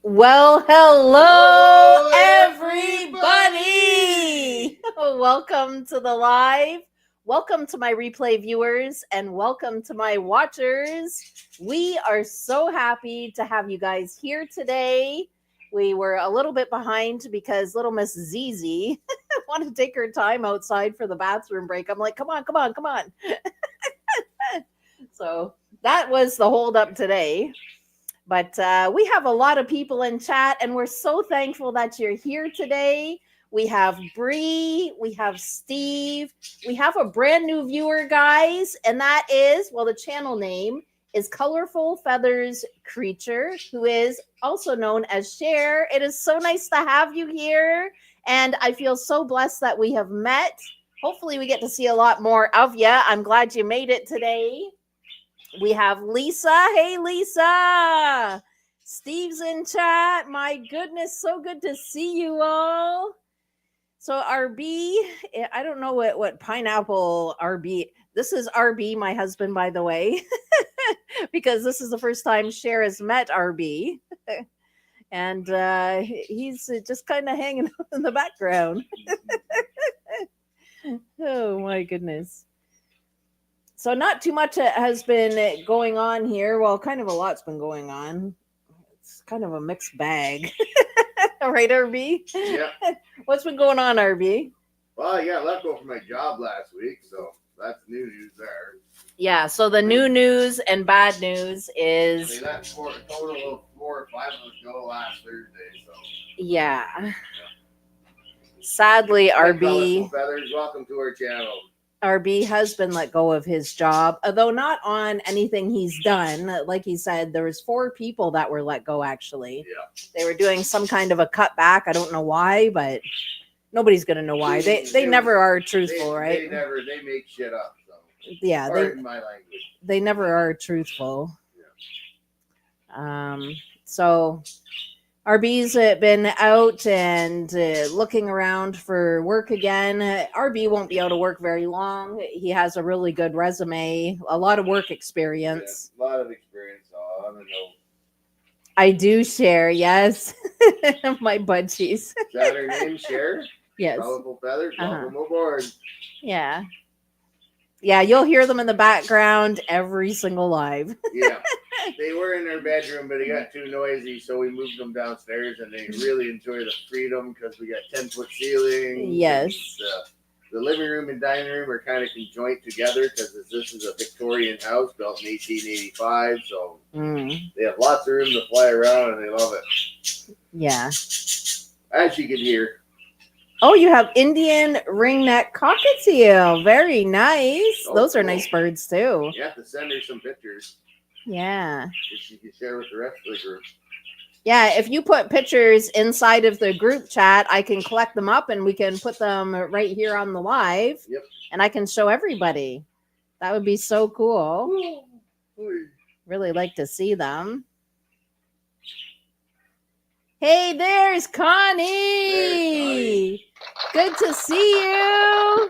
Well, hello, everybody. Welcome to the live. Welcome to my replay viewers and welcome to my watchers. We are so happy to have you guys here today. We were a little bit behind because little Miss Zizi wanted to take her time outside for the bathroom break. I'm like, come on, come on, come on. So that was the holdup today. But we have a lot of people in chat, and we're so thankful that you're here today. We have Bree, we have Steve, we have a brand new viewer, guys, and that is, well, the channel name is Colorful Feathers Creature, who is also known as Cher. It is so nice to have you here, and I feel so blessed that we have met. Hopefully, we get to see a lot more of you. I'm glad you made it today. We have Lisa. Hey, Lisa. Steve's in chat. My goodness, so good to see you all. So RB, I don't know what pineapple RB. This is RB, my husband, by the way, because this is the first time Cher has met RB. And he's just kind of hanging out in the background. Oh, my goodness. So not too much has been going on here. Well, kind of a lot's been going on. It's kind of a mixed bag. Right, RB? Yeah. What's been going on, RB? Well, I got let go from my job last week, so that's new news there. Yeah, so the new news and bad news is... They let a total of 4 or 5 of us go last Thursday, so... Yeah. Sadly, RB... Colorful Feathers, welcome to our channel. RB has been let go of his job, although not on anything he's done. Like he said, there was 4 people that were let go, actually. Yeah. They were doing some kind of a cutback. I don't know why, but nobody's going to know why. They never are truthful, right? They make shit up. So. Yeah. Pardon my language. They never are truthful. Yeah. So... RB's been out and looking around for work again. RB won't be out of work very long. He has a really good resume, a lot of work experience. Yeah, a lot of experience. I don't know. I do share, yes. My budgies. Is that her name, Cher? Yes. Colorful Feathers, welcome aboard. Yeah. Yeah, you'll hear them in the background every single live. Yeah. They were in their bedroom, but it got too noisy, so we moved them downstairs, and they really enjoy the freedom because we got 10-foot ceilings. Yes. The living room and dining room are kind of conjoined together because this is a Victorian house built in 1885, so they have lots of room to fly around, and they love it. Yeah. As you can hear. Oh, you have Indian ringneck cockatiel. Very nice. Oh, those are cool. nice birds, too. You have to send her some pictures. Yeah. Which she can share with the rest of the group. Yeah, if you put pictures inside of the group chat, I can collect them up and we can put them right here on the live. Yep. And I can show everybody. That would be so cool. Really like to see them. Hey, there's Connie. Good to see you.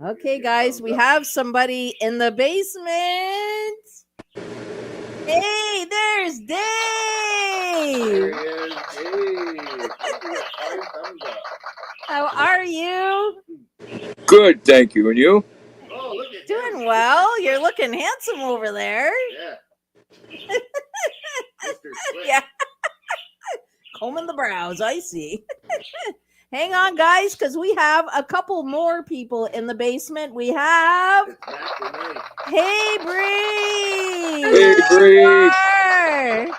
Okay, guys, we have somebody in the basement. Hey, there's Dave. There he is, Dave. How are you? Good, thank you. And you? Oh, look at Doing him. well. You're looking handsome over there. Yeah. Yeah. Combing the brows, I see. Hang on, guys, because we have a couple more people in the basement. We have... Hey, Bree! Hey, Bree!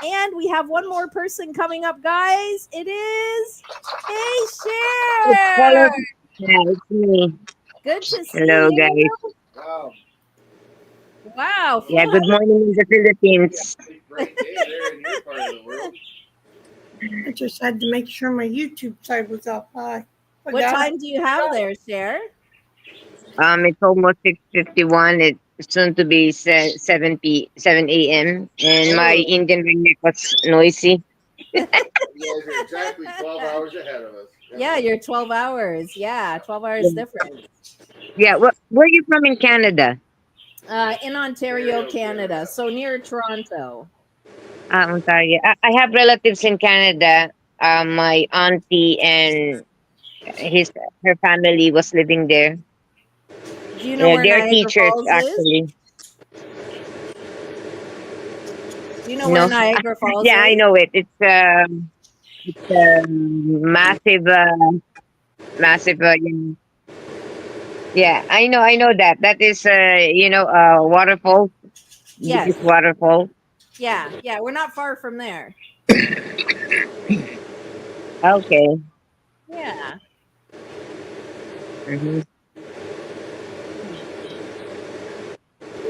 And we have one more person coming up, guys. It is... Hey, Cher! Yeah, it's me. Good to see Hello, you. guys. Wow. Wow. Yeah, good morning in the Philippines. Great day there in your part of the world. I just had to make sure my YouTube side was up. What time do you have there, Cher? It's almost 6:51. It's soon to be 7 a.m. And my Indian ringneck was noisy. You guys are exactly 12 hours ahead of us. Yeah, you're 12 hours. Yeah, 12 hours different. Yeah, where are you from in Canada? In Ontario, Canada, so near Toronto. I'm sorry. I have relatives in Canada. My auntie and his her family was living there. Do you know Yeah, where they're Niagara teachers Falls is? actually. Do you know where No, Niagara Falls yeah, I is? know it. It's massive, massive. Yeah, I know that. That is, waterfall, Yes. biggest waterfall. Yeah. Yeah. We're not far from there. Okay. Yeah. Hmm.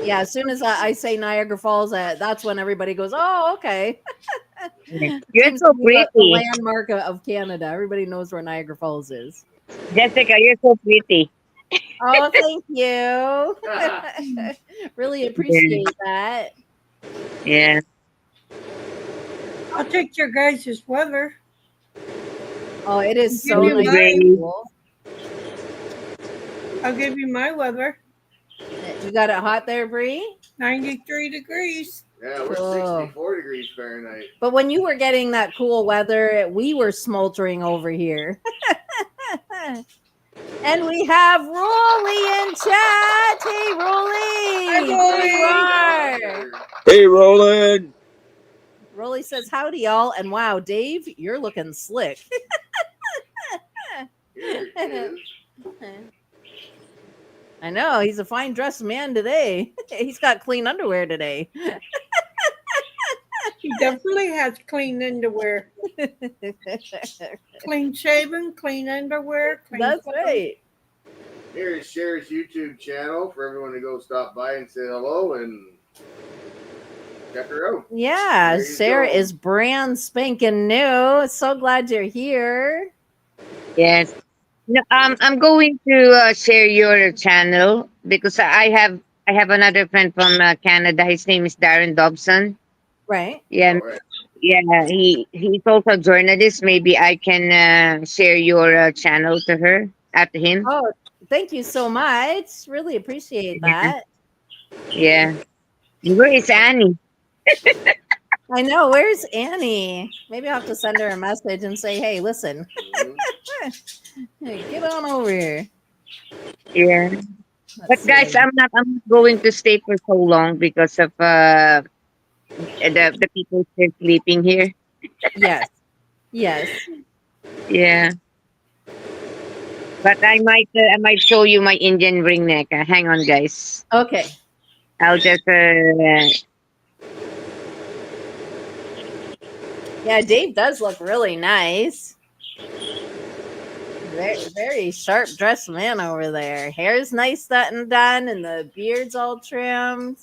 Yeah. As soon as I say Niagara Falls, that's when everybody goes, "Oh, okay." It You're seems to so be the pretty, landmark of Canada. Everybody knows where Niagara Falls is. Jessica. You're so pretty. Oh, thank you. Really Yeah, appreciate that. yeah. I'll take your guys' weather. Oh, it is I'll give so you Okay, nice and mine. great. cool. I'll give you my weather. You got it hot there, Bree? 93 degrees. Yeah, we're Cool. 64 degrees Fahrenheit. But when you were getting that cool weather, we were smoldering over here. And we have Rolly in chat. Hey, Hi, Rolly. There you Rolly. are. Hey, Roland. Rolly says, howdy, y'all. And wow, Dave, you're looking slick. Here it is. I know. He's a fine dressed man today. He's got clean underwear today. He definitely has clean underwear. Clean shaven, clean underwear, clean That's clothes. right. Here is Cher's YouTube channel for everyone to go stop by and say hello and check her out. Yeah, There you Sarah go. is brand spanking new. So glad you're here. Yes. No, I'm going to share your channel because I have another friend from Canada. His name is Darren Dobson. Right. Yeah, All right. yeah. He's also a journalist. Maybe I can share your channel to her at him. Oh, thank you so much. Really appreciate Yeah, that. yeah. Where is Annie? I know. Where's Annie? Maybe I'll have to send her a message and say, hey, listen, Mhm. hey, get on over here. Yeah. But Let's guys, see. I'm not going to stay for so long because of the people still sleeping here. Yes. Yes. Yeah. But I might show you my Indian ring neck. Hang on, guys. Okay. I'll just Yeah, Dave does look really nice. Very, very sharp dressed man over there. Hair's nice and done, and the beard's all trimmed.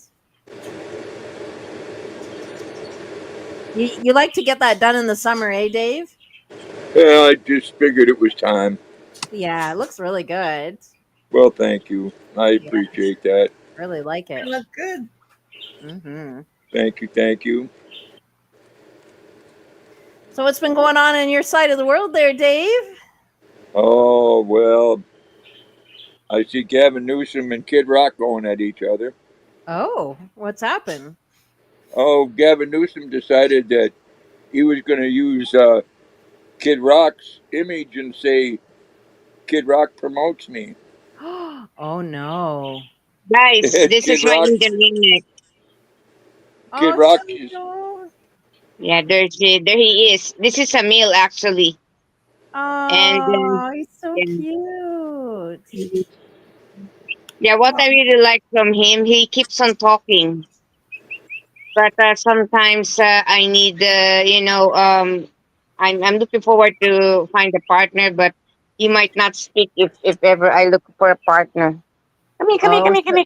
You like to get that done in the summer, eh, Dave? Yeah, I just figured it was time. Yeah, it looks really good. Well, thank you. I Yeah, appreciate that. really like it. You look good. Hmm. Thank you. Thank you. So, what's been going on in your side of the world there, Dave? Oh, well, I see Gavin Newsom and Kid Rock going at each other. Oh, what's happened? Oh, Gavin Newsom decided that he was going to use Kid Rock's image and say, Kid Rock promotes me. Oh no! guys, And this is my Indian ring neck. Kid Oh Rock is, no! Yeah, there he is. This is a male actually, and Oh, he's so yeah, cute. yeah. What Oh, I really like from him, he keeps on talking, but sometimes I need I'm looking forward to find a partner, but he might not speak if ever I look for a partner. Come here, come here, Oh, come here, come here.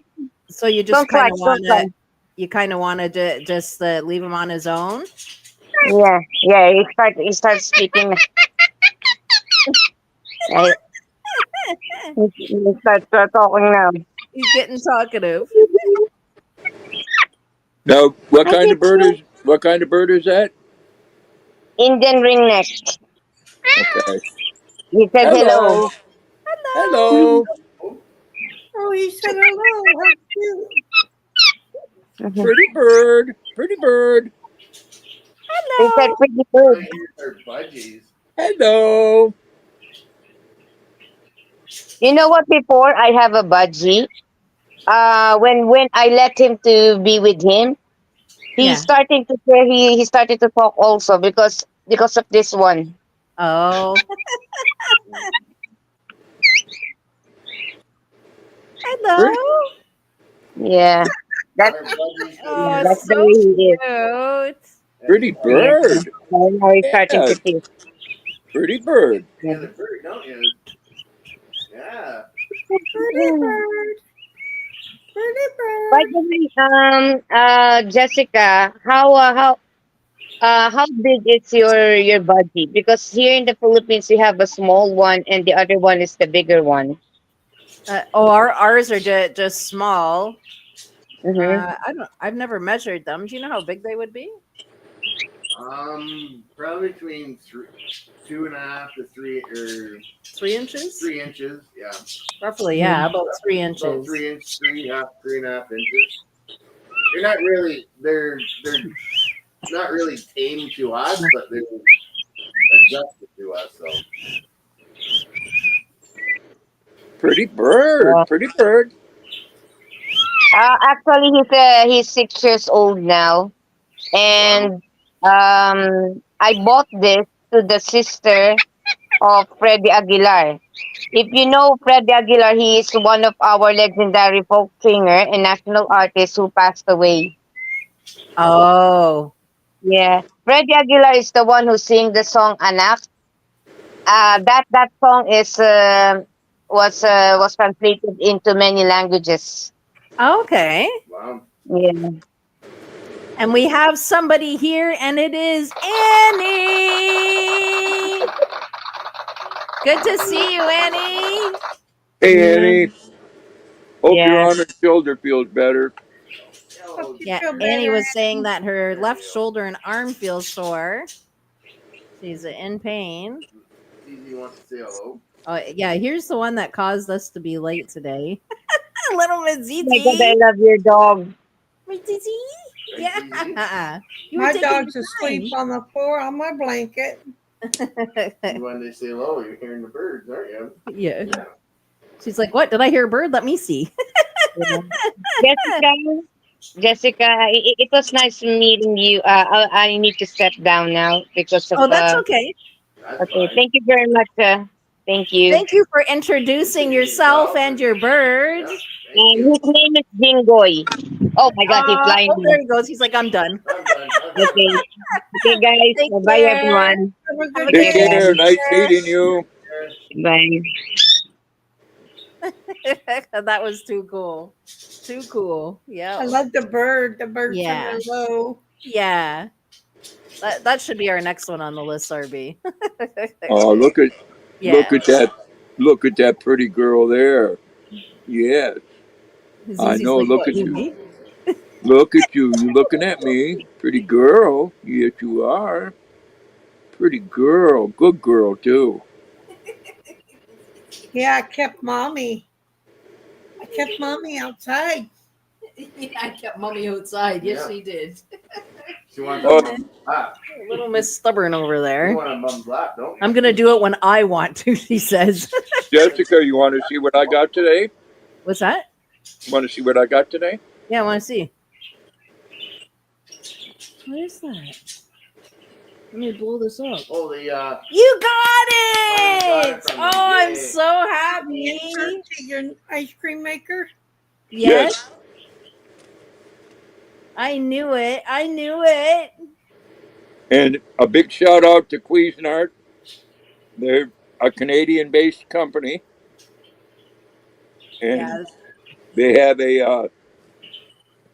so you just Don't kind fly, of don't want fly. to, you kind of want to just leave him on his own. Yeah, yeah. He starts speaking. Right? He starts talking now. He's getting talkative. now, I get you. what kind of bird is that? Indian ringneck. Okay. He said hello. Hello. Hello. Hello. oh, he said hello. How cute. Mhm. Pretty bird. Pretty bird. They said Hello. pretty Oh, good. here's our budgies. Hello. You know what? Before I have a budgie. When I let him to be with him, he Yeah. starting to share. He started to talk also because of this one. Oh. Hello. Pretty, Yeah, that's Our budgies just Oh, that's here. the so way he is. cute. That's pretty fun. Yeah. bird. So now he's starting Yeah. to teach. Pretty bird. You Yeah. got a bird, don't you? Yeah. Pretty bird. Pretty By bird. the way, Jessica, how big is your budgie? Because here in the Philippines, you have a small one, and the other one is the bigger one. Ours are just small. Mm-hmm. I don't. I've never measured them. Do you know how big they would be? Probably between 2.5 to 3 or 3 inches, 3 inches. Yeah, roughly. Yeah, about three about inches. 3 inch, 3.5 inches. They're not really. They're not really tame to us, but they're adjusted to us. So Pretty bird. Pretty bird. Actually, he's 6 years old now, wow. and I bought this to the sister of Freddie Aguilar. If you know Freddie Aguilar, he is one of our legendary folk singer and national artist who passed away. Oh. Yeah, Freddie Aguilar is the one who sing the song "Anak." That song is was translated into many languages. Okay. Wow. Yeah. And we have somebody here, and it is Annie. Good to see you, Annie. Hey, Yeah. Annie. Hope your Yeah. arm and shoulder feels better. Hello, Hope you Yeah, feel Annie better. was saying that her left shoulder and arm feels sore. She's in pain. Easy wants to say hello. Oh, yeah, here's the one that caused us to be late today. Little Miss Oh my God, I Zizi. love your dog. Miss Zizi? Right, Zizi? Yeah. You were My taking dog's your asleep on the floor on my blanket. time. When they say hello, you're hearing the birds, aren't you? Yeah. Yeah. She's like, what? Did I hear a bird? Let me see. Yeah. Jessica, Jessica, it was nice meeting you. I need to step down now because of Oh, that's okay. That's Okay, fine. thank you very much. Thank you. Thank you for introducing yourself and your bird. Yeah, thank you. His name is Jingoy. Oh my God, he's flying Oh, there now. he goes. He's like, I'm done. I'm done. I'm done. Okay, okay, guys. Take Bye, care. everyone. Have a Have good a Take good day. care. Bye. Nice meeting you. Bye. day. That was too cool. Too cool. Yeah. I love the bird. The bird said Yeah. hello. Yeah. That should be our next one on the list, RB. Oh, look at Yeah. that. Look at that pretty girl there. Yes, I Zizi's know. like, Look what, at you you. me? Look at you. You looking at me. Pretty girl. Yes, you are. Pretty girl. Good girl, too. Yeah, I kept mommy. I kept mommy outside. Yeah, I kept mommy outside. Yes, Yeah. she did. She wants Oh, on mom's lap. Little Miss Stubborn over You there. want on mom's lap, don't you? I'm gonna do it when I want to, she says. Jessica, you want to see what I got today? What's that? Want to see what I got today? Yeah, I want to see. What is that? Let me blow this up. Oh, the You got Finally got it! it from Oh, them. I'm Yay. so The happy. insert to your ice cream maker. Yes, I knew it. I knew it. And a big shout out to Cuisinart. They're a Canadian-based company, and Yeah, they have a.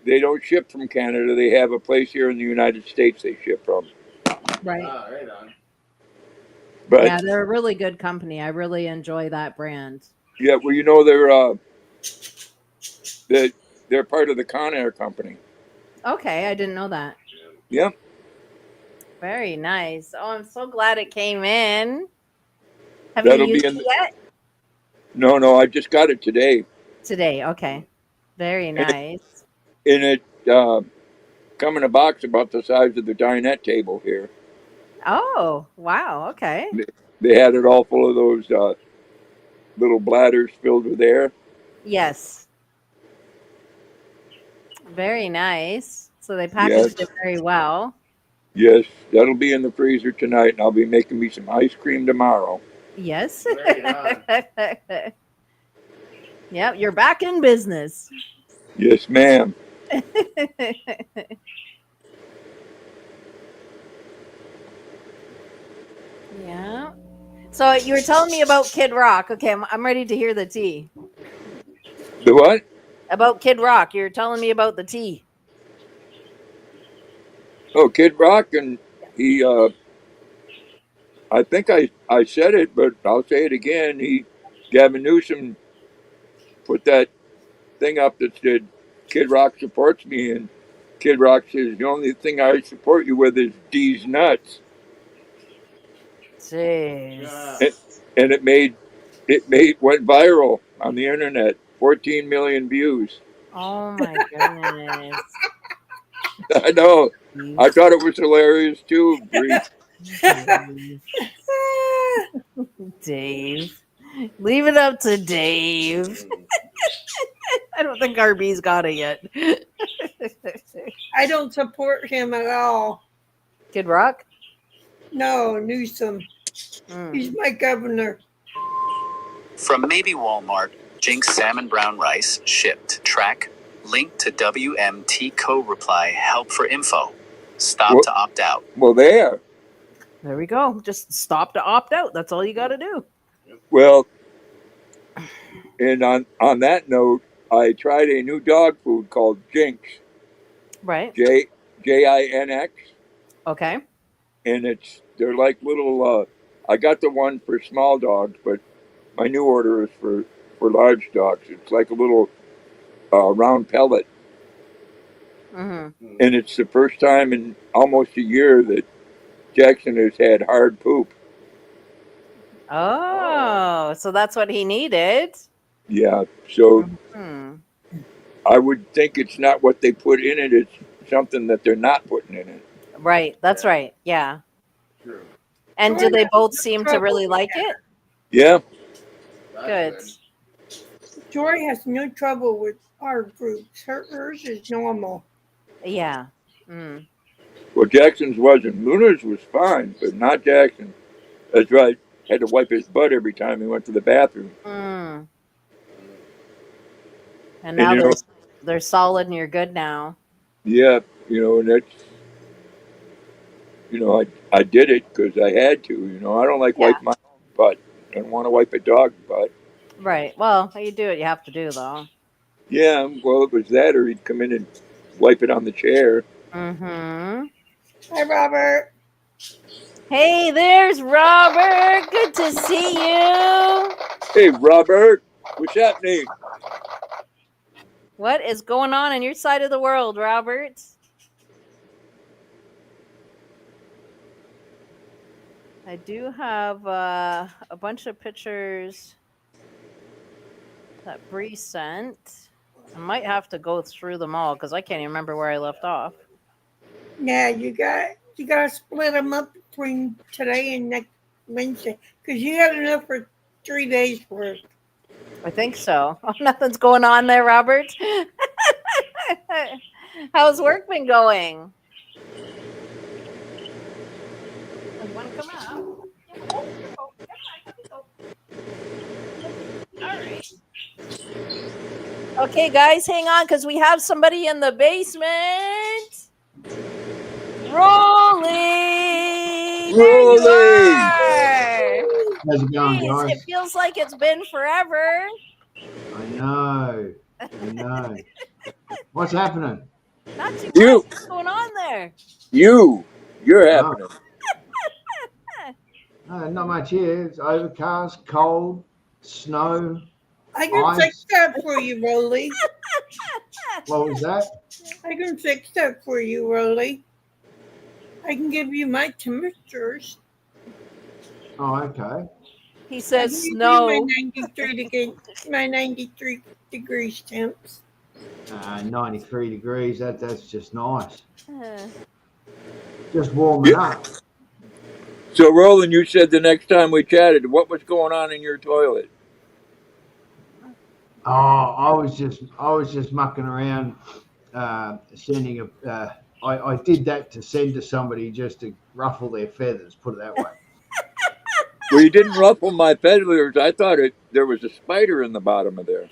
They don't ship from Canada. They have a place here in the United States they ship from. right. right on. But Yeah, they're a really good company. I really enjoy that brand. yeah, well, that they're part of the Conair company. Okay, I didn't know that. Yep, Very nice. Oh, I'm so glad it came in. Have you that'll be used in. it yet? No, I just got it today, Today. Okay. Very and nice. and come in a box about the size of the dinette table here. Oh, wow. Okay. They had it all full of those little bladders filled with air. Yes. Very nice. So they Yes, packaged it very well. yes, that'll be in the freezer tonight, and I'll be making me some ice cream tomorrow. Yes. Right on. Yep, you're back in business. Yes, ma'am. Yeah. So you were telling me about Kid Rock. Okay, I'm ready to hear the tea. The what? About Kid Rock. You're telling me about the tea. Oh, Kid Rock, and he. I think I said it, but I'll say it again. Gavin Newsom, put that thing up that said, "Kid Rock supports me," and Kid Rock says, "The only thing I support you with is D's nuts," Jeez. and, and it went viral on the internet. 14 million views. Oh my goodness. I know. Dave. I thought it was hilarious too, Bree. Dave. Dave. Leave it up to Dave. I don't think RB's got it yet. I don't support him at all. Kid Rock? No, Newsom. He's my governor. From maybe Walmart, Jinx salmon brown rice shipped. Track. Link to WMT co-reply help for info. Stop Well, to opt out. well, there. There we go. Just stop to opt out. That's all you got to do. Well, and on that note, I tried a new dog food called Jinx, Right. Jinx, Okay. and they're like little. I got the one for small dogs, but my new order is for large dogs. It's like a little round pellet, Mm-hmm. and it's the first time in almost a year that Jackson has had hard poop. Oh, so that's what he needed. Yeah, so Hmm. I would think it's not what they put in it; it's something that they're not putting in it. Right. That's right. Yeah. True. And do they both seem to really like it? Yeah, That's Good. Joy has no trouble with our groups. Hers is normal. Yeah. Mm. well, Jackson's wasn't. Luna's was fine, but not Jackson. That's right. Had to wipe his butt every time he went to the bathroom. Mm. And And now they're solid and you're good now. yeah, and that's I did it because I had to. I don't like Yeah. wiping my own butt. I don't want to wipe a dog's butt. Right. Well, you do what you have to do, though. Yeah, well, it was that, or he'd come in and wipe it on the chair. Mm-hmm. Hi, Robert. Hey, there's Robert. Good to see you. Hey, Robert, what's happening? What is going on your side of the world, Robert? I do have a bunch of pictures that Bree sent. I might have to go through them all because I can't even remember where I left off. Yeah, you got to split them up between today and next Wednesday because you got enough for 3 days worth. I think so. Oh, nothing's going on there, Robert. How's work been going? You want to come out? All right. Okay, guys, hang on because we have somebody in the basement. Rolling. There you are. How's it going, Jeez, guys? it feels like it's been forever. I know. What's happening? Not too much. You, What's going on there? you're Oh, happening. not much here. It's overcast, cold, snow. I can Ice. fix that for you, Rolly. What was that? I can fix that for you, Rolly. I can give you my temperatures. Oh, okay. He I says can give you snow. my 93 degrees temps. 93 degrees. That's just nice. Uh, Just warming up. So, Roland, you said the next time we chatted, what was going on in your toilet? Oh, I was just mucking around, sending a. I did that to send to somebody just to ruffle their feathers. Put it that way. Well, you didn't ruffle my feathers. I thought there was a spider in the bottom of there.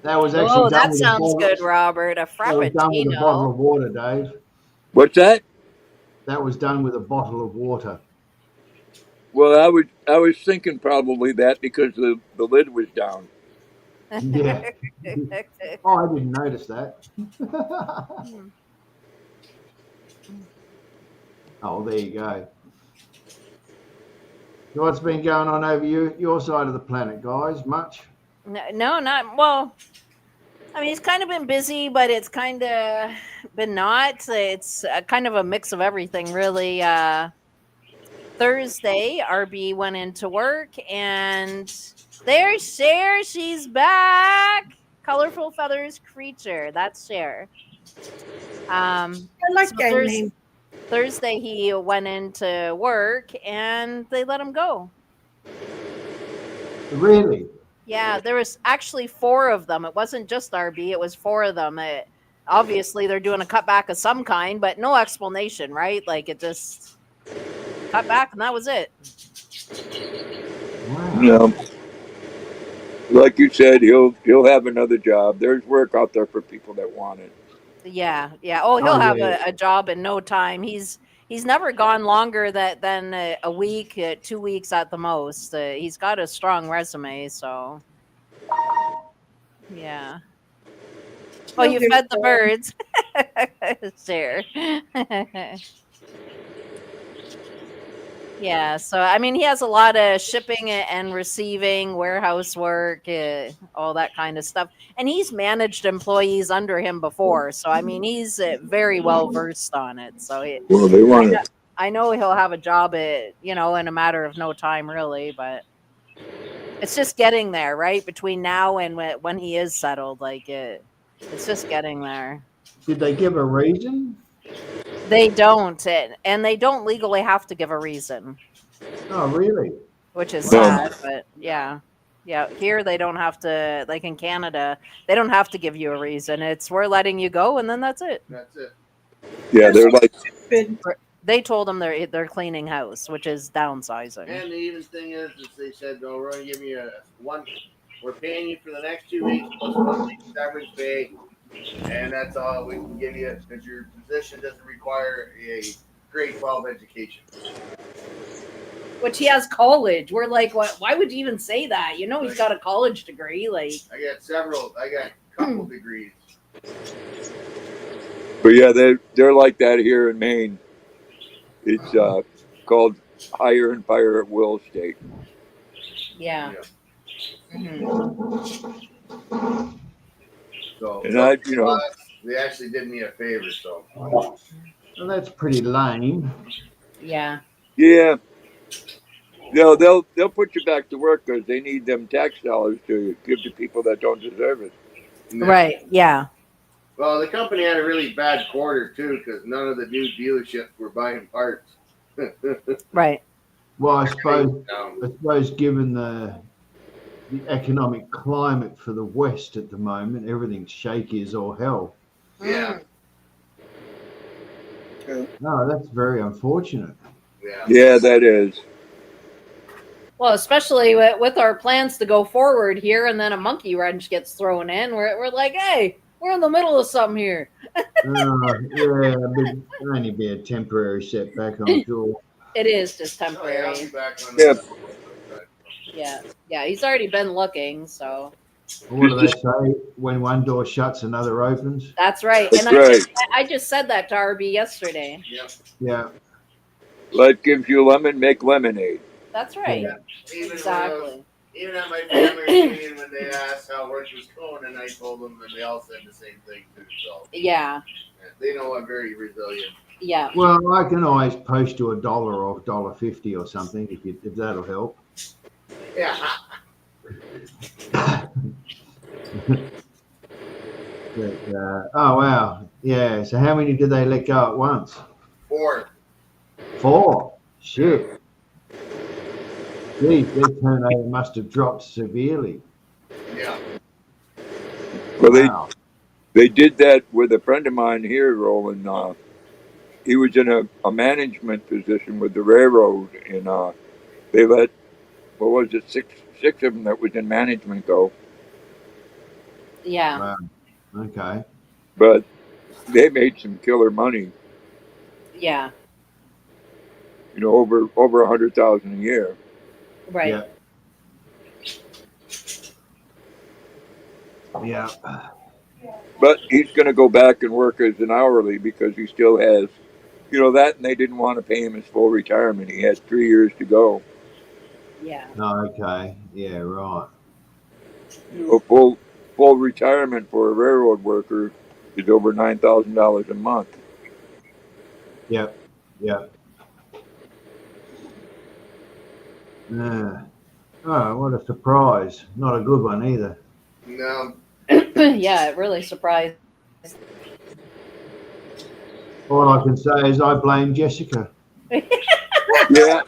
That was actually oh, done that with a sounds bottle. good, Robert. A That was done with a bottle frappuccino. of water, Dave. What's that? That was done with a bottle of water. Well, I was thinking probably that because the lid was down. Yeah. Oh, I didn't notice that. Oh, there you go. So what's been going on over your side of the planet, guys? Much? No, not well. I mean, it's kind of been busy, but it's kind of been not. It's kind of a mix of everything, really. Thursday, RB went into work, and there's Cher. She's back. Colorful Feathers Creature. That's Cher. I like So that name. Thursday he went into work, and they let him go. Really? Yeah, there was actually 4 of them. It wasn't just RB, it was 4 of them. Obviously, they're doing a cutback of some kind, but no explanation, right? Like, it just cut back, and that was it. Wow. No, like you said, he'll have another job. There's work out there for people that want it. Yeah, yeah. Oh, he'll Oh, have yeah. a job in no time. He's never gone longer than a week, 2 weeks at the most. He's got a strong resume, so yeah. Oh, He'll you get fed the there. birds. Sure. Yeah, so I mean, he has a lot of shipping and receiving, warehouse work, all that kind of stuff. And he's managed employees under him before, so I mean, he's very well versed on it. So Well, they I want know, it. I know he'll have a job, in a matter of no time, really. But it's just getting there, right? Between now and when he is settled, it's just getting there. Did they give a reason? They don't, and they don't legally have to give a reason, Oh, really? which is No. sad. But yeah, here they don't have to. Like in Canada, they don't have to give you a reason. It's we're letting you go, and then that's it. That's it. Yeah, they're like, Good. They told them they're cleaning house, which is downsizing. And the even thing is they said, "No, we're going to give you one. We're paying you for the next 2 weeks plus 1 week severance pay, and that's all we can give you because your position doesn't require a grade 12 education." Which he has college. We're like, what? Why would you even say that? You know, he's got a college degree. Like, I got a couple degrees. but yeah, they're like that here in Maine. It's called hire and fire at will state. yeah. Yeah. Mhm. So And I, they actually did me a favor. So Well, that's pretty lame. Yeah. yeah, no, they'll put you back to work because they need them tax dollars to give to people that don't deserve it. Right. Yeah. Well, the company had a really bad quarter too because none of the new dealerships were buying parts. Right. Well, I suppose given the economic climate for the West at the moment, everything's shaky as all hell. Yeah. No, that's very unfortunate. Yeah. Yeah, that is. Well, especially with our plans to go forward here, and then a monkey wrench gets thrown in. We're like, hey, we're in the middle of something here. Yeah, but only be a temporary setback, I'm sure. It is just Oh, yeah, I'll temporary. be back on Yeah. Yeah. He's already been looking, so What do they say? When one door shuts, another opens. that's right. That's And right. I just said that to RB yesterday. Yep. Yeah. Life gives you lemon, make lemonade. That's right. Yeah. Even Exactly. even at my family reunion when they asked how work was going, and I told them, and they all said the same thing too. So Yeah. they know I'm very resilient. Yeah. Well, I can always post you $1 or $1.50 or something if that'll help. Yeah. Oh wow, yeah. So how many did they let go at once? 4. 4. Yeah. Shit. Geez, their turnover must have dropped severely. Yeah. Well, Wow. they did that with a friend of mine here, Roland. He was in a management position with the railroad, and they let, what was it, six of them that was in management go. Yeah. Wow. Okay. But they made some killer money, Yeah. over 100,000 a year. Right. Yeah. Yeah. But he's going to go back and work as an hourly because he still has, that, and they didn't want to pay him his full retirement. He had 3 years to go. Yeah. Oh, okay. Yeah. Right. Full retirement for a railroad worker is over $9,000 a month. Yep. Yep. Yeah. Oh, what a surprise! Not a good one either. No. Yeah, it really surprised. All I can say is I blame Jessica. Yeah,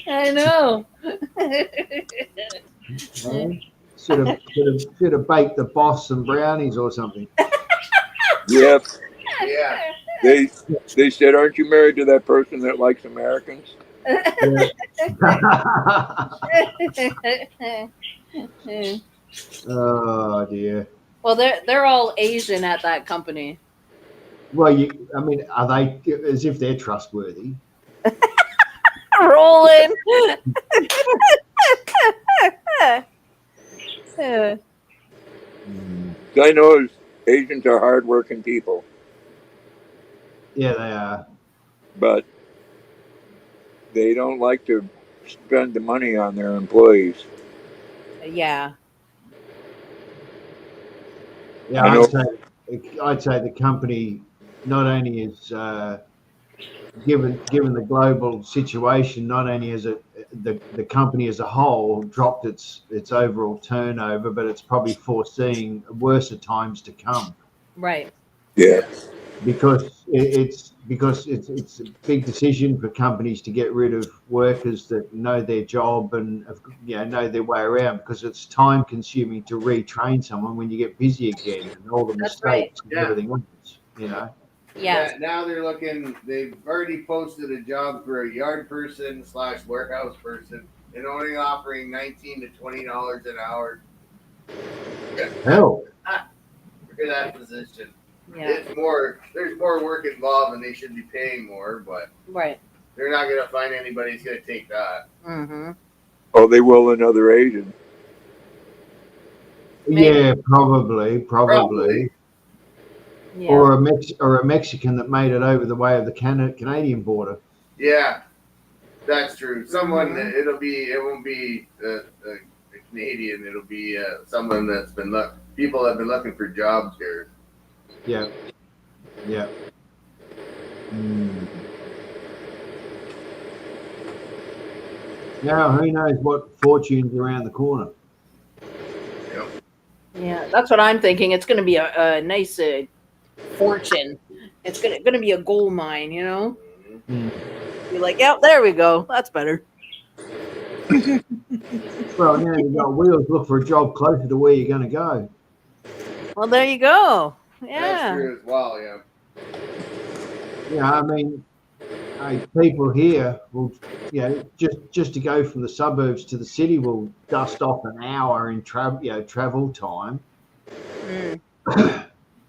I know. Eh? Should have baked the boss some brownies or something. yeah. Yeah. They they said, "Aren't you married to that person that likes Americans?" Yeah. Oh dear. Well, they're all Asian at that company. Well, I mean, are they as if they're trustworthy? Rolling. Mm. I know Asians are hardworking people, Yeah, they are. but they don't like to spend the money on their employees. Yeah. Yeah, I And know. I'd say the company not only is given the global situation, not only has the company as a whole dropped its overall turnover, but it's probably foreseeing worse times to come right. Yeah, because it's a big decision for companies to get rid of workers that know their job and know their way around, because it's time consuming to retrain someone when you get busy again and all the That's right. mistakes and Yeah. everything else. Yeah. Now they're looking. They've already posted a job for a yard person / warehouse person, and only offering $19 to $20 an hour Hell, for that position. Yeah. It's more. There's more work involved, and they should be paying more. But Right. they're not going to find anybody who's going to take that. Mm-hmm. oh, they will another Asian. Maybe. yeah, probably, Probably. Yeah. or a Mexican that made it over the way of the Canadian border. Yeah, that's true. Someone. Mhm. It won't be a Canadian. It'll be someone that's been people have been looking for jobs here. Yeah, yeah. Mm. Now, who knows what fortune's around the corner? Yep. Yeah. That's what I'm thinking. It's going to be a nice fortune. It's gonna be a gold mine. Mm-hmm. Mm. You're like, yeah, there we go. That's better. Well, now you've got wheels. Look for a job closer to where you're going to go. Well, there you go. That's Yeah. true as well. Yeah. I mean, people here will, just to go from the suburbs to the city will dust off an hour in travel time. Mm.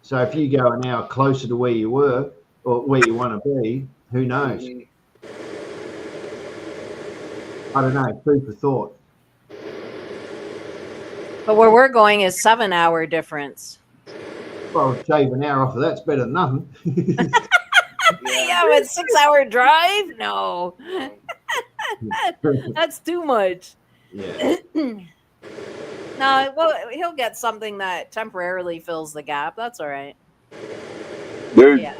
So if you go an hour closer to where you were or where you want to be, who knows? Mm-hmm. I don't know. Food for thought. But where we're going is 7 hour difference. Well, shave an hour off of that's better than nothing. Yeah, but 6 hour drive? No. That's too much. Yeah. No, well, he'll get something that temporarily fills the gap. That's all right. There's Yeah.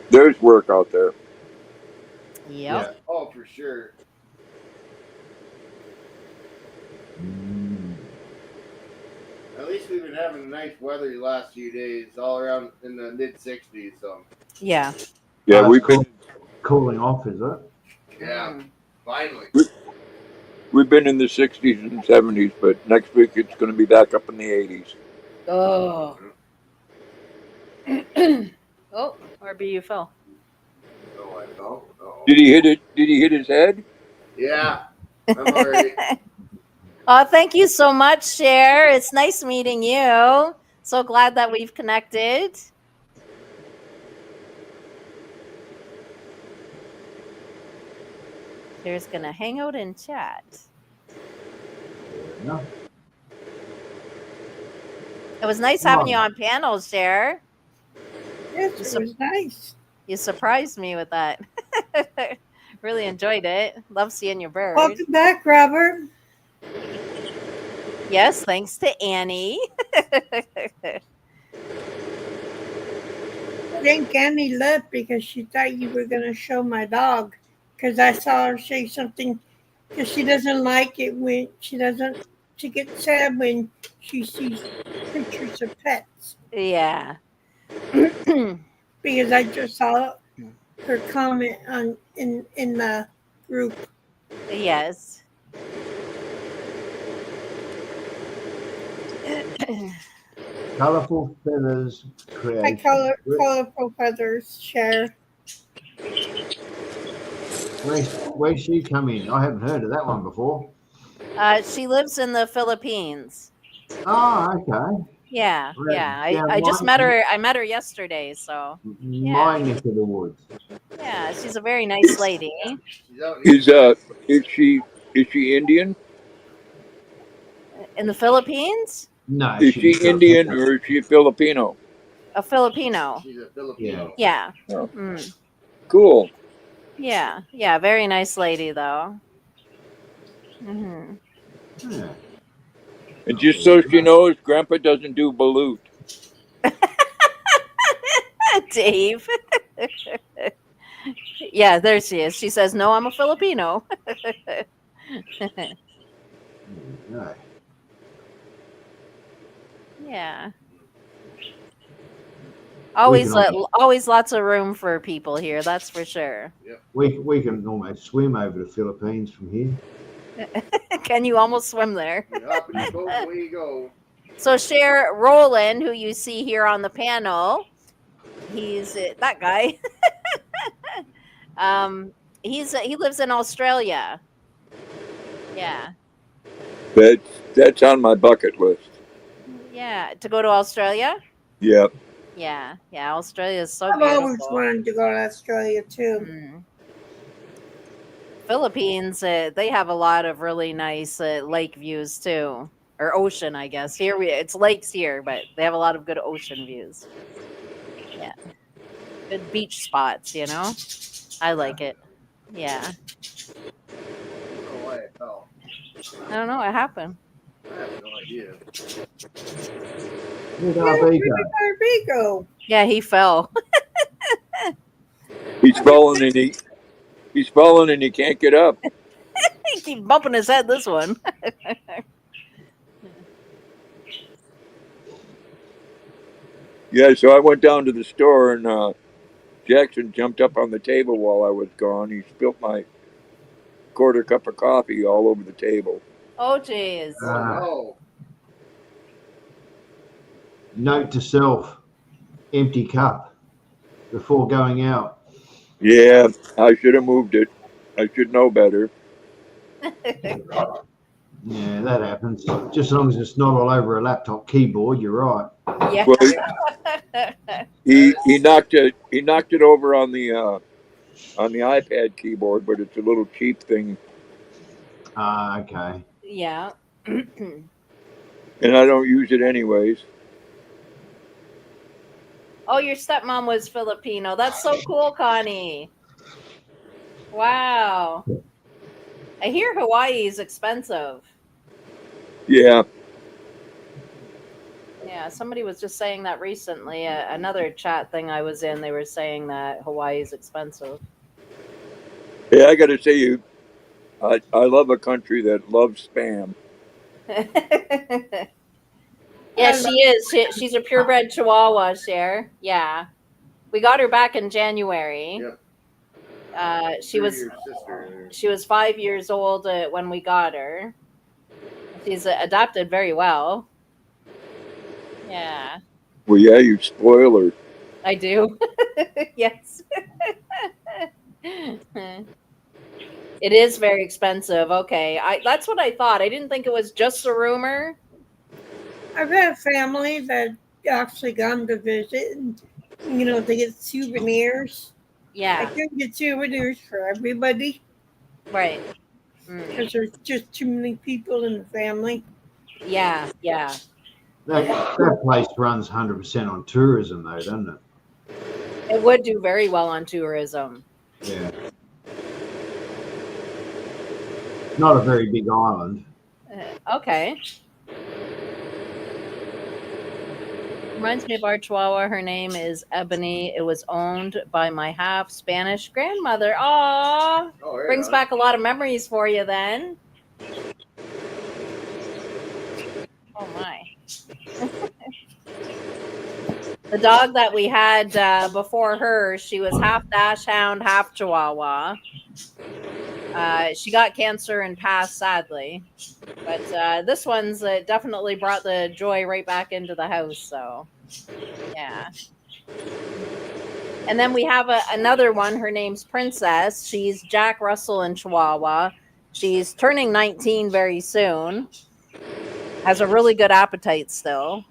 there's work out there. Yep. Oh, for sure. Mm. At least we've been having nice weather the last few days, all around in the mid 60s. So Yeah. Yeah, it's we've been cooling off, is it? yeah, Mm. finally. we've been in the 60s and 70s, but next week it's going to be back up in the 80s. Oh. Oh, RB, you fell. Oh, I fell. Did he hit it? Did he hit his head? Yeah, I'm already. Oh, thank you so much, Cher. It's nice meeting you. So glad that we've connected. Cher's gonna hang out and chat. No. It was nice having you on panels, Cher. Yes, it was nice. You surprised me with that. Really enjoyed it. Love seeing your bird. Welcome back, Robert. Yes, thanks to Annie. I think Annie left because she thought you were going to show my dog. Because I saw her say something. Because she doesn't like it when she doesn't. She gets sad when she sees pictures of pets. Yeah. Because I just saw her comment on in the group. Yes. Colorful Feathers I creation. colorful feathers share. Where's she come in? I haven't heard of that one before. She lives in the Philippines. Oh, okay. Yeah, Right yeah. down I just my- met her. I met her yesterday. So My neck of the woods. yeah, she's a very nice lady. She's out in Is she Indian? In the Philippines, No, Is she's she Indian or is she Filipino? a Filipino. She's a Filipino. Yeah. Oh. Mm. Cool. Yeah, yeah. Very nice lady, though. Hmm. Yeah. And just so she knows, Grandpa doesn't do balut. Dave. Yeah, there she is. She says, "No, I'm a Filipino." No. Yeah. Always, can always lots of room for people here. That's for sure. We can almost swim over the Philippines from here. Can you almost swim there? You hop in your boat, away you go. So Cher Roland, who you see here on the panel, he's that guy. He lives in Australia. Yeah, That's on my bucket list. yeah. To go to Australia. Yep. Yeah, yeah. Australia is so I've always beautiful. wanted to go to Australia too. Mm. Philippines, they have a lot of really nice lake views too, or ocean, I guess. Here it's lakes here, but they have a lot of good ocean views. Yeah, good beach spots. You know, I like it. Yeah, I don't know why it fell. I don't know what happened. I have no idea. Where'd Yeah, RB where go? did RB go? Yeah, he fell. He's fallen and he can't get up. He keeps bumping his head. This one. Yeah, so I went down to the store and Jackson jumped up on the table while I was gone. He spilt my quarter cup of coffee all over the table. Oh, jeez. Oh Note to self: empty cup before going out. Yeah, I should have moved it. I should know better. Yeah, that happens. Just as long as it's not all over a laptop keyboard, you're right. Yeah. Well, he knocked it over on the iPad keyboard, but it's a little cheap thing, Ah, okay. Yeah. and I don't use it anyways. Oh, your stepmom was Filipino. That's so cool, Connie. Wow. I hear Hawaii is expensive. Yeah, Yeah, somebody was just saying that recently. Another chat thing I was in, they were saying that Hawaii is expensive. yeah. I got to say, I love a country that loves spam. Yeah, I she love is. She's a purebred Chihuahua, Cher. Yeah. We got her back in January. Yep. She was Your sister. 5 years old when we got her. She's adapted very well. Yeah, Well, yeah, you spoil her. I do. Yes. It is very expensive. Okay. That's what I thought. I didn't think it was just a rumor. I've had family that actually gone to visit, and they get souvenirs. I Yeah. couldn't get souvenirs for everybody Right. Mm. because there's just too many people in the family. Yeah, yeah. That place runs 100% on tourism, though, doesn't it? It would do very well on tourism. Yeah. Not a very big island. Okay. Reminds me of our Chihuahua. Her name is Ebony. It was owned by my half Spanish grandmother. Aww. Oh, right Brings on. back a lot of memories for you then. Oh my. The dog that we had before her, she was half Dachshund, half Chihuahua. She got cancer and passed, sadly. But this one's definitely brought the joy right back into the house. So, yeah. And then we have another one. Her name's Princess. She's Jack Russell in Chihuahua. She's turning 19 very soon. Has a really good appetite still.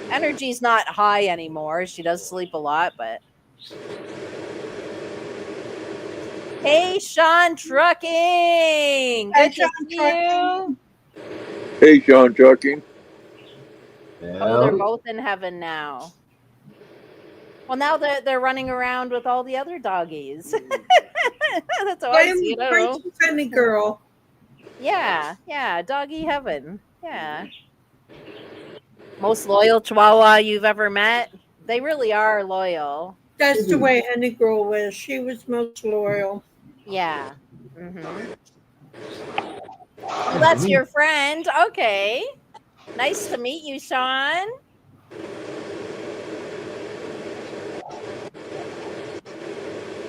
Energy's not high anymore. She does sleep a lot, but. Hey, Sean Trucking. Hi, Good to Sean see Trucking. you. Hey, Sean Trucking. Oh, they're Well, both in heaven now. Well, now that they're running around with all the other doggies. That's how I I'm see it. I don't know. Princess Penny Girl. Yeah, doggy heaven. Yeah. Most loyal Chihuahua you've ever met. They really are loyal. That's the way Henny Girl was. She was most loyal. Yeah. Mm-hmm. Oh, that's your friend. Okay. Nice to meet you, Sean.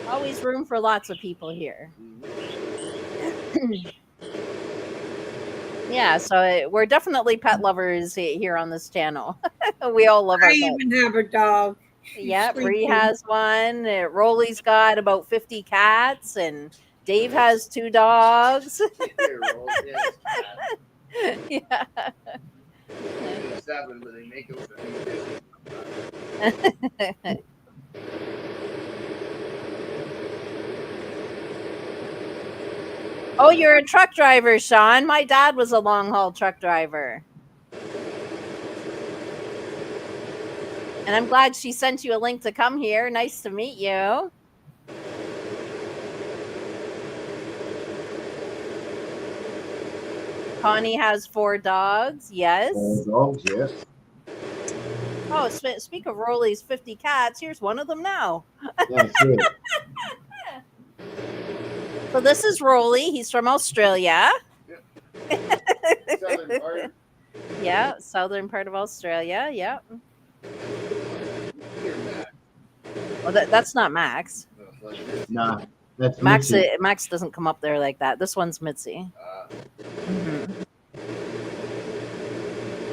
Always room for lots of people here. Yeah, so we're definitely pet lovers here on this channel. We all love our I pets. even have a dog. She's Yeah, Bree sleeping. has one. Rolly's got about 50 cats, and Dave has 2 dogs. Yeah. 7, but they make them. Oh, you're a truck driver, Sean. My dad was a long haul truck driver. And I'm glad she sent you a link to come here. Nice to meet you. Connie has 4 dogs. Yes. dogs, yeah. Oh, speak of Rolly's 50 cats. Here's one of them now. That's it. So this is Rolly. He's from Australia. Southern part. Yeah, southern part of Australia. Yeah. Well, that's not Max. No, that's Max. Mitzi. Max doesn't come up there like that. This one's Mitzi. Mm-hmm.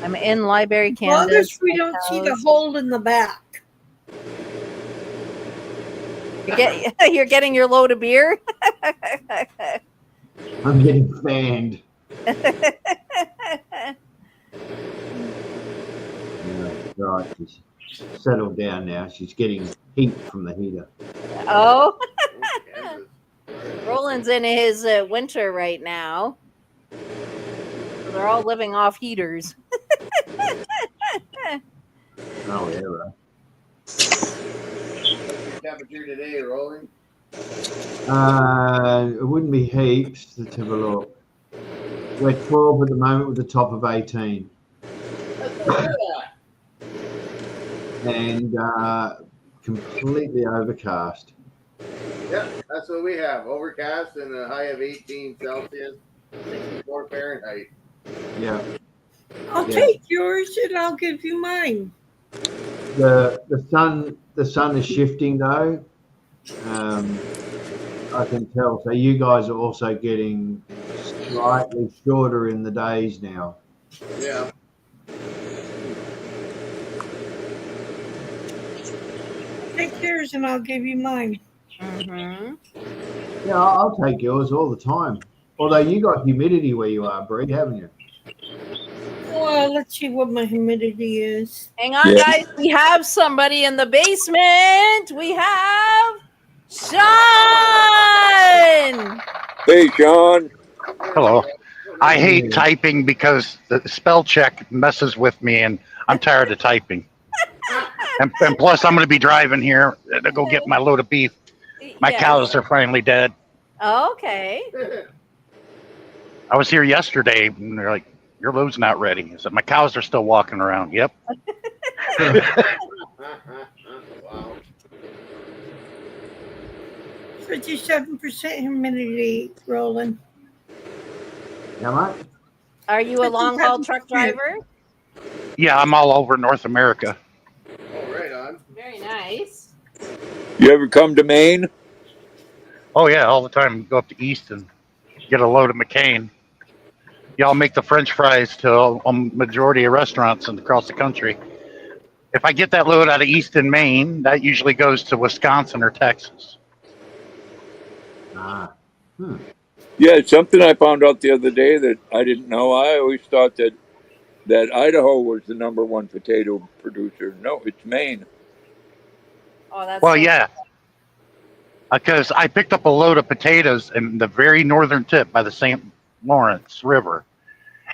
I'm in Library, Well, Canada. others we don't see the hole in the back. You're getting your load of beer. I'm getting fanned. Yeah, right. She's settled down now. She's getting heat from the heater. Oh. Roland's in his winter right now. So they're all living off heaters. Oh, yeah, right. Temperature today, Rolling? It wouldn't be heaps. Let's have a look. We're 12 at the moment with a top of 18. And completely overcast. Yeah, that's what we have. Overcast and a high of 18 Celsius, 64 Fahrenheit. Yeah. I'll Yeah. take yours and I'll give you mine. The sun is shifting though. I can tell. So you guys are also getting slightly shorter in the days now. Yeah. Take yours and I'll give you mine. Mm-hmm. Yeah, I'll take yours all the time. Although you got humidity where you are, Bree, haven't you? Well, let's see what my humidity is. Hang on, Yeah. guys. We have somebody in the basement. We have Sean. Hey, Sean. Hello. I hate Yeah. typing because the spell check messes with me, and I'm tired of typing. And plus, I'm going to be driving here to go get my load of beef. My Yes. cows are finally dead. Okay. I was here yesterday, and they're like, "Your load's not ready." I said, "My cows are still walking around." Yep. 57% humidity, Roland. How much? Are you a long haul truck 57%. driver? Yeah, I'm all over North America. Oh, right on. Very nice. You ever come to Maine? Oh yeah, all the time. Go up to East and get a load of McCain. Y'all make the French fries to a majority of restaurants across the country. If I get that load out of Easton, Maine, that usually goes to Wisconsin or Texas. Ah. Yeah, it's something I found out the other day that I didn't know. I always thought that Idaho was the #1 potato producer. No, it's Maine. Oh, that's Well, so yeah, because I picked up a load of potatoes in the very northern tip by the St. Lawrence River.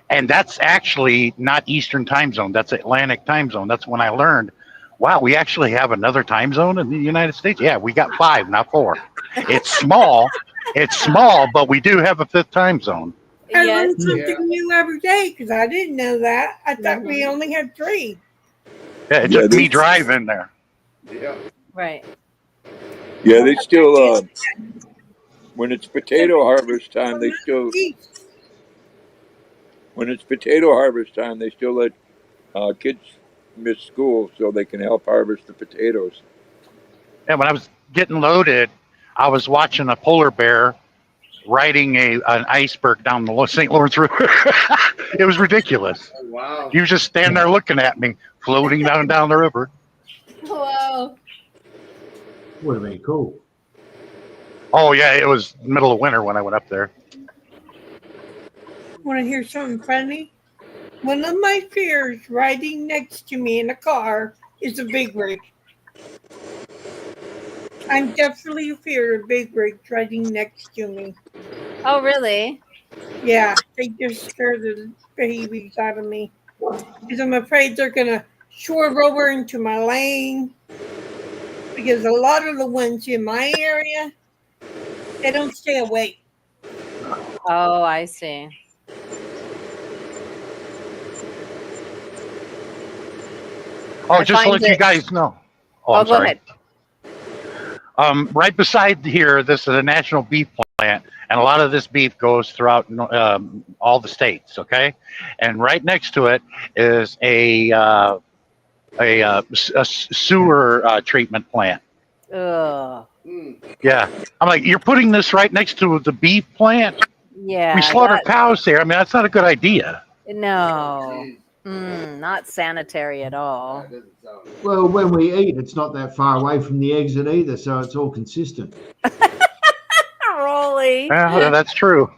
And that's actually not Eastern time zone. That's Atlantic time zone. That's when I learned, wow, we actually have another time zone in the United States. Yeah, we got 5, not 4. It's small. It's small, but we do have a 5th time zone. I yes. learn something Yeah. new every day because I didn't know that. I thought we Mhm. only had 3. Yeah, it Yeah, took me driving there. Yeah. Right. Yeah, they still when it's potato harvest time, they still East. when it's potato harvest time, they still let kids miss school so they can help harvest the potatoes. And when I was getting loaded, I was watching a polar bear riding an iceberg down the St. Lawrence River. It was ridiculous. Oh, wow. He was just standing there looking at me, floating down the river. Wow. Would have been cool. Oh yeah, it was middle of winter when I went up there. Want to hear something funny? One of my fears riding next to me in a car is a big rig. I'm definitely afraid of big rigs riding next to me. Oh, really? Yeah, they just scare the babies out of me. Because I'm afraid they're going to swerve over into my lane. Because a lot of the ones in my area, they don't stay awake. Oh, I see. Oh, I just to find let you it. guys know. Oh, Oh, I'm go sorry. ahead. Right beside here, this is a national beef plant, and a lot of this beef goes throughout all the states. Okay, and right next to it is a sewer treatment plant. Ugh. Hmm. Yeah, I'm like, you're putting this right next to the beef plant. We Yeah. slaughter cows here. I mean, that's not a good idea. No. Jeez. Not sanitary at all. That doesn't sound. Well, when we eat, it's not that far away from the exit either, so it's all consistent. Rolly. Yeah, that's true.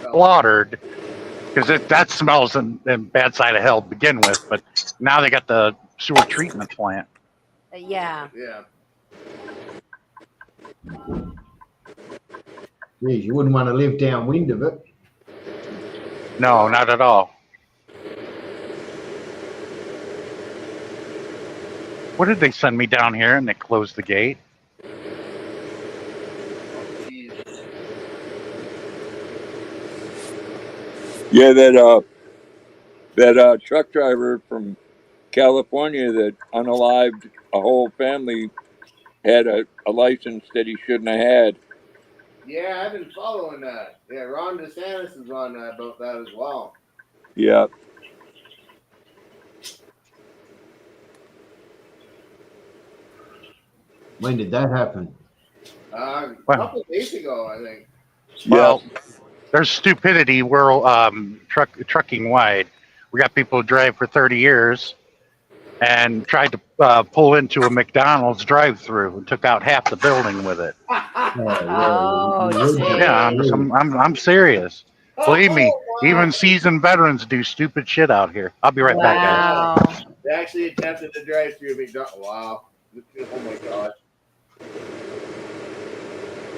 Slaughtered because that smells in bad side of hell to begin with. But now they got the sewer treatment plant. Yeah. Yeah. Geez, you wouldn't want to live downwind of it. No, not at all. What did they send me down here and they closed the gate? Jeez. Yeah, that truck driver from California that unalived a whole family had a license that he shouldn't have had. Yeah, I've been following that. Yeah, Ron DeSantis is on that about that as well. Yeah. When did that happen? A Well, couple of days ago, I think. well, there's stupidity world trucking wide. We got people who drive for 30 years and tried to pull into a McDonald's drive-through and took out half the building with it. Oh, Yeah, gee. I'm serious. Believe me, Oh, wow. even seasoned veterans do stupid shit out here. I'll be right back, guys. Wow. They actually attempted to drive through McDonald's. Wow. Oh my god.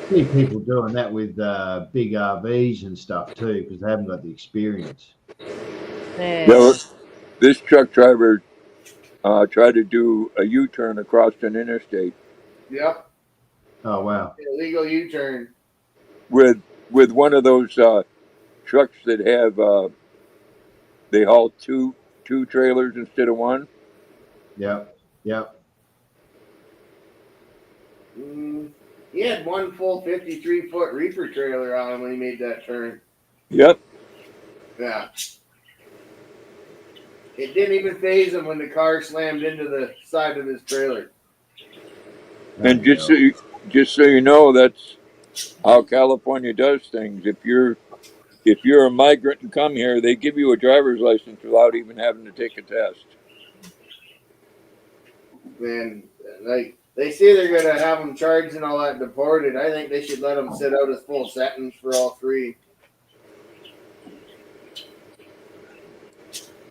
See people doing that with big RVs and stuff too, because they haven't got the experience. Well, this truck driver tried to do a U-turn across an interstate Yep. Oh wow! Illegal U-turn. with one of those trucks that have they haul two trailers instead of one. Yep. He had one full 53-foot reefer trailer on him when he made that turn. Yep. Yeah. It didn't even phase him when the car slammed into the side of his trailer. And just so you know, that's how California does things. If you're a migrant and come here, they give you a driver's license without even having to take a test. And like they say they're gonna have him charged and all that and deported. I think they should let him sit out his full sentence for all three.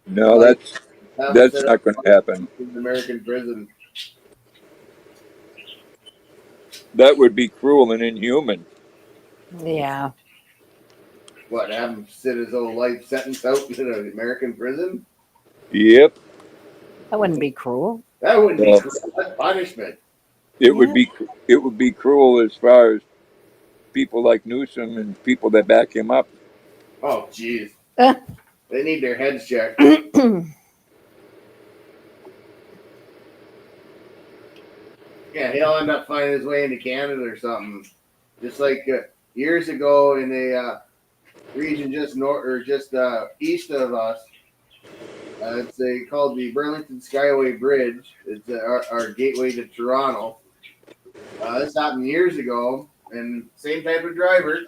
No, Like, that's not going to happen. In American prison. That would be cruel and inhuman. Yeah. What, have him sit his whole life sentence out in an American prison? Yep. That wouldn't be cruel. That wouldn't be cruel. That's punishment. It would be cruel as far as people like Newsom and people that back him up. Oh, jeez. They need their heads checked. Yeah, he'll end up finding his way into Canada or something. Just like years ago in a region just north or just east of us. It's called the Burlington Skyway Bridge. It's our gateway to Toronto. This happened years ago, and same type of driver,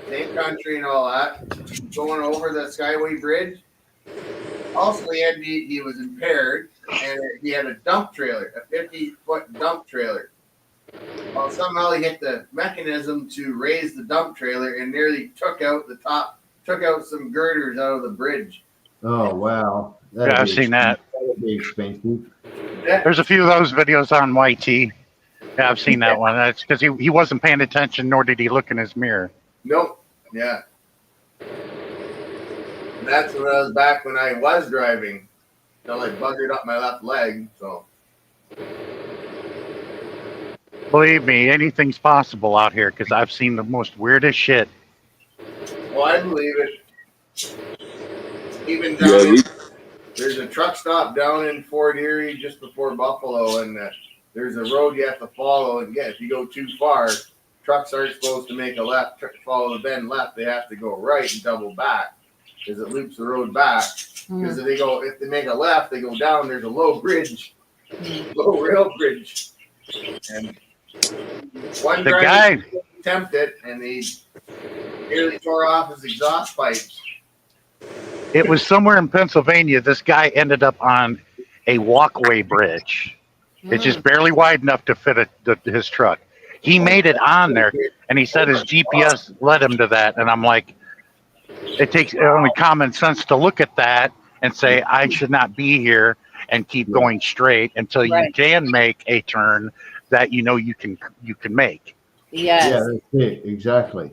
same country and all that, going over the Skyway Bridge. Also, he was impaired, and he had a dump trailer, a 50-foot dump trailer. Well, somehow he hit the mechanism to raise the dump trailer and nearly took out some girders out of the bridge. Oh wow! Yeah, I've seen that. That would be expensive. There's a few of those videos on YT. Yeah, I've seen that one. That's because he wasn't paying attention, nor did he look in his mirror. Nope. Yeah. And that's when I was back when I was driving. So I buggered up my left leg. So. Believe me, anything's possible out here because I've seen the most weirdest shit. Well, I believe it. Even down there's a truck stop down in Fort Erie just before Buffalo, and there's a road you have to follow. And yeah, if you go too far, trucks aren't supposed to make a left, follow the bend left. They have to go right and double back because it loops the road back. Because if they make a left, they go down. There's a low bridge, low rail bridge, and one driver attempted, and he nearly tore off his exhaust pipes. It was somewhere in Pennsylvania. This guy ended up on a walkway bridge. It's just barely wide enough to fit his truck. He made it on there, and he said his GPS led him to that. And I'm like, it takes only common sense to look at that and say, I should not be here, and keep going straight until you can make a turn that you can make. Yes. Yeah, that's it. Exactly.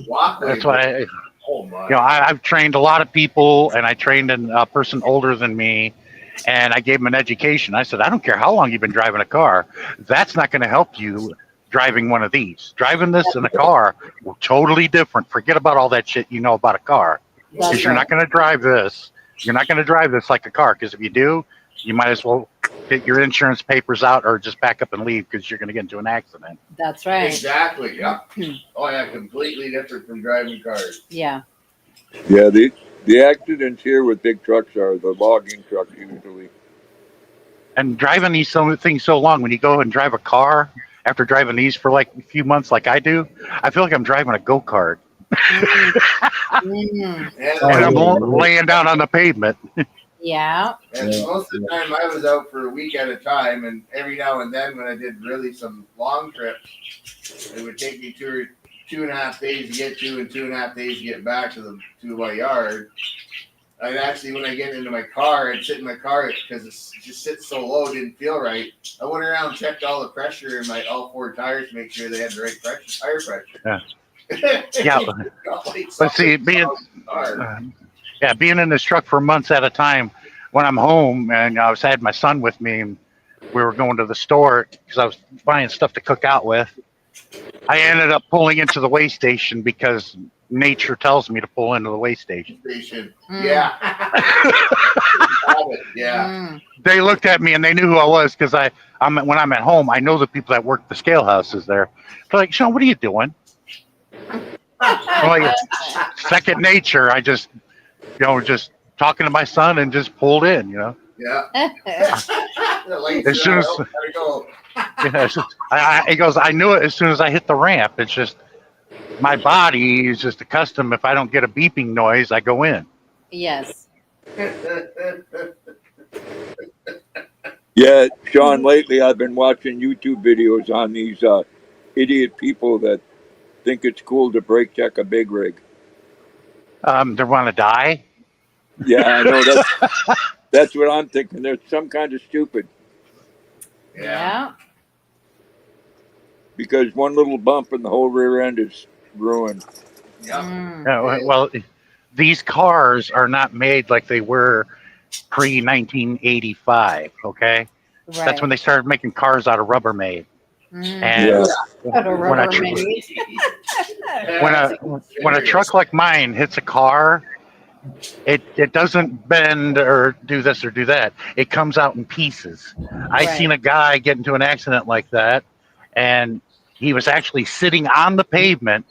Walkway. That's why Oh my. I've trained a lot of people, and I trained a person older than me, and I gave him an education. I said, I don't care how long you've been driving a car. That's not going to help you driving one of these. Driving this in a car, totally different. Forget about all that shit you know about a car. Because you're not going to drive this. You're not going to drive this like a car, because if you do, you might as well get your insurance papers out or just pack up and leave because you're going to get into an accident. That's right. Exactly. Yeah. Oh yeah, completely different from driving cars. Yeah. Yeah, the accidents here with big trucks are the logging trucks usually. And driving these things so long, when you go and drive a car after driving these for like a few months, like I do, I feel like I'm driving a go-kart. Mm. And I'm laying down on the pavement. Yeah. And most of the time I was out for a week at a time, and every now and then when I did really some long trips, it would take me 2.5 days to get to and 2.5 days to get back to my yard. I'd actually, when I get into my car, I'd sit in my car because it just sits so low, didn't feel right. I went around and checked all the pressure in all 4 tires to make sure they had the right pressure, tire pressure. Yeah. Yeah. But see, being in this truck for months at a time, when I'm home and I had my son with me and we were going to the store because I was buying stuff to cook out with, I ended up pulling into the weigh station because nature tells me to pull into the weigh station. Yeah. Yeah. They looked at me and they knew who I was because when I'm at home, I know the people that work the scale houses there. They're like, Sean, what are you doing? Like, second nature. I just talking to my son and just pulled in, Yeah. As soon as he goes, I knew it as soon as I hit the ramp. It's just my body is just accustomed. If I don't get a beeping noise, I go in. Yes. Yeah, Sean, lately I've been watching YouTube videos on these idiot people that think it's cool to brake check a big rig. They want to die? Yeah, I know. That's what I'm thinking. They're some kind of stupid. Yeah. Because one little bump and the whole rear end is ruined. Yeah. Well, these cars are not made like they were pre 1985. Okay, that's when they started making cars out of Rubbermaid. And when a truck like mine hits a car, it doesn't bend or do this or do that. It comes out in pieces. I seen a guy get into an accident like that, and he was actually sitting on the pavement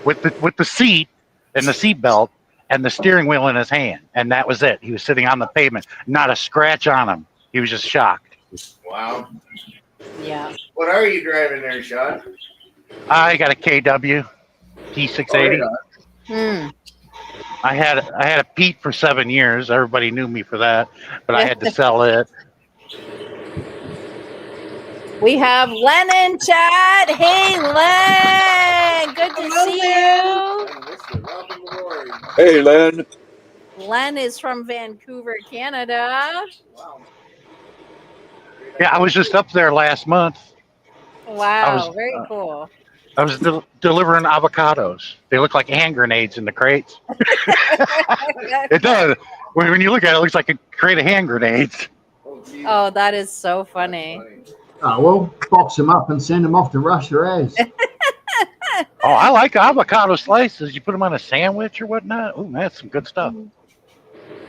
with the seat and the seat belt and the steering wheel in his hand, and that was it. He was sitting on the pavement, not a scratch on him. He was just shocked. Wow. Yeah. What are you driving there, Sean? I got a KW T680. I had a Pete for 7 years. Everybody knew me for that, but I had to sell it. We have Len in chat. Hey, Len. Good to see you. Hey, Len. Len is from Vancouver, Canada. Wow. Yeah, I was just up there last month. Wow, very cool. I was delivering avocados. They look like hand grenades in the crates. It does. When you look at it, it looks like a crate of hand grenades. Oh, that is so funny. Oh, well, box them up and send them off to Russia as. Oh, I like avocado slices. You put them on a sandwich or whatnot. Ooh, that's some good stuff.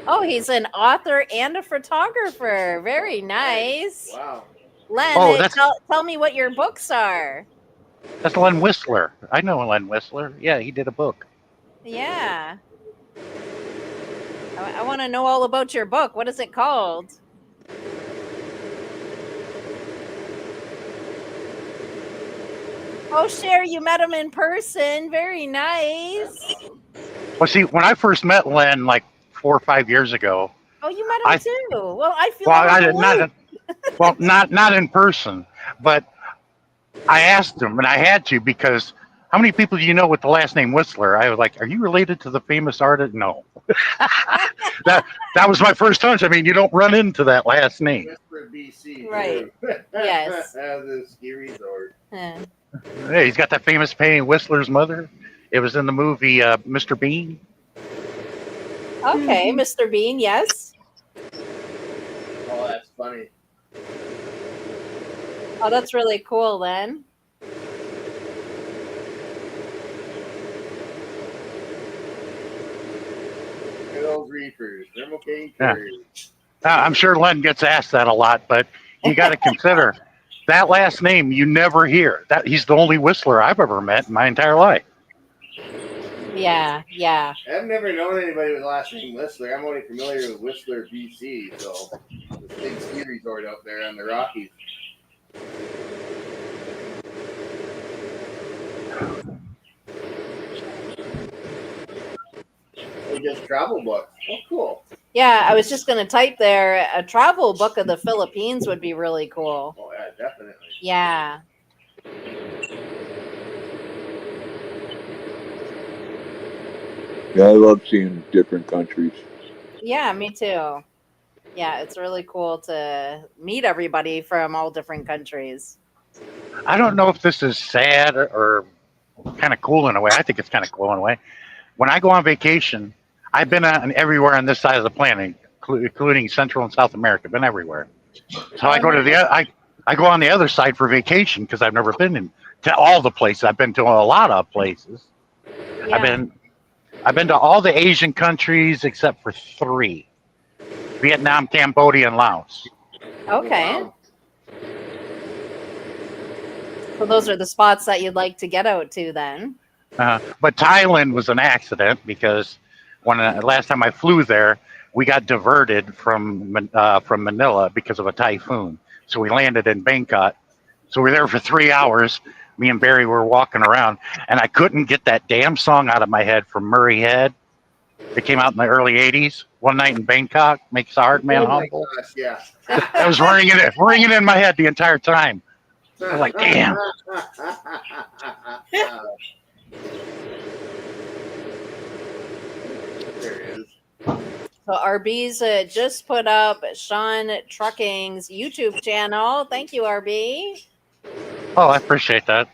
Oh, he's an author and a photographer. Very nice. Wow. Len, tell me what your books are. That's Len Whistler. I know Len Whistler. Yeah, he did a book. Yeah. I want to know all about your book. What is it called? Oh, Sherry, you met him in person. Very nice. Well, see, when I first met Len, like 4 or 5 years ago. Oh, you met him too. Well, I feel not in person, but I asked him, and I had to, because how many people do you know with the last name Whistler? I was like, are you related to the famous artist? No. that was my first hunch. I mean, you don't run into that last name. Whistler, BC. Right. Yes. The ski resort. Hey, he's got that famous painting, Whistler's Mother. It was in the movie Mr. Bean. Okay, Mr. Bean, yes. Oh, that's funny. Oh, that's really cool, then. Good old reefers. Thermal cane carriers. I'm sure Len gets asked that a lot, but you got to consider that last name you never hear. That he's the only whistler I've ever met in my entire life. Yeah, yeah. I've never known anybody with the last name Whistler. I'm only familiar with Whistler, BC, so this big ski resort out there on the Rockies. Or just travel books. Oh, cool. Yeah, I was just going to type there a travel book of the Philippines would be really cool. Oh, yeah, definitely. Yeah. Yeah, I love seeing different countries. Yeah, me too. Yeah, it's really cool to meet everybody from all different countries. I don't know if this is sad or kind of cool in a way. I think it's kind of cool in a way. When I go on vacation, I've been on everywhere on this side of the planet, including Central and South America. Been everywhere. So I go to the I go on the other side for vacation because I've never been to all the places. I've been to a lot of places. Yeah. I've been to all the Asian countries except for 3: Vietnam, Cambodia, and Laos. Okay. So those are the spots that you'd like to get out to then. But Thailand was an accident because when last time I flew there, we got diverted from Manila because of a typhoon. So we landed in Bangkok. So we were there for 3 hours. Me and Barry were walking around, and I couldn't get that damn song out of my head from Murray Head. It came out in the early '80s. One Night in Bangkok makes a hard man humble. Gosh, yeah. I was ringing in my head the entire time. I was like, damn. There it is. So RB's just put up Sean Trucking's YouTube channel. Thank you, RB. Oh, I appreciate that.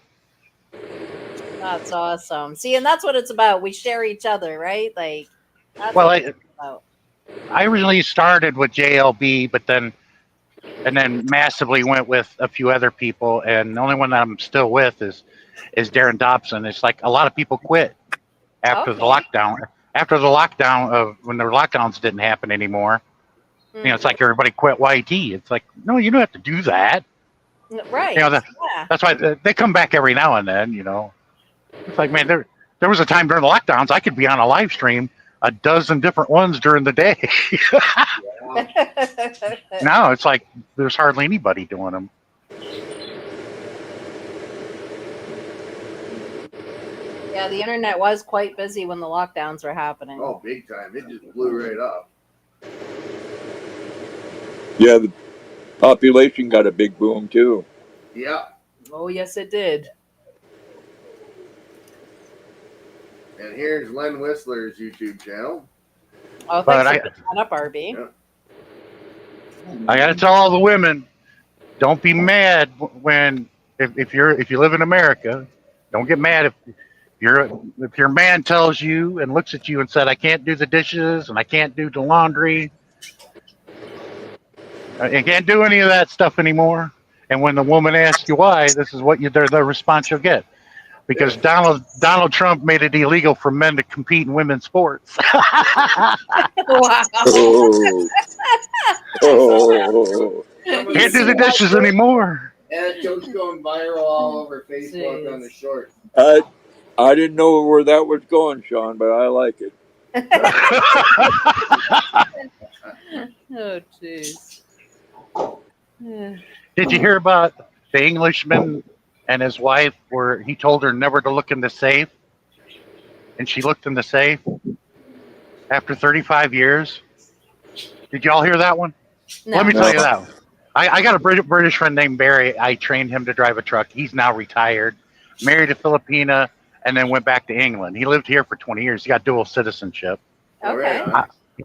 That's awesome. See, and that's what it's about. We share each other, right? Like, that's Well, what it's about. I originally started with JLB, but then massively went with a few other people, and the only one that I'm still with is Darren Dobson. It's like a lot of people quit after the lockdown. After the lockdown of when the lockdowns didn't happen anymore, you know, it's like everybody quit YT. It's like, no, you don't have to do that. Right. You know, Yeah. that's why they come back every now and then. You know, it's like, man, there was a time during the lockdowns I could be on a live stream 12 different ones during the day. Now it's like there's hardly anybody doing them. Yeah, the internet was quite busy when the lockdowns were happening. Oh, big time. It just blew right up. Yeah, the population got a big boom too. Yeah. Oh, yes, it did. And here's Len Whistler's YouTube channel. Oh, But thanks for picking that up, RB. Yeah. I got to tell all the women, don't be mad when if you live in America, don't get mad if your man tells you and looks at you and said, I can't do the dishes and I can't do the laundry. I can't do any of that stuff anymore. And when the woman asks you why, this is what the response you'll get. Because Donald Trump made it illegal for men to compete in women's sports. Wow. Oh. Can't do the dishes anymore. And that joke's going viral all over Facebook on the short. I didn't know where that was going, Sean, but I like it. Oh, jeez. Did you hear about the Englishman and his wife where he told her never to look in the safe? And she looked in the safe after 35 years? Did y'all hear that one? No. Let me tell you that one. I got a British friend named Barry. I trained him to drive a truck. He's now retired, married a Filipina, and then went back to England. He lived here for 20 years. He got dual citizenship. Okay.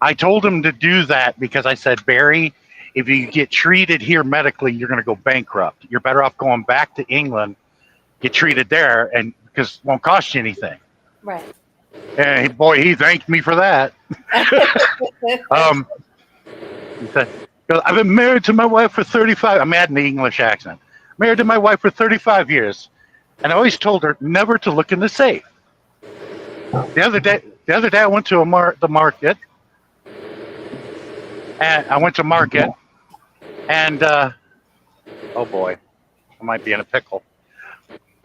I told him to do that because I said, Barry, if you get treated here medically, you're going to go bankrupt. You're better off going back to England, get treated there, and because it won't cost you anything. Right. And boy, he thanked me for that. He said, I've been married to my wife for 35. I'm adding the English accent. Married to my wife for 35 years. And I always told her never to look in the safe. The other day I went to the market, And I went to market, and oh boy, I might be in a pickle.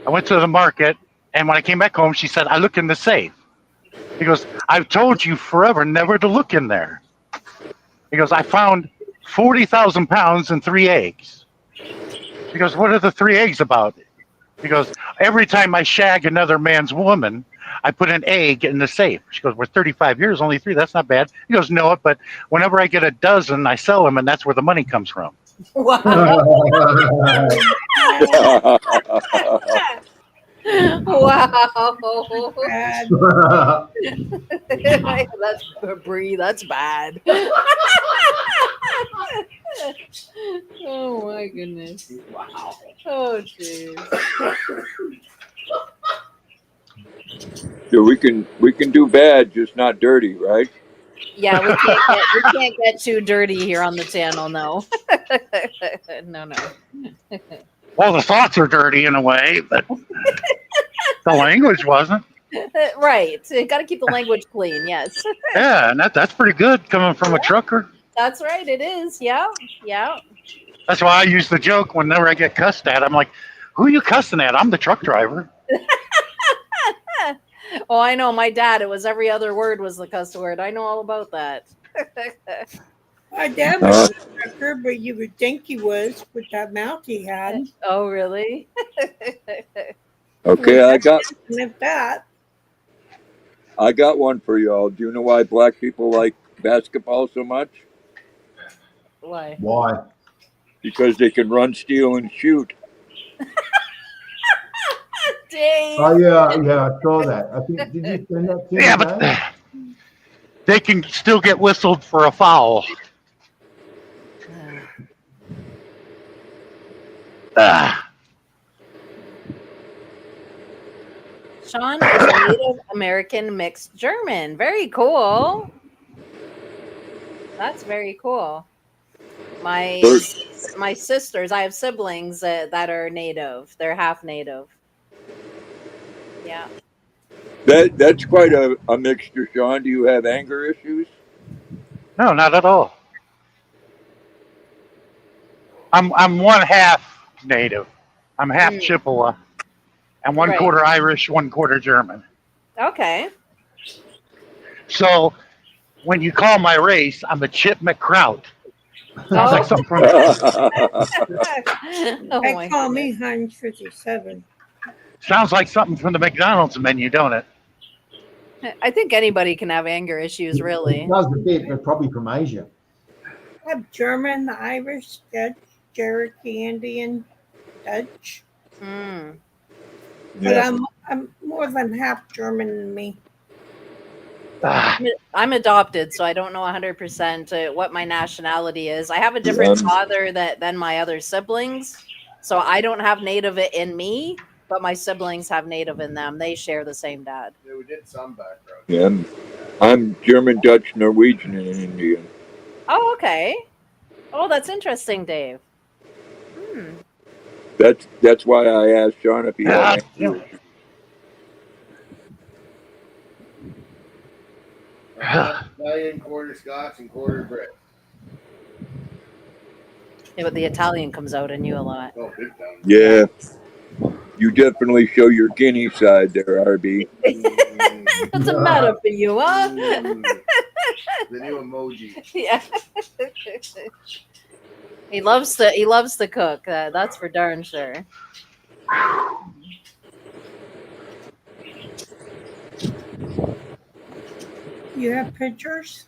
I went to the market, and when I came back home, she said, "I look in the safe." He goes, "I've told you forever never to look in there." He goes, "I found 40,000 pounds and 3 eggs." He goes, "What are the 3 eggs about?" He goes, "Every time I shag another man's woman, I put an egg in the safe." She goes, "We're 35 years, only 3. That's not bad." He goes, "No, but whenever I get a dozen, I sell them, and that's where the money comes from." Wow. Wow. Bad. That's Bree. That's bad. Oh my goodness. Wow. Oh jeez. So we can do bad, just not dirty, right? Yeah, we can't get too dirty here on the channel. No. No. Well, the thoughts are dirty in a way, but the language wasn't. Right. Got to keep the language clean. Yes. Yeah, and that's pretty good coming from a trucker. That's right. It is. Yeah. Yeah. That's why I use the joke whenever I get cussed at. I'm like, "Who are you cussing at? I'm the truck driver." Oh, I know. My dad. It was every other word was the cuss word. I know all about that. My dad was a trucker, but you would think he was with that mouth he had. Oh, really? Okay, If that. I got one for y'all. Do you know why black people like basketball so much? Why? Why? Because they can run, steal, and shoot. Dang. Oh yeah, I saw that. I think did you send that to me? Yeah, but Dave? they can still get whistled for a foul. Sean is a Native American mixed German. Very cool. That's very cool. My sisters, I have siblings that are Native. They're half Native. Yeah. That's quite a mixture, Sean. Do you have anger issues? No, not at all. I'm one half native. I'm half Chippewa, and one Right. quarter Irish, one quarter German. Okay. So when you call my race, I'm a Chip McCrout. Sounds Oh. like something from. Oh They my call goodness. me Heinz 57. Sounds like something from the McDonald's menu, don't it? I think anybody can have anger issues, really. It does a bit, but probably from Asia. I have German, Irish, Dutch, Cherokee, Indian, Dutch. Mm. But I'm more than half German than me. I'm adopted, so I don't know 100% what my nationality is. I have a different father than my other siblings, so I don't have Native in me, but my siblings have Native in them. They share the same dad. Yeah, we did some background. Yeah, I'm German, Dutch, Norwegian, and Indian. Oh, okay. Oh, that's interesting, Dave. That's why I asked Sean if he had anger issues. Italian, quarter Scots, and quarter Brit. Yeah, but the Italian comes out in you a lot. Oh, big time. Yeah. You definitely show your Guinea side there, RB. What's the matter for you, huh? The new emoji. Yeah. He loves to cook. That's for darn sure. You have pictures?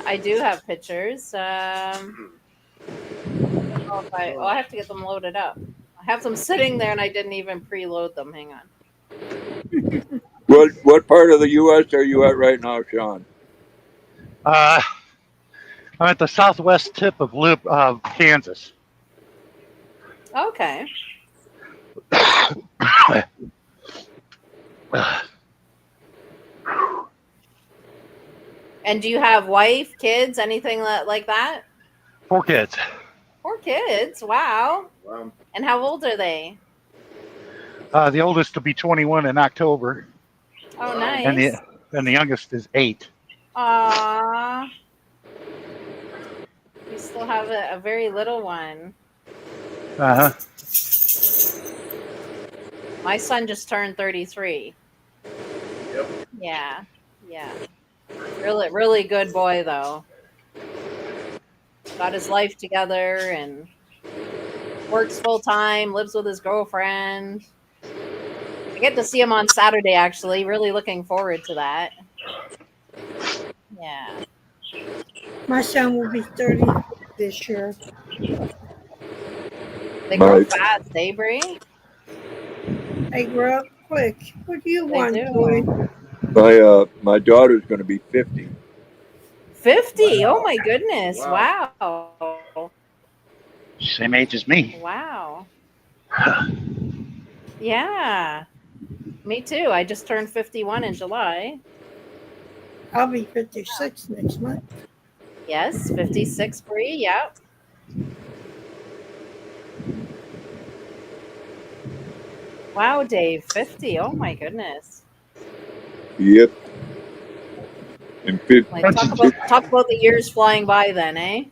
I do have pictures. I have to get them loaded up. I have them sitting there and I didn't even preload them. Hang on. What part of the U.S. are you at right now, Sean? I'm at the southwest tip of Kansas. Okay. And do you have wife, kids, anything like that? 4 kids. 4 kids. Wow. And how old are they? The oldest will be 21 in October. Oh, nice. And the youngest is 8. Aww. have a very little one. Uh huh. My son just turned 33. Yep. Yeah. Yeah. Really, really good boy, though. Got his life together and works full time, lives with his girlfriend. I get to see him on Saturday, actually. Really looking forward to that. Yeah. My son will be 30 this year. They grow My fast, eh, Brie? They grow up quick. What do you They want, Joy? do. my daughter's going to be 50. 50. Oh, Wow. my goodness. Wow. Wow. Same age as me. Wow. Yeah. Me too. I just turned 51 in July. I'll be 56 next month. Yes, 56, Brie. Yep. Wow, Dave. 50. Oh, my goodness. Yep. And Like, Bunch talk of, about the years flying by then, eh?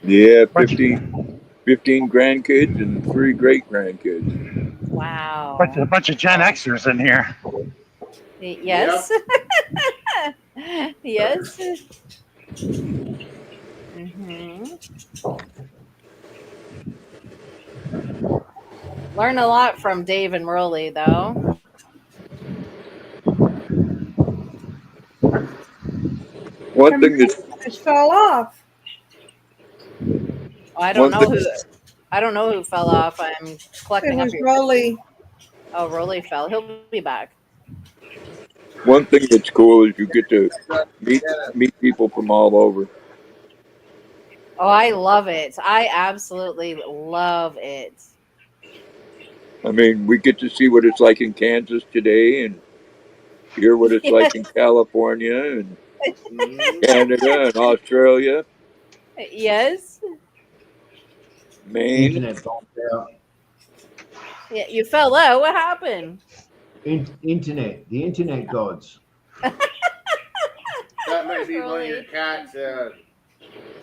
yeah, bunch, 15 grandkids and 3 great grandkids. Wow. a bunch of Gen Xers in here. Yes. Yep. Yes. Hmm. Learn a lot from Dave and Rolly, though. One Her thing mic that's just fell off. I don't one know thing who. I don't know who fell off. I'm It collecting up was your. Rolly. Oh, Rolly fell. He'll be back. one thing that's cool is you get to meet Yeah. meet people from all over. Oh, I love it. I absolutely love it. I mean, we get to see what it's like in Kansas today and hear what it's like in California and Mhm. Canada and Australia, Yes. The Maine. internet bombed out. Yeah, you fell out. What happened? Internet, the internet gods. That might be one of your Rolly. cats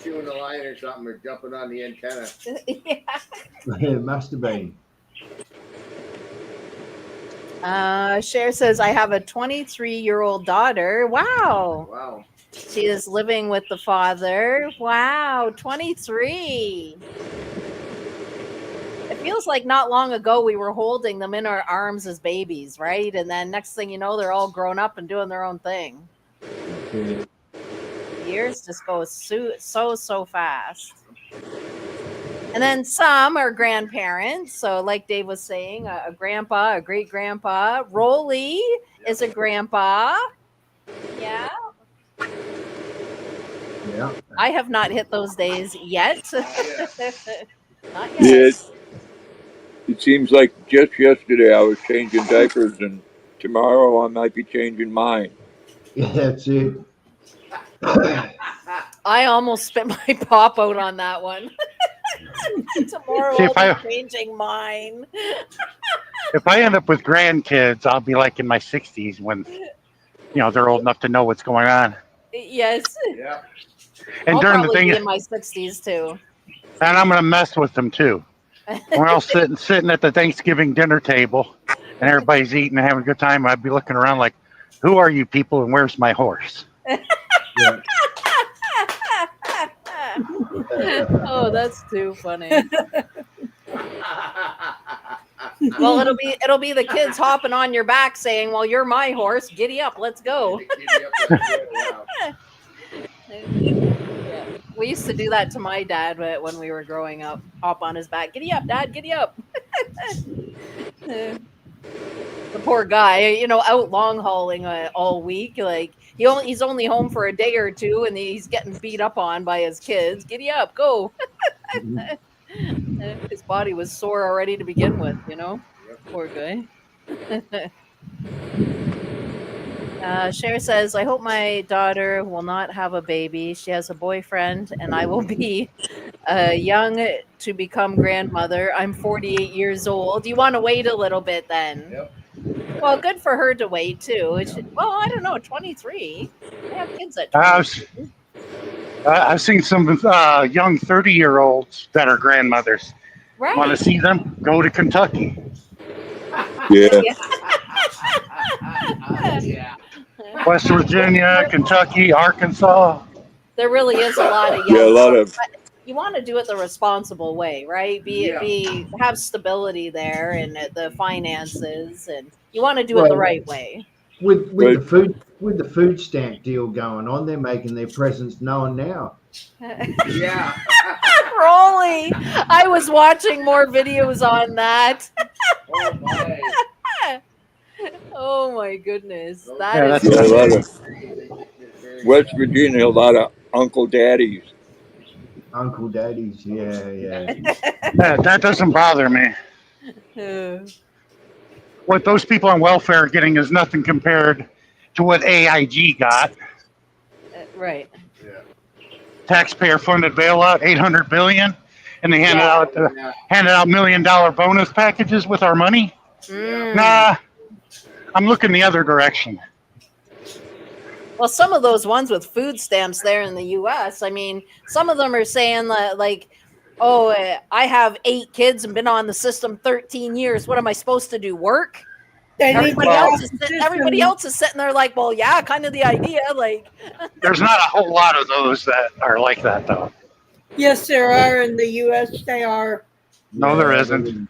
chewing the line or something or jumping on the antenna. Yeah. It must have been. Cher says, I have a 23-year-old daughter. Wow. Wow. She is living with the father. Wow. 23. It feels like not long ago we were holding them in our arms as babies, right? And then next thing you know, they're all grown up and doing their own thing. That's it. Years just go so fast. And then some are grandparents. So, like Dave was saying, a grandpa, a great grandpa. Rolly is a grandpa. Yeah. Yeah. I have not hit those days yet. Yeah. Not yet. It seems like just yesterday I was changing diapers, and tomorrow I might be changing mine. Yeah, that's it. I almost spit my pop out on that one. Tomorrow See, I'll be changing mine. if I end up with grandkids, I'll be like in my 60s when they're old enough to know what's going on. Yes. Yep. And I'll during the probably thing, be in and my 60s too. I'm gonna mess with them too. We're all sitting at the Thanksgiving dinner table, and everybody's eating and having a good time. I'd be looking around like, "Who are you people, and where's my horse?" Yeah. Oh, that's too funny. Well, it'll be the kids hopping on your back saying, "Well, you're my horse. Giddy up, let's go." Yeah. We used to do that to my dad when we were growing up. Hop on his back. Giddy up, Dad. Giddy up. The poor guy, out long hauling all week. Like he's only home for a day or two, and he's getting beat up on by his kids. Giddy up, go. His body was sore already to begin with. Poor guy. Cher says, I hope my daughter will not have a baby. She has a boyfriend, and I will be young to become grandmother. I'm 48 years old. You want to wait a little bit then? Yep. Well, good for her to wait too. Well, I don't know, 23. I have kids at I was, 23. I've seen some young 30-year-olds that are grandmothers. Want to Right. see them? Go to Kentucky. Yeah, Yeah. Yeah. West Virginia, Kentucky, Arkansas. There really is a lot of yeah, a young lot folks. of But you want to do it the responsible way, right? Yeah. Be have stability there and the finances, and you want to do it the Well, right way. but with the food stamp deal going on, they're making their presence known now. Yeah. Rolly, I was watching more videos on that. Oh my. Oh my goodness, Those that Yeah, is that's yeah, a lot of crazy. It's very West crazy. Virginia, a lot of Uncle Daddies. Uncle Daddies, yeah, yeah. that doesn't bother me. Uh, What those people on welfare are getting is nothing compared to what AIG got. right. Yeah. Taxpayer funded bailout, 800 billion, and they Yeah. Yeah. handed out $1 million bonus packages with our money. Yeah. Mm. Nah, I'm looking the other direction. Well, some of those ones with food stamps there in the U.S. I mean, some of them are saying like, "Oh, I have 8 kids and been on the system 13 years. What am I supposed to do? Work?" They need to Everybody get Well, else off is the everybody system. else is sitting there like, "Well, yeah, kind of the idea." Like, there's not a whole lot of those that are like that, though. Yes, there are in the U.S. They are. No, there Yeah, isn't.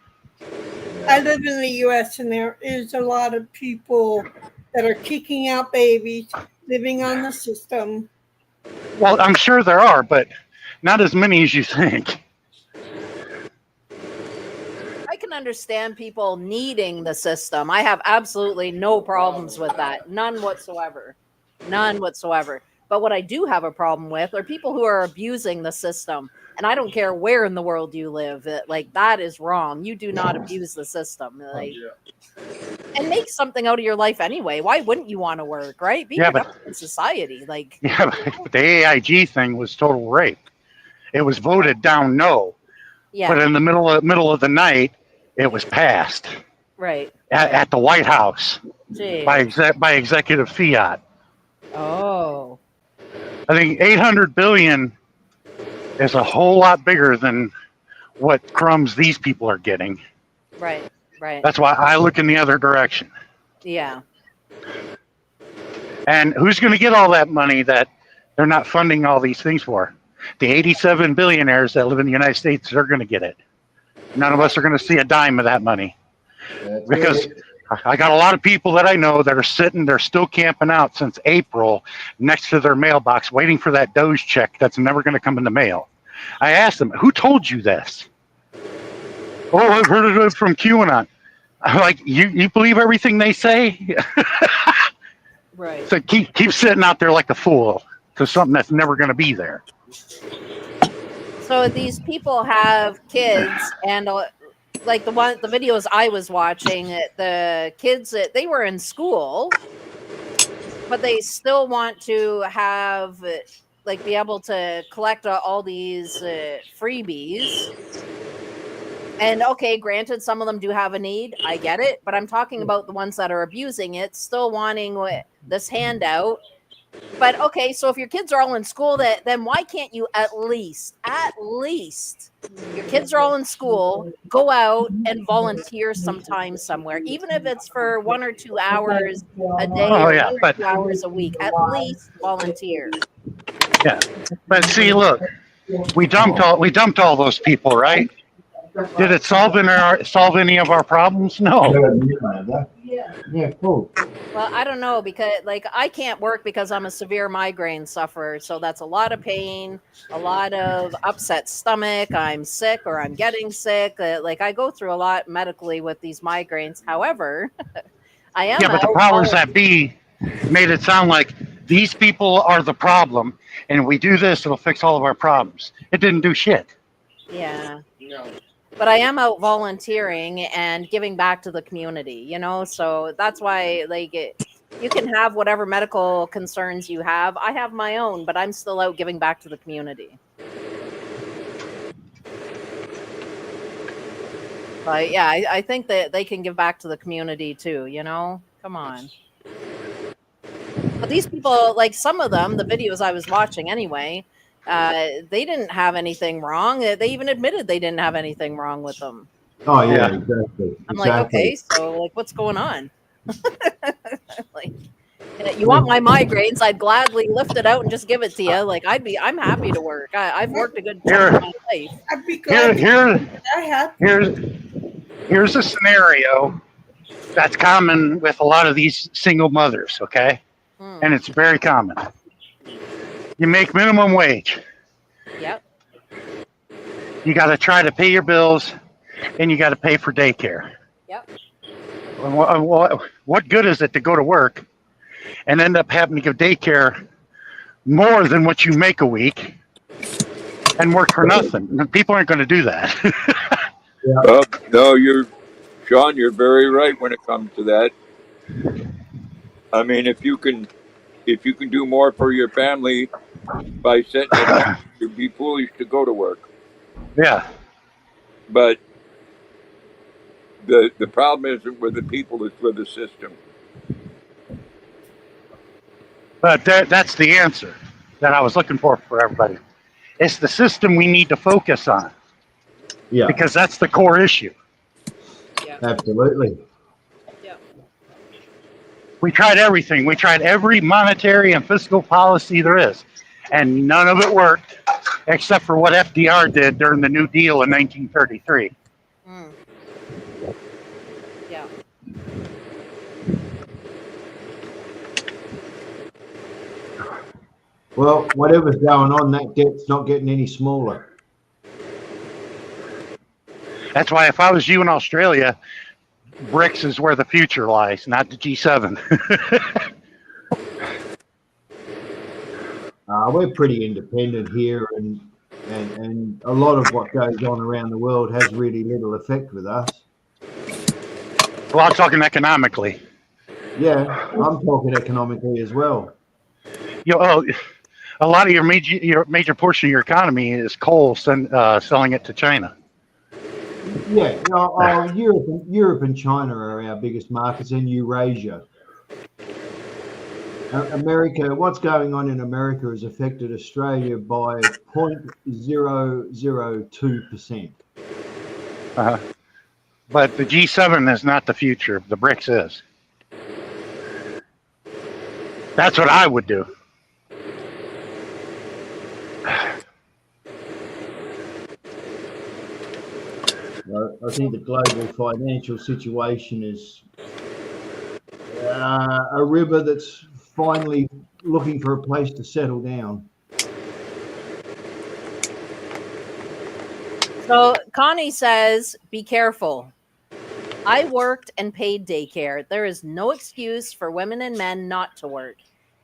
I yeah. live in the U.S. and there is a lot of people that are kicking out babies, living on the system. Well, I'm sure there are, but not as many as you think. I can understand people needing the system. I have absolutely no problems with that. None whatsoever. None whatsoever. But what I do have a problem with are people who are abusing the system. And I don't care where in the world you live. Like, that is wrong. You do not abuse the system. Like, Yeah. and make something out of your life anyway. Why wouldn't you want to work, right? Be Yeah, but productive in society. Like, yeah, but the AIG thing was total rape. It was voted down no, but yeah, in the middle of the night, it was passed right, right. at the White House Jeez. by executive fiat. Oh, I think 800 billion is a whole lot bigger than what crumbs these people are getting. right, right. That's why I look in the other direction. Yeah, And who's going to get all that money that they're not funding all these things for? The 87 billionaires that live in the United States, they're going to get it. None of us are going to see a dime of that money That's because it. I got a lot of people that I know that are sitting, they're still camping out since April next to their mailbox waiting for that Doge check that's never going to come in the mail. I asked them, who told you this? Oh, I've heard it from QAnon. I'm like, you believe everything they say? right. So keep sitting out there like a fool to something that's never going to be there. So these people have kids, and like the videos I was watching, the kids they were in school, but they still want to have like be able to collect all these freebies. And okay, granted, some of them do have a need. I get it, but I'm talking about the ones that are abusing it, still wanting this handout. But okay, so if your kids are all in school, then why can't you at least, your kids are all in school, go out and volunteer sometime somewhere, even if it's for 1 or 2 hours a day Oh or yeah, 1 or 2 hours a week. At least volunteer. yeah, but see, look, we dumped all those people, right? Did it solve any of our problems? No. Yeah, cool. Well, I don't know because like I can't work because I'm a severe migraine sufferer. So that's a lot of pain, a lot of upset stomach. I'm sick or I'm getting sick. Like I go through a lot medically with these migraines. However, I Yeah, am but the out. powers that be made it sound like these people are the problem, and we do this, it'll fix all of our problems. It didn't do shit. Yeah. No. But I am out volunteering and giving back to the community, so that's why like you can have whatever medical concerns you have. I have my own, but I'm still out giving back to the community. But yeah, I think that they can give back to the community too. Come on. But these people, like some of them, the videos I was watching anyway, they didn't have anything wrong. They even admitted they didn't have anything wrong with them. Oh yeah, Yeah. exactly. I'm like, Exactly. okay, so like, what's going on? Like, you want my migraines? I'd gladly lift it out and just give it to you. Like, I'm happy to work. I've worked a good chunk of Here, my life. I'd be here, glad to here, I have. here's a scenario that's common with a lot of these single mothers. Okay, Hmm. and it's very common. You make minimum wage. Yep. You got to try to pay your bills, and you got to pay for daycare. Yep. What good is it to go to work and end up having to give daycare more than what you make a week and work for nothing? People aren't going to do that. No, Sean, you're very right when it comes to that. I mean, if you can do more for your family by sitting at home, you'd be foolish to go to work. Yeah. But the problem isn't with the people; it's with the system. But that's the answer that I was looking for everybody. It's the system we need to focus on Yeah, because that's the core issue. Yep. absolutely. Yep. We tried everything. We tried every monetary and fiscal policy there is, and none of it worked except for what FDR did during the New Deal in 1933. Mm. Yeah. Well, whatever's going on, that debt's not getting any smaller. That's why if I was you in Australia, BRICS is where the future lies, not the G7. We're pretty independent here, and a lot of what goes on around the world has really little effect with us. Well, I'm talking economically. Yeah, I'm talking economically as well. A lot of your major portion of your economy is coal, selling it to China. Yeah, Europe and China are our biggest markets, and Eurasia. America, what's going on in America has affected Australia by 0.002%. But the G7 is not the future. The BRICS is. That's what I would do. I think the global financial situation is a river that's finally looking for a place to settle down. So Connie says, be careful. I worked and paid daycare. There is no excuse for women and men not to work.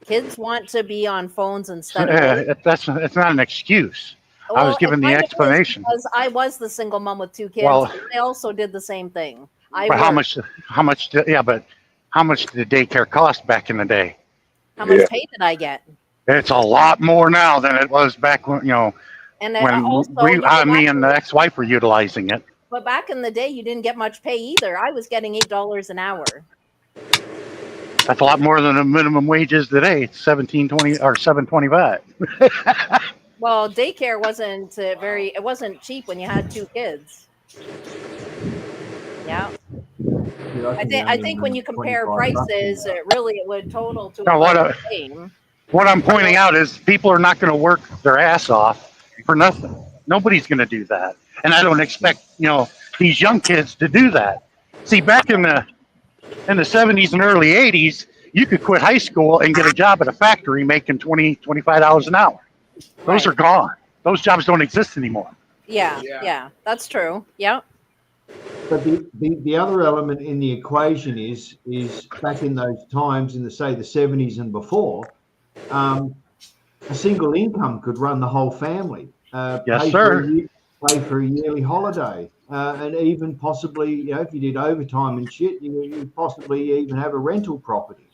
Kids want to be on phones instead of It's not an excuse. I was well, it given the kind of is explanation. because I was the single mom with 2 kids. Well, I also did the same thing. I but worked. how much did daycare cost back in the day? How much Yeah. pay did I get? It's a lot more now than it was back when And when also, me and the ex-wife were utilizing it. but back in the day, you didn't get much pay either. I was getting $8 an hour. That's a lot more than the minimum wage is today. It's $17.20 or $7.25. Well, daycare wasn't it wasn't cheap when you had 2 kids. Yeah. I think when you compare prices, it would total to No, about the same. What I'm pointing out is people are not going to work their ass off for nothing. Nobody's going to do that, and I don't expect these young kids to do that. See, back in the 70s and early 80s, you could quit high school and get a job at a factory making $25 an hour. Those are gone. Those jobs don't exist anymore. Yeah, that's true. Yeah. But the other element in the equation is back in those times, in the 70s and before, a single income could run the whole family. Yes, sir. Pay for a yearly holiday, and even possibly, if you did overtime and shit, you possibly even have a rental property.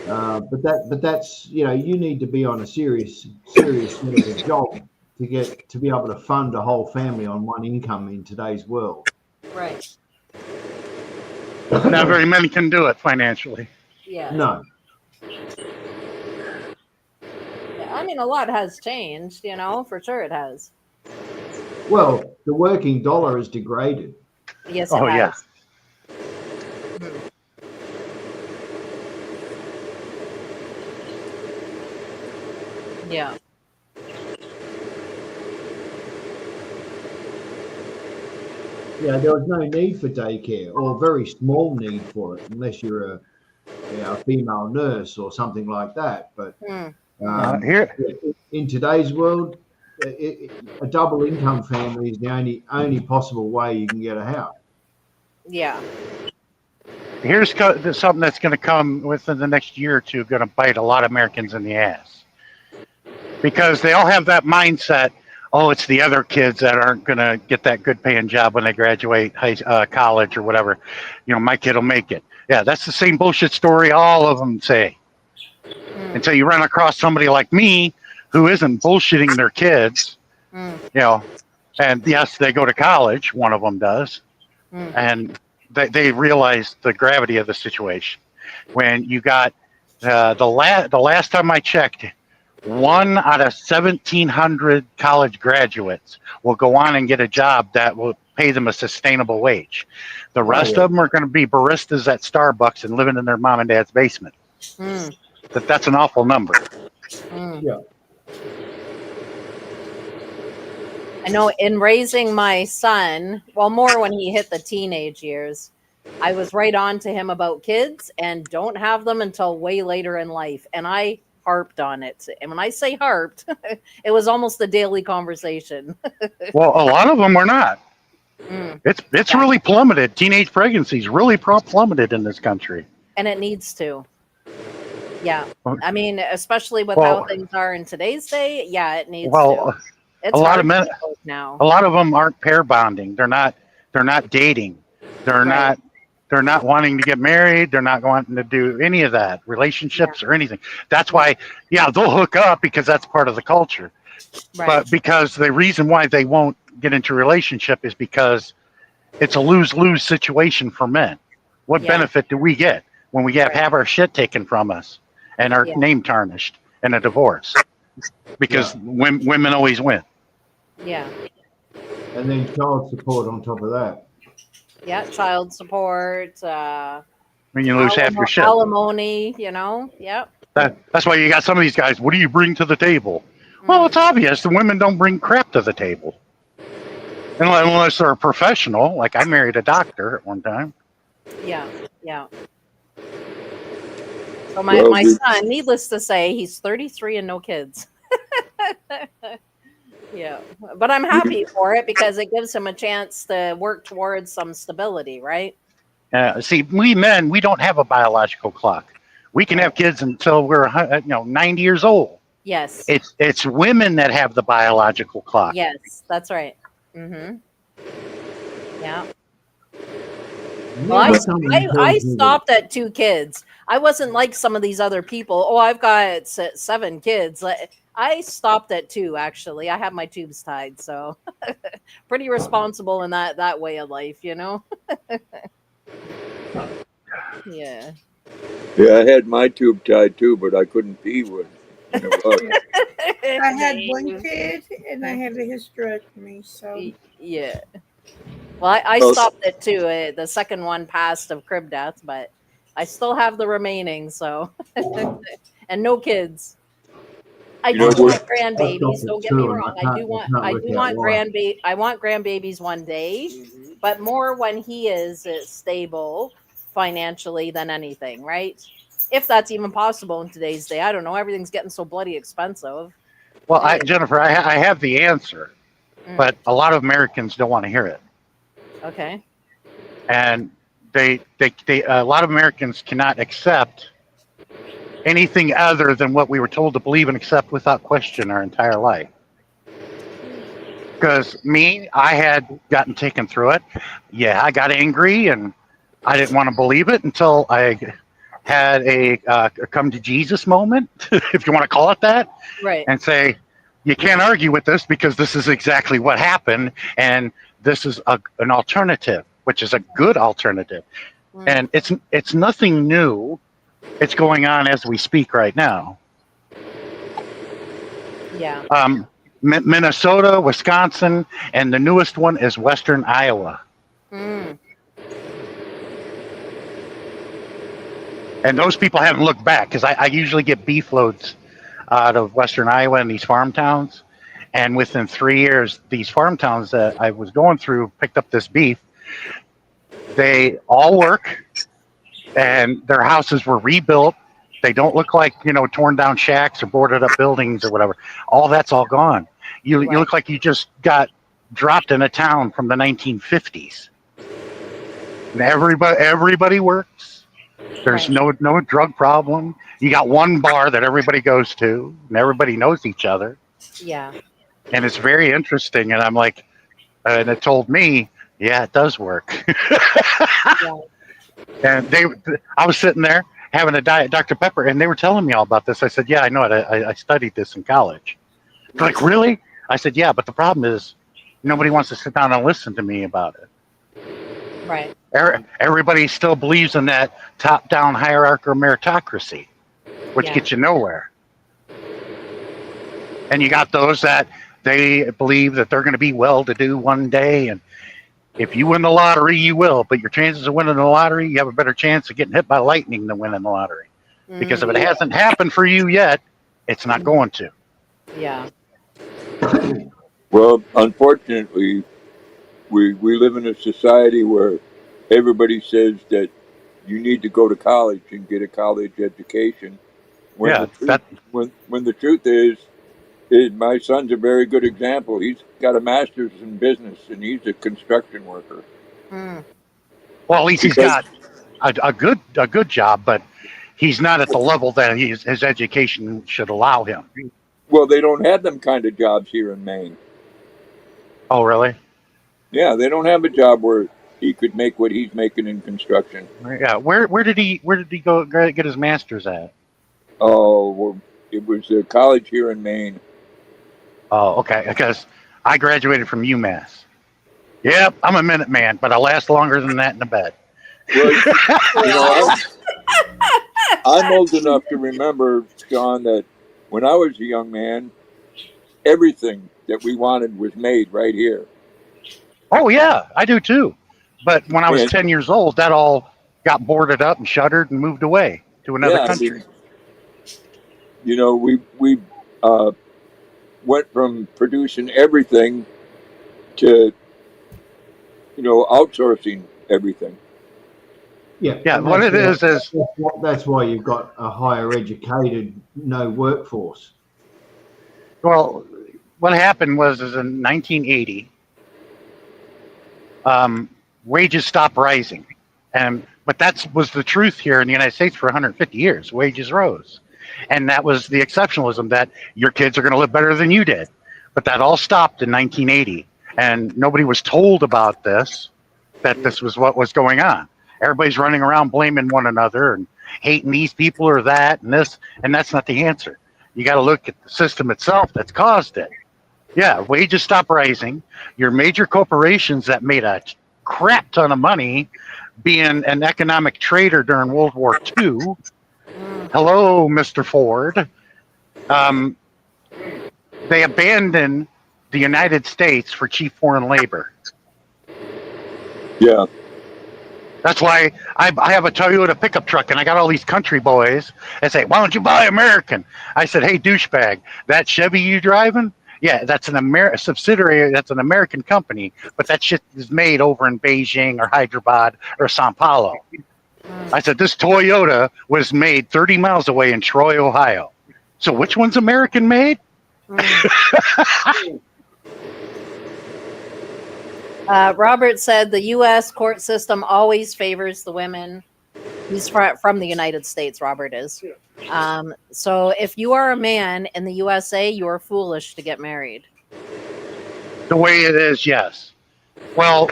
But that's you need to be on a serious job to be able to fund a whole family on one income in today's world. Right. Not very many can do it financially. Yeah. No. I mean, a lot has changed, you know, for sure it has. Well, the working dollar is degraded. Yes, it Oh yeah. has. Mhm. Yeah. Yeah, there was no need for daycare, or very small need for it, unless you're a female nurse or something like that. But Mm. Mm. Here, in today's world, a double income family is the only possible way you can get a house. Yeah. there's something that's going to come within the next year or two, going to bite a lot of Americans in the ass because they all have that mindset. Oh, it's the other kids that aren't going to get that good paying job when they graduate college or whatever. You know, my kid will make it. Yeah, that's the same bullshit story all of them say. Mm. Until you run across somebody like me who isn't bullshitting their kids, Mm. you know, and yes, they go to college, one of them does, Mm. and they realize the gravity of the situation. When you got the last time I checked, 1 out of 1,700 college graduates will go on and get a job that will pay them a sustainable wage. The rest Oh, of them are going to be baristas at Starbucks and living in their mom and dad's basement. Mm. That's an awful number. Mm. yeah. I know in raising my son, well, more when he hit the teenage years, I was right on to him about kids and don't have them until way later in life. And I harped on it. And when I say harped, it was almost a daily conversation. Well, a lot of them are not. Mm. It's Yeah. really plummeted. Teenage pregnancies really plummeted in this country. And it needs to. Yeah. I mean, especially with how Well, things are in today's day. Yeah, it needs to. well, a It's lot of hard men, to vote now. a lot of them aren't pair bonding. They're not dating. They're Right. not they're not wanting to get married. They're not wanting to do any of that, Yeah. relationships or anything. That's Yeah. why, yeah, they'll hook up because that's part of the culture. Right. But because the reason why they won't get into a relationship is because it's a lose-lose situation for men. What Yeah. benefit do we get when we Right. have our shit taken from us and our Yeah. name tarnished in a divorce? Because Yeah. women always win. Yeah. And then child support on top of that. Yeah. Child support, When you lose half your shit. alimony, you know? Yep. That's why you got some of these guys. What do you bring to the table? Well, it's Mm. obvious the women don't bring crap to the table unless they're a professional. Like I married a doctor at one time. Yeah. Yeah. So Well, my son, needless to say, he's 33 and no kids. Yeah. But I'm happy for it because it gives him a chance to work towards some stability, right? See, we men, we don't have a biological clock. We can have kids until we're 90 years old. Yes. It's women that have the biological clock. Yes, that's right. Mm-hmm. Yeah. Well, Never someone I tells me that. stopped at 2 kids. I wasn't like some of these other people. Oh, I've got 7 kids. I stopped at 2 actually. I have my tubes tied, so pretty responsible in that way of life, you know. Yeah. yeah, I had my tube tied too, but I couldn't pee when it was. I had one kid and I had a hysterectomy, so Yeah. Well, I Oh. stopped at 2. The second one passed of crib death, but I still have the remaining. So, and no kids. I You do know, want we're- grandbabies. Don't get me wrong. I do want why. I want grandbabies one day, but more when he is stable financially than anything, right? If that's even possible in today's day. I don't know. Everything's getting so bloody expensive. Well, Jennifer, I have the answer, Mm. but a lot of Americans don't want to hear it. Okay. And they a lot of Americans cannot accept anything other than what we were told to believe and accept without question our entire life. Because me, I had gotten taken through it. Yeah, I got angry and I didn't want to believe it until I had a come to Jesus moment, if you want to call it that, Right. and say, you can't argue with this because this is exactly what happened, and this is an alternative, which is a good alternative. Mm. And it's nothing new. It's going on as we speak right now. Yeah. Minnesota, Wisconsin, and the newest one is Western Iowa. Mm. And those people haven't looked back because I usually get beef loads out of Western Iowa and these farm towns. And within 3 years, these farm towns that I was going through picked up this beef. They all work, and their houses were rebuilt. They don't look like torn down shacks or boarded up buildings or whatever. All that's all gone. You Right. look like you just got dropped in a town from the 1950s. And everybody works. There's Right. no drug problem. You got one bar that everybody goes to, and everybody knows each other, Yeah. and it's very interesting. And I'm like, and it told me, yeah, it does work. Yeah. And I was sitting there having a diet Dr. Pepper, and they were telling me all about this. I said, yeah, I know it. I studied this in college. They're like, really? I said, yeah, but the problem is nobody wants to sit down and listen to me about it. Right. Everybody still believes in that top-down hierarchical meritocracy, which Yeah. gets you nowhere. And you got those that they believe that they're going to be well-to-do one day, and if you win the lottery, you will. But your chances of winning the lottery, you have a better chance of getting hit by lightning than winning the lottery. Because if it hasn't happened for you yet, it's not going to. Yeah. Well, unfortunately, we live in a society where everybody says that you need to go to college and get a college education. When Yeah, the truth, when the truth is, my son's a very good example. He's got a master's in business and he's a construction worker. Mm. well, at least he's Because, got a good job, but he's not at the level that his education should allow him. well, they don't have them kind of jobs here in Maine. Oh, really? Yeah, they don't have a job where he could make what he's making in construction. Yeah. Where did he go get his master's at? Oh, well, it was a college here in Maine. Oh, okay. Because I graduated from UMass. Yep, I'm a minute man, but I last longer than that in the bed. Well, I'm old enough to remember, John, that when I was a young man, everything that we wanted was made right here. Oh yeah, I do too. But when I was And, 10 years old, that all got boarded up and shuttered and moved away to another yeah, I country. mean, we went from producing everything to outsourcing everything. Yeah, Yeah, and what it is that's why you've got a higher educated no workforce. well, what happened was in 1980, wages stopped rising, but that was the truth here in the United States for 150 years. Wages rose, and that was the exceptionalism that your kids are going to live better than you did. But that all stopped in 1980, and nobody was told about this, that this was what was going on. Everybody's running around blaming one another and hating these people or that and this, and that's not the answer. You got to look at the system itself that's caused it. Yeah, wages stop rising. Your major corporations that made a crap ton of money being an economic trader during World War II. Hello, Mr. Ford. They abandoned the United States for cheap foreign labor. Yeah. That's why I have a Toyota pickup truck, and I got all these country boys that say, "Why don't you buy American?" I said, "Hey, douchebag, that Chevy you driving? Yeah, that's a subsidiary. That's an American company, but that shit is made over in Beijing or Hyderabad or Sao Paulo." I said, "This Toyota was made 30 miles away in Troy, Ohio. So which one's American made?" Robert said the U.S. court system always favors the women. He's from the United States, Robert is. So if you are a man in the USA, you are foolish to get married. The way it is, yes. Well,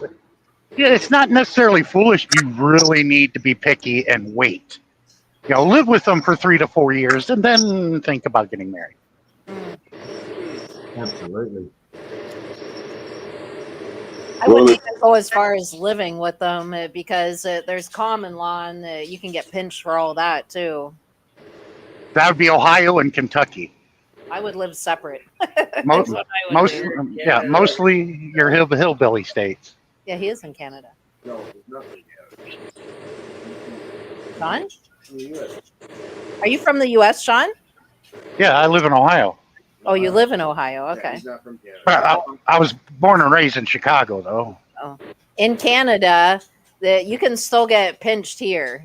yeah, it's not necessarily foolish. You really need to be picky and wait. Live with them for 3 to 4 years and then think about getting married. Absolutely. I wouldn't even go as far as living with them because there's common law and you can get pinched for all that too. That would be Ohio and Kentucky. I would live separate. Mo- That's what I would most, do. yeah, mostly your hillbilly states. Yeah, he is in Canada. No, there's nothing yet. Sean, In the U.S. are you from the U.S., Sean? Yeah, I live in Ohio. Oh, you live in Ohio. Yeah, Okay. he's not from Canada. But I was born and raised in Chicago, though. Oh. In Canada, you can still get pinched here.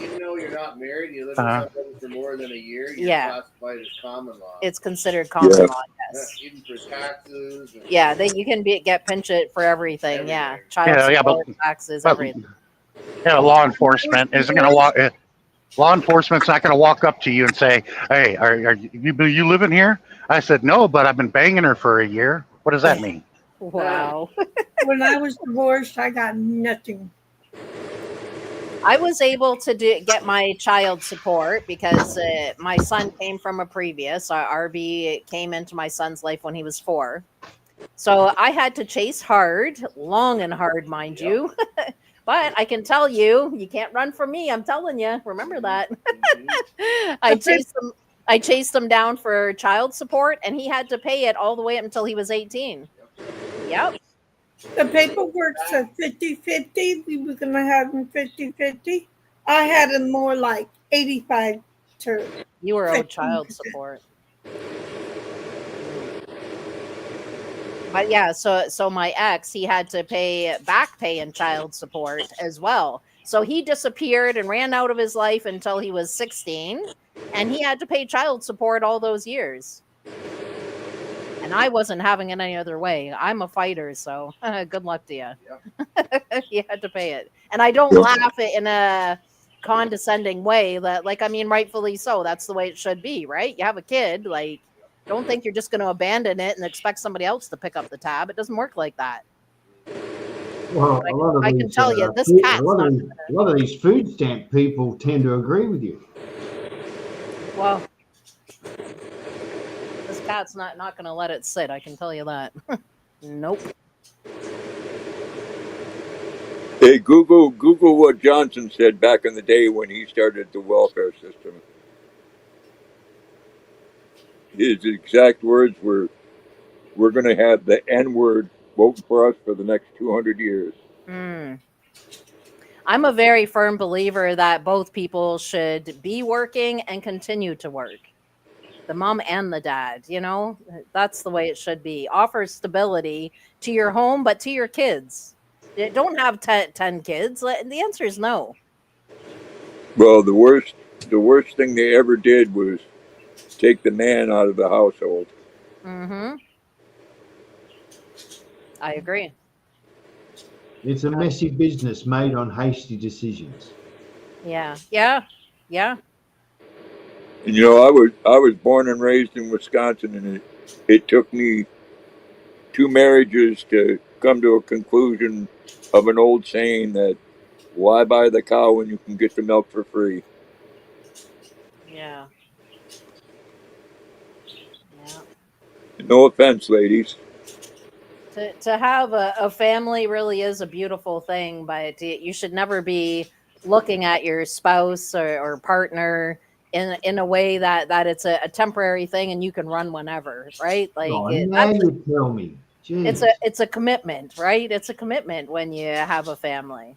Even though you're not married, you live with Uh-huh. somebody for more than a year, you're Yeah. classified as common law. It's considered common Yeah. law. Yeah, Yes. even for taxes. And Yeah, you can get pinched for everything. Yeah, Everything. child Yeah, support, but taxes, but everything. yeah, law enforcement isn't going to walk. Law enforcement's not going to walk up to you and say, "Hey, are you living here?" I said, "No, but I've been banging her for a year." What does that mean? Wow. When I was divorced, I got nothing. I was able to get my child support because my son came from a previous. RB came into my son's life when he was 4. So I had to chase hard, long and hard, mind you. But I can tell you, you can't run from me. I'm telling you. Remember that. I chased him down for child support, and he had to pay it all the way up until he was 18. Yep. The paperwork said 50-50. We were going to have them 50-50. I had them more like 85 to You were owed 15%. child support. But yeah, so my ex, he had to pay back pay and child support as well. So he disappeared and ran out of his life until he was 16, and he had to pay child support all those years. And I wasn't having it any other way. I'm a fighter, so good luck to you. You had to pay it. And I don't laugh it in a condescending way. That, like, I mean, rightfully so. That's the way it should be, right? You have a kid, like, don't think you're just going to abandon it and expect somebody else to pick up the tab. It doesn't work like that. Well, a lot of I these, can tell you, this a cat's lot not. of these, a lot of these food stamp people tend to agree with you. Well, this cat's not going to let it sit. I can tell you that. Nope. Hey, Google what Johnson said back in the day when he started the welfare system. His exact words were, "We're going to have the N word voting for us for the next 200 years." I'm a very firm believer that both people should be working and continue to work. The mom and the dad, that's the way it should be. Offer stability to your home, but to your kids. Don't have 10 kids. The answer is no. Well, the worst thing they ever did was take the man out of the household. Mm-hmm. I agree. It's a messy business made on hasty decisions. Yeah. And I was born and raised in Wisconsin, and it took me 2 marriages to come to a conclusion of an old saying that why buy the cow when you can get the milk for free? Yeah. No offense, ladies. To have a family really is a beautiful thing, but you should never be looking at your spouse or partner in a way that it's a temporary thing and you can run whenever, right? Like Oh, now you tell me. Jeez. it's a commitment, right? It's a commitment when you have a family.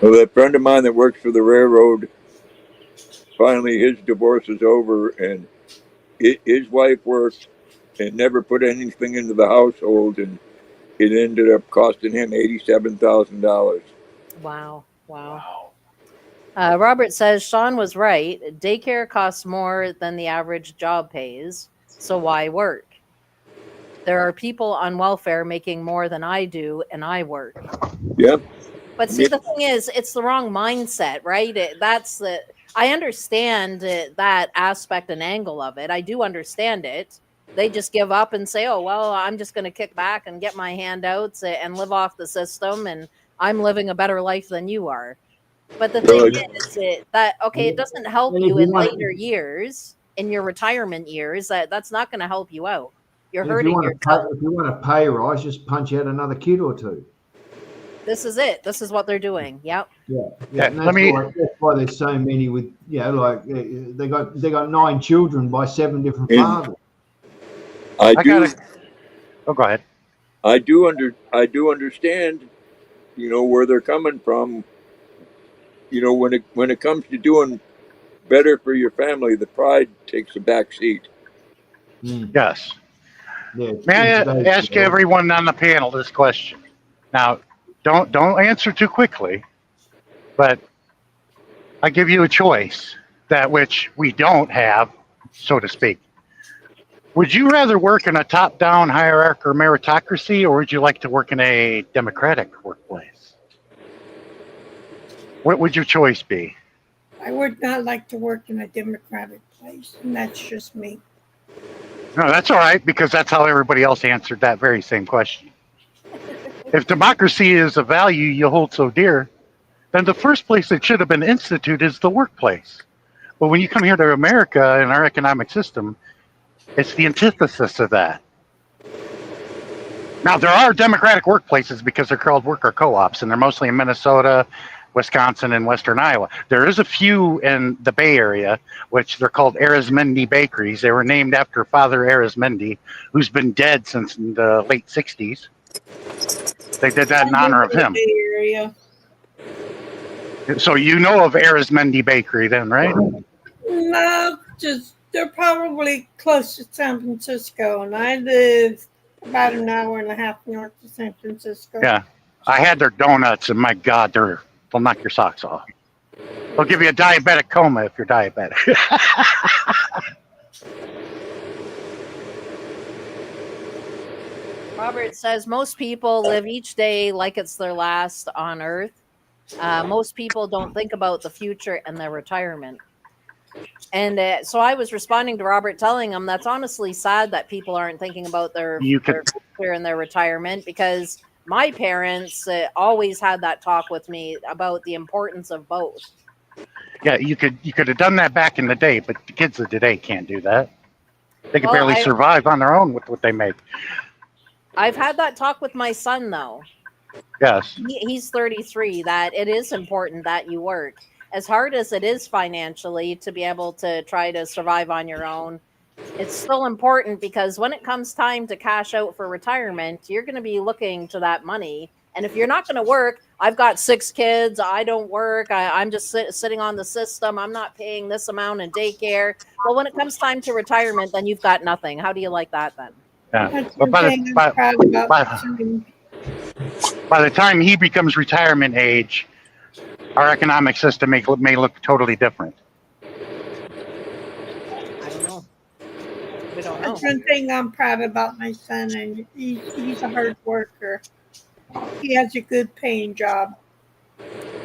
Well, that friend of mine that works for the railroad, finally his divorce is over, and his wife worked and never put anything into the household, and it ended up costing him $87,000. Wow. Robert says Sean was right. Daycare costs more than the average job pays, so why work? There are people on welfare making more than I do, and I work. Yep. But see, the thing is, it's the wrong mindset, right? I understand that aspect and angle of it. I do understand it. They just give up and say, "Oh, well, I'm just going to kick back and get my handouts and live off the system, and I'm living a better life than you are." But the thing is that it doesn't help you in later years, in your retirement years. That's not going to help you out. You're hurting yourself. If you want a pay rise, just punch out another kid or two. This is it. This is what they're doing. Yep. Yeah, Yeah, and let me. that's why there's so many with like they got 9 children by 7 different And fathers. I I do gotta. Oh, go ahead. I do understand, where they're coming from. When it comes to doing better for your family, the pride takes a back seat. Mm. Yes. Yeah, May in I today's ask world. everyone on the panel this question? Now, don't answer too quickly, but I give you a choice that which we don't have, so to speak. Would you rather work in a top-down hierarchy or meritocracy, or would you like to work in a democratic workplace? What would your choice be? I would not like to work in a democratic place, and that's just me. No, that's all right, because that's how everybody else answered that very same question. If democracy is a value you hold so dear, then the first place it should have been instituted is the workplace. But when you come here to America and our economic system, it's the antithesis of that. Now, there are democratic workplaces because they're called worker co-ops, and they're mostly in Minnesota, Wisconsin, and western Iowa. There is a few in the Bay Area, which they're called Arizmendi bakeries. They were named after Father Arizmendi, who's been dead since the late 60s. They did that I in live honor in of the him. Bay Area. So you know of Arizmendi Bakery then, right? No, just they're probably close to San Francisco, and I live about an hour and a half north of San Francisco. Yeah. I had their donuts, and my God, they'll knock your socks off. They'll give you a diabetic coma if you're diabetic. Robert says most people live each day like it's their last on Earth. Most people don't think about the future and their retirement. And so I was responding to Robert, telling him that's honestly sad that people aren't thinking about You their could, future and their retirement, because my parents always had that talk with me about the importance of both. yeah, you could have done that back in the day, but the kids of today can't do that. They can Well, barely survive on their own with what they make. I've had that talk with my son, though. Yes. He's 33, that it is important that you work. As hard as it is financially to be able to try to survive on your own, it's still important, because when it comes time to cash out for retirement, you're going to be looking to that money. And if you're not going to work, I've got 6 kids, I don't work, I'm just sitting on the system, I'm not paying this amount in daycare. Well, when it comes time to retirement, then you've got nothing. How do you like that then? Yeah. That's But one thing I'm proud about. by the time he becomes retirement age, our economic system may look totally different. I don't know. We don't know. That's one thing I'm proud about my son, and he's a hard worker. He has a good paying job.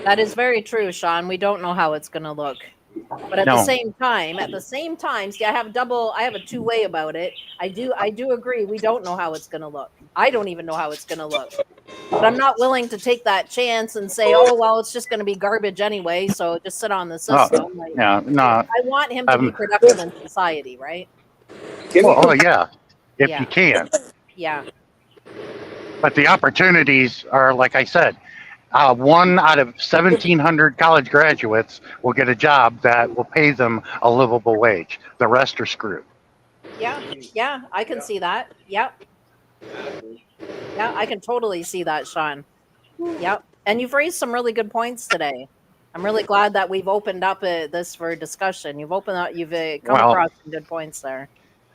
That is very true, Sean. We don't know how it's going to look. But at the No. same time, see, I have a two-way about it. I do agree. We don't know how it's going to look. I don't even know how it's going to look. But I'm not willing to take that chance and say, oh, well, it's just going to be garbage anyway, so just sit on the system. Oh, yeah, no. I want him to be productive in society, right? Well, yeah, if Yeah. you can. Yeah. But the opportunities are, like I said, 1 out of 1,700 college graduates will get a job that will pay them a livable wage. The rest are screwed. Yeah, I can see that. Yep. Yeah, I can totally see that, Sean. Yep. And you've raised some really good points today. I'm really glad that we've opened up this for discussion. You've come across some good points there.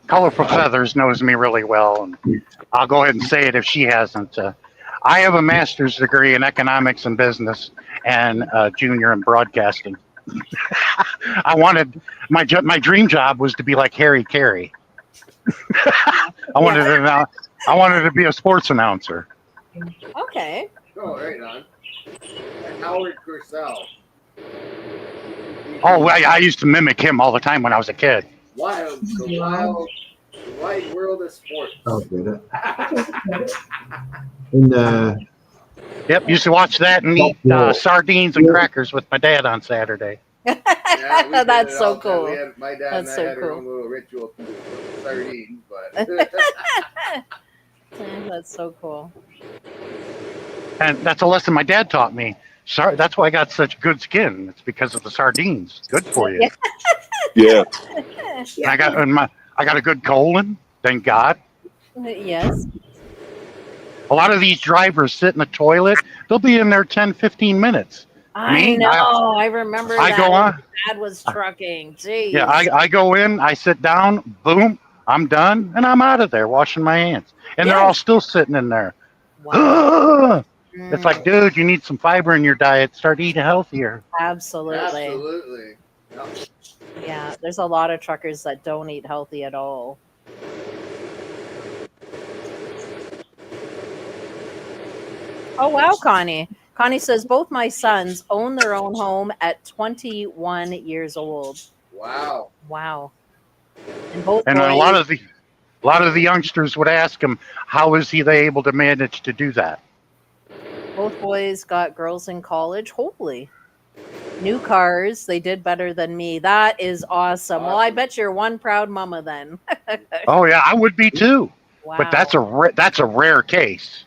Colorful Feathers knows me really well, and I'll go ahead and say it if she hasn't. I have a master's degree in economics and business, and a junior in broadcasting. I wanted my dream job was to be like Harry Carey. I wanted to be a sports announcer. Okay. Oh, right on. And Howard Cosell. Oh, I used to mimic him all the time when I was a kid. The wide world of sports. I'll get it. In Yep, used to watch that and eat sardines and crackers with my dad on Saturday. Yeah, that's so cool. My dad and I had our own little ritual for sardines, but That's so cool. And that's a lesson my dad taught me. Sorry, that's why I got such good skin. It's because of the sardines. Good for you. Yeah. Yeah. And I got a good colon. Thank God. Yes. A lot of these drivers sit in the toilet. They'll be in there 10, 15 minutes. I Me, know. I remember I that go when on. Dad was trucking. Yeah, Jeez. I go in. I sit down. Boom. I'm done, and I'm out of there washing my hands. And they're all Yes. still sitting in there. Wow. It's Mm, like, dude, you need some fiber in your diet. Start eating healthier. absolutely. Absolutely. Yep. Yeah. There's a lot of truckers that don't eat healthy at all. Oh, wow, Connie. Connie says both my sons own their own home at 21 years old. Wow. Wow. And both And a boys, lot of the youngsters would ask him, how is he able to manage to do that? got girls in college. Holy. New cars. They did better than me. That is awesome. Well, I bet you're one proud mama then. Oh yeah, I would be too. But Wow. that's a rare case.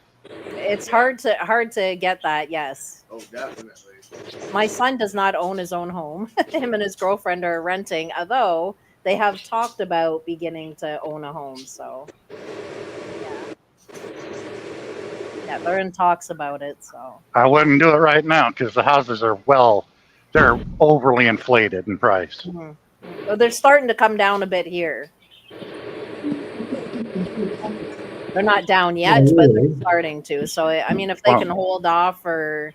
It's hard to get that, yes. Oh, definitely. My son does not own his own home. Him and his girlfriend are renting, although they have talked about beginning to own a home. So, yeah, yeah, they're in talks about it. So, I wouldn't do it right now because the houses are they're overly inflated in price. mhm. Oh, they're starting to come down a bit here. They're not down yet, Oh, but they're really? starting to. So, I mean, if they Well, can hold off for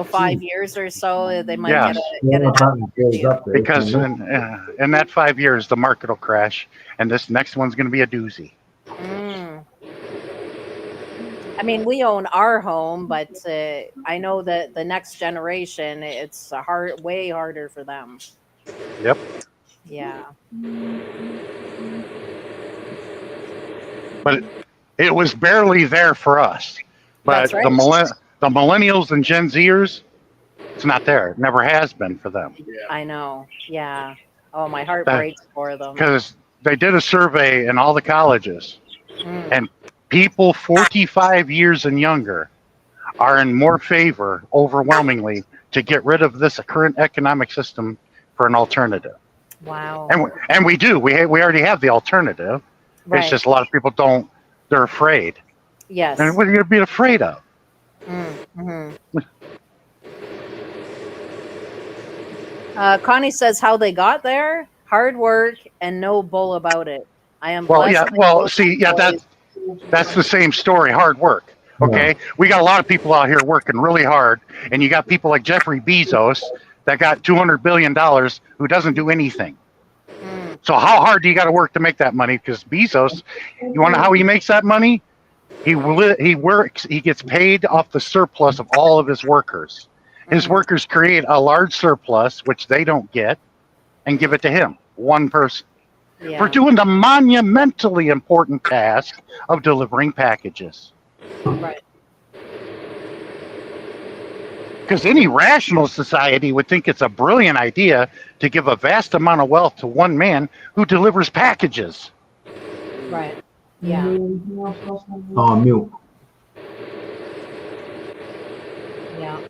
5 years or so, they might get yes, a My button goes deal. up there. because in that 5 years the market will crash, and this next one's going to be a doozy. Mm. I mean, we own our home, but I know that the next generation, it's way harder for them. Yep. Yeah. But it was barely there for us. But That's right. the millennials and Gen Zers, it's not there. It never has been for them. Yeah. I know. Yeah. Oh, my heart breaks for them. Because they did a survey in all the colleges, Mm. and people 45 years and younger are in more favor, overwhelmingly, to get rid of this current economic system for an alternative. Wow. And we do. We already have the alternative. Right. It's just a lot of people don't. They're afraid. Yes. And what are you going to be afraid of? Mm-hmm. Connie says how they got there: hard work and no bull about it. I am Well, blessed. yeah. with Well, both see, yeah, boys. that's the same story. Hard work. Okay, we got a lot of people out here working really hard, and you got people like Jeffrey Bezos that got $200 billion who doesn't do anything. Mm. So how hard do you got to work to make that money? Because Bezos, you want to know how he makes that money? He works. He gets paid off the surplus of all of his workers. His workers create a large surplus, which they don't get, and give it to him, one person, Yeah. for doing the monumentally important task of delivering packages. Right. Because any rational society would think it's a brilliant idea to give a vast amount of wealth to one man who delivers packages. Right. Yeah. Oh, milk. Yeah.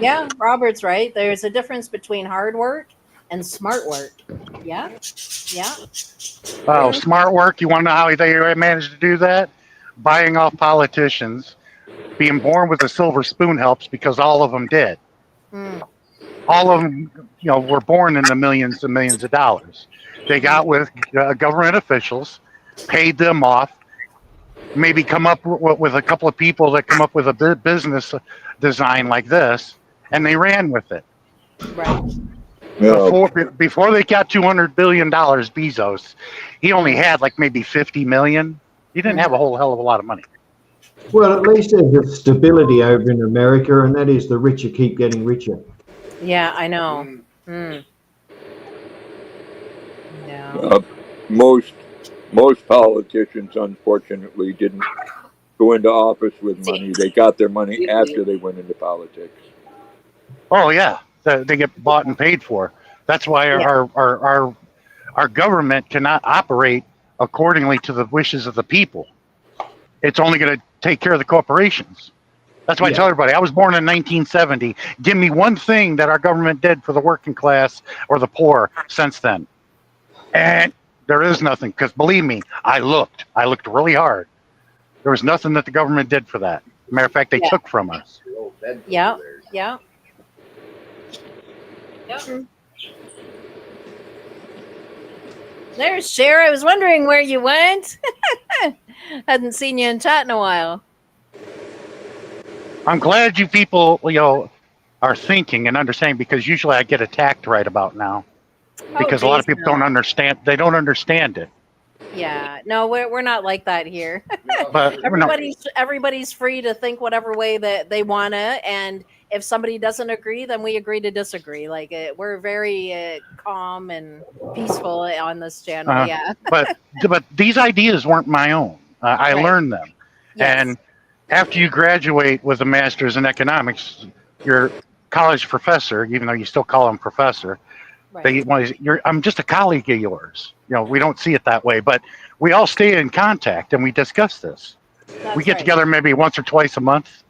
Yeah, Robert's right. There's a difference between hard work and smart work. Yeah. Yeah. Oh, smart work. You want to know how they managed to do that? Buying off politicians. Being born with a silver spoon helps because all of them did. Mm. All of them, were born in the millions and millions of dollars. They got with government officials, paid them off, maybe come up with a couple of people that come up with a business design like this, and they ran with it. Right. Before they got $200 billion, Bezos, he only had like maybe 50 million. He didn't have a whole hell of a lot of money. Well, at least there's a stability over in America, and that is the richer keep getting richer. Yeah, I know. Mm. Yeah. Most politicians, unfortunately, didn't go into office with money. They got their money after they went into politics. Oh yeah, they get bought and paid for. That's why our government cannot operate accordingly to the wishes of the people. It's only going to take care of the corporations. That's why I Yeah. tell everybody I was born in 1970. Give me one thing that our government did for the working class or the poor since then. And there is nothing, because believe me, I looked really hard. There was nothing that the government did for that. Matter of fact, they Yeah. took from us. The old bed Yeah. there. Yeah. Yep. There's Cher. I was wondering where you went. Hadn't seen you in chat in a while. I'm glad you people, are thinking and understanding, because usually I get attacked right about now because a lot of geez, people don't no. understand. They don't understand it. Yeah, no, we're not like that here. No, But Everybody's free to think whatever way that they wanna, and if somebody doesn't agree, then we agree to disagree. Like we're very calm and peaceful on this channel. Uh, Yeah. but these ideas weren't my own. I Right. learned them. Yes. And after you graduate with a master's in economics, you're college professor, even though you still call them professor. Right. I'm just a colleague of yours. We don't see it that way, but we all stay in contact and we discuss this. That's We get right. together maybe once or twice a month.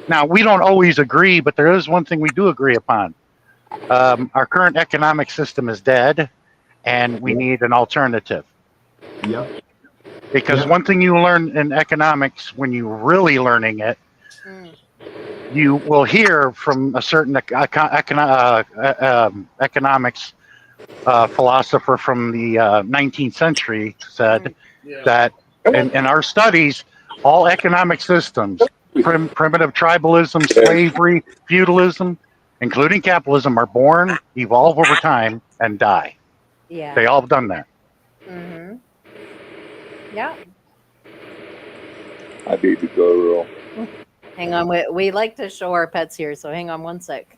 Now, we don't always agree, but there is one thing we do agree upon. Our current economic system is dead, and we need an alternative. Yep. Because Yep. one thing you learn in economics, when you're really learning it, Mm. you will hear from a certain economics philosopher from the 19th century said Yeah. that in our studies, all economic systems, primitive tribalism, slavery, feudalism, including capitalism, are born, evolve over time, and die. Yeah. They all have done that. Mm-hmm. Yeah. I baby girl. Hang on, we like to show our pets here, so hang on one sec.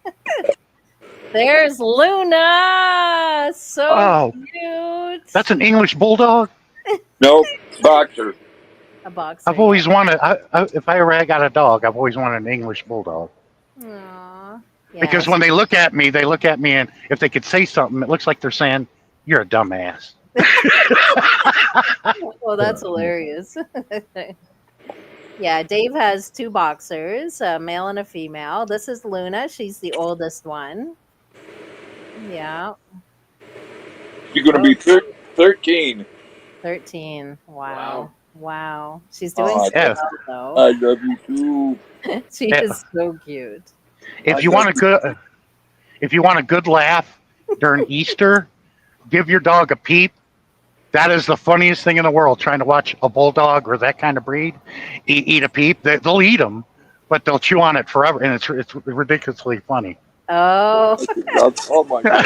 There's Luna. So Oh, cute. that's an English bulldog. No, boxer. A boxer. I've always wanted. If I ever got a dog, I've always wanted an English bulldog. Aww. Because when they look at me, and if they could say something, it looks like they're saying, "You're a dumbass." Well, that's hilarious. Yeah, Dave has two boxers, a male and a female. This is Luna. She's the oldest one. Yeah, You're going to be 13. 13. Wow. Wow. She's Oh, doing so Yeah. well, I love you too. though. She Yeah. is so cute. If you want a good laugh during Easter, give your dog a peep. That is the funniest thing in the world. Trying to watch a bulldog or that kind of breed eat a peep. They'll eat them, but they'll chew on it forever, and it's ridiculously funny. Oh, Oh my God.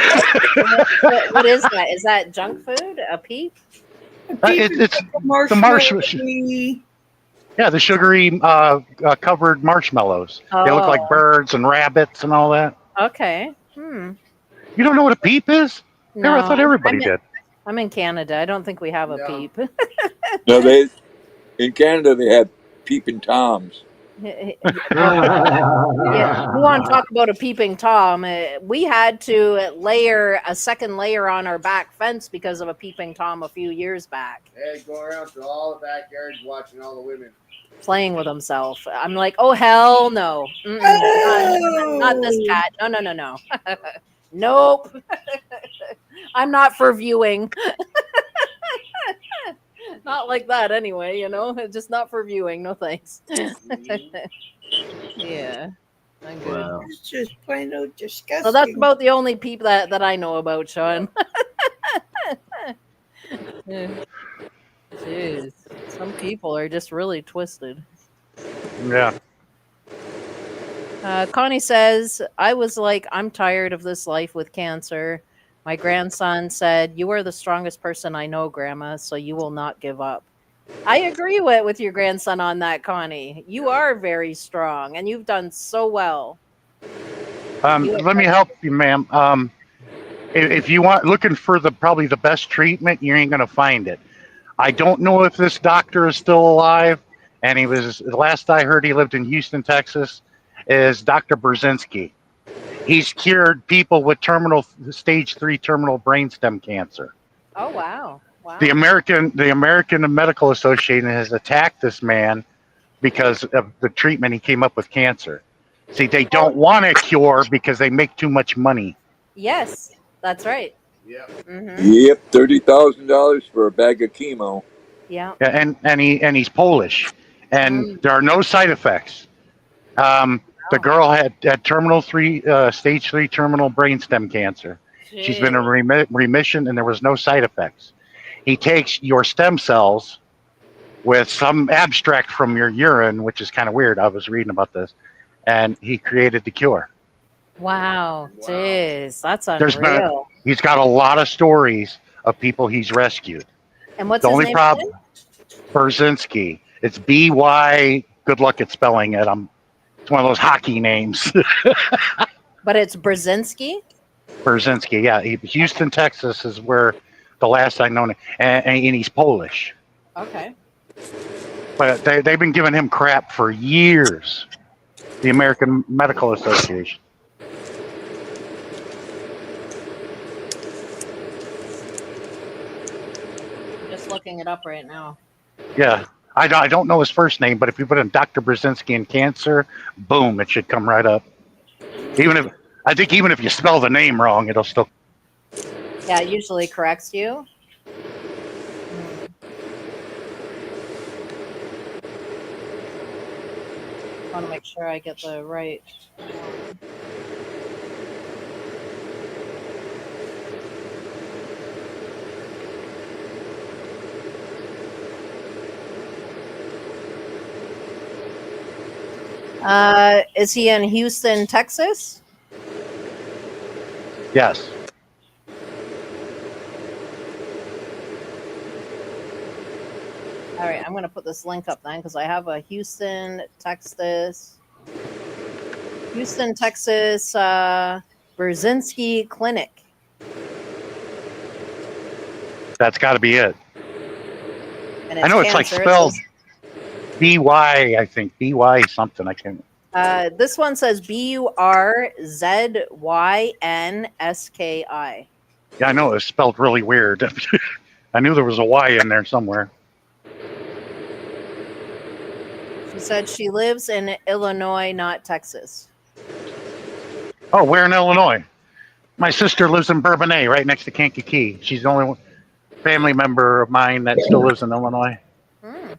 what is that? Is that junk food? A peep? It's Marshmallow the marshmallow. tree. Yeah, the sugary covered marshmallows. They look like Oh. birds and rabbits and all that. Okay. You don't know what a peep is? No, I thought everybody did. I'm in Canada. I don't think we have a No. peep. No, in Canada they have peeping toms. Yeah, you want to talk about a peeping Tom? We had to layer a second layer on our back fence because of a peeping Tom a few years back, Hey, go around to all the backyards watching all the women. playing with himself. I'm like, oh hell no, not this cat. No. Nope. I'm not for viewing. Not like that anyway, just not for viewing. No thanks. Yeah, I'm good. Wow. It's just plain old disgusting. So that's about the only peep that I know about, Sean. Jeez, some people are just really twisted. Yeah. Connie says, I was like, I'm tired of this life with cancer. My grandson said, you are the strongest person I know, Grandma, so you will not give up. I agree with your grandson on that, Connie. You are very strong, and you've done so well. Let me help you, ma'am. If you want, looking for probably the best treatment, you ain't gonna find it. I don't know if this doctor is still alive, and the last I heard, he lived in Houston, Texas, is Dr. Brzezinski. He's cured people with stage 3 terminal brainstem cancer. Oh, wow. Wow. The American Medical Association has attacked this man because of the treatment he came up with cancer. See, they don't want a cure because they make too much money. Yes, that's right. Yep. Mm-hmm. Yep, $30,000 for a bag of chemo. Yeah. Yeah, and he's Polish, and Mm. there are no side effects. The Wow. girl had stage 3 terminal brainstem cancer. She's been in Gee. remission, and there was no side effects. He takes your stem cells with some abstract from your urine, which is kind of weird. I was reading about this, and he created the cure. Wow. Wow. Jeez, that's There's been unreal. He's got a lot of stories of people he's rescued. And what's The his only name problem, again? Brzezinski. It's BY. Good luck at spelling it. It's one of those hockey names. But it's Brzezinski. Brzezinski. Yeah, Houston, Texas is where the last I known, and he's Polish. Okay. But they've been giving him crap for years. The American Medical Association. I'm just looking it up right now. Yeah. I don't know his first name, but if you put in Dr. Brzezinski and cancer, boom, it should come right up. Even if you spell the name wrong, it'll still. Yeah, it usually corrects you. I want to make sure I get the right one. Is he in Houston, Texas? Yes. All right, I'm going to put this link up then because I have a Houston, Texas, Brzezinski Clinic. That's got to be it. And I know it's like cancer. spelled BY, I think. BY something. I can't. This one says BURZYNSKI. Yeah, I know it's spelled really weird. I knew there was a Y in there somewhere. She said she lives in Illinois, not Texas. Oh, where in Illinois? My sister lives in Bourbonnais, right next to Kankakee. She's the only family member of mine that still lives in Illinois. Hmm.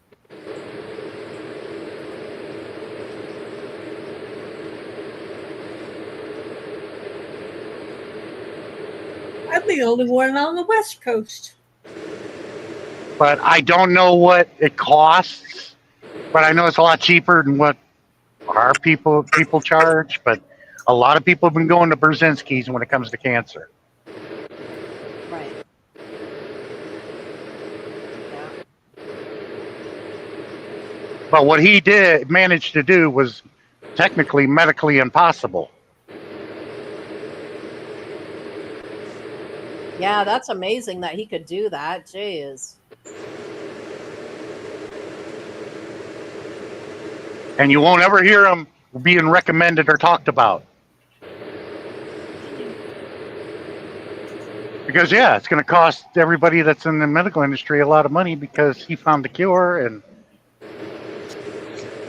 I'm the only one on the West Coast. But I don't know what it costs. But I know it's a lot cheaper than what our people charge. But a lot of people have been going to Brzezinski's when it comes to cancer. Right. Yeah. But what he managed to do was technically medically impossible. Yeah, that's amazing that he could do that. Jeez. And you won't ever hear him being recommended or talked about. Because, yeah, it's going to cost everybody that's in the medical industry a lot of money because he found the cure. And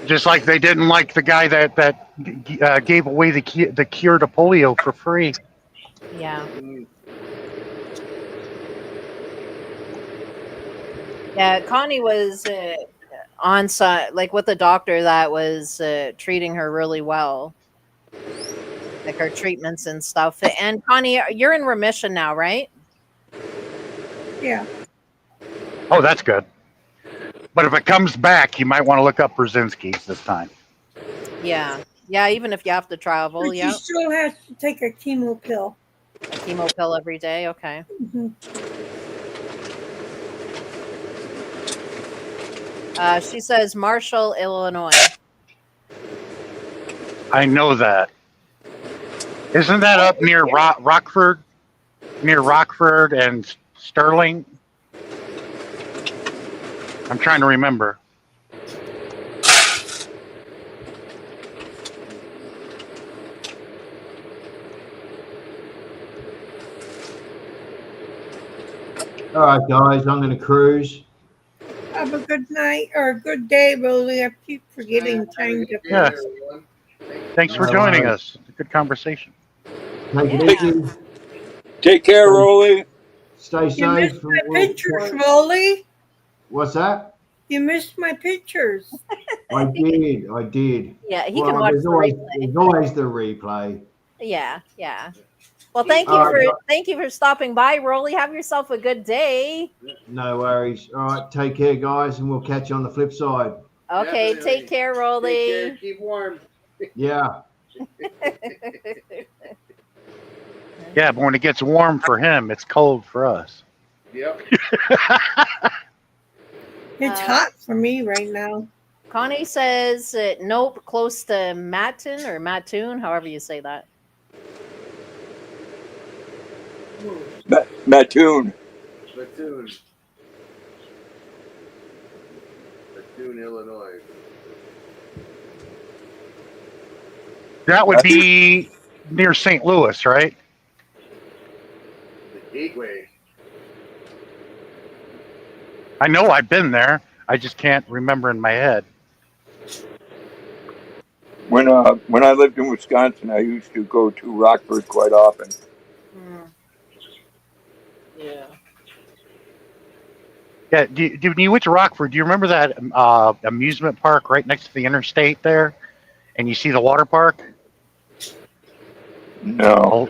just like they didn't like the guy that gave away the cure to polio for free. Yeah. Yeah, Connie was on site, like with a doctor that was treating her really well, like her treatments and stuff. And Connie, you're in remission now, right? Yeah. Oh, that's good. But if it comes back, you might want to look up Brzezinski's this time. Yeah. Yeah, even if you have to travel, But yeah. she still has to take a chemo pill. A chemo pill every day, okay. Mm-hmm. She says Marshall, Illinois. I know that. Isn't that up near Rockford? Near Rockford and Sterling? I'm trying to remember. All right, guys, I'm going to cruise. Have a good night or a good day, Rosie. I keep forgetting Have a time good to. day, Yeah. everyone. Thanks for No joining worries. us. Good conversation. Take it Yeah. easy. Take care, Stay, Rolly. stay You missed safe. And my we'll pictures, Rolly. what's that? You missed my pictures. I did. I did. Yeah, he can Well, watch the replay. there's always the replay. Yeah, yeah. Well, All right. thank you for stopping by, Rolly. Have yourself a good day. No worries. All right. Take care, guys, and we'll catch you on the flip side. Okay, Definitely. take care, Rolly. Take care. Keep warm. Yeah. Yeah, but when it gets warm for him, it's cold for us. Yep. It's hot for me right now. Connie says, nope, close to Mattoon or Mattoon, however you say that. Mattoon. Platoon. Platoon, Illinois. That would be near St. Louis, right? The Gateway. I know I've been there. I just can't remember in my head. When I lived in Wisconsin, I used to go to Rockford quite often. Yeah. Yeah, when you went to Rockford, do you remember that amusement park right next to the interstate there? And you see the water park? No.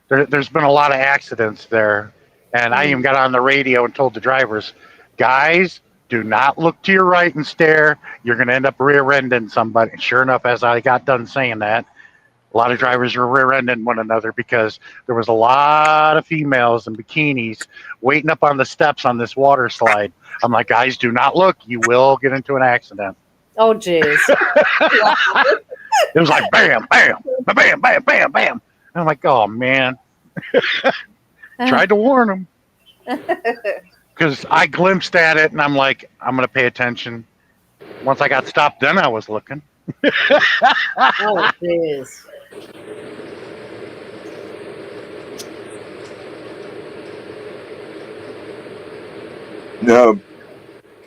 Well, there's been a lot of accidents there. And I even got on the radio and told the drivers, guys, do not look to your right and stare. You're going to end up rear-ending somebody. And sure enough, as I got done saying that, a lot of drivers were rear-ending one another because there was a lot of females in bikinis waiting up on the steps on this water slide. I'm like, guys, do not look. You will get into an accident. Oh, jeez. It was like bam, bam, bam, bam, bam, bam. And I'm like, oh, man. Tried to warn them. Because I glimpsed at it, and I'm like, I'm going to pay attention. Once I got stopped, then I was looking. Oh, jeez. No.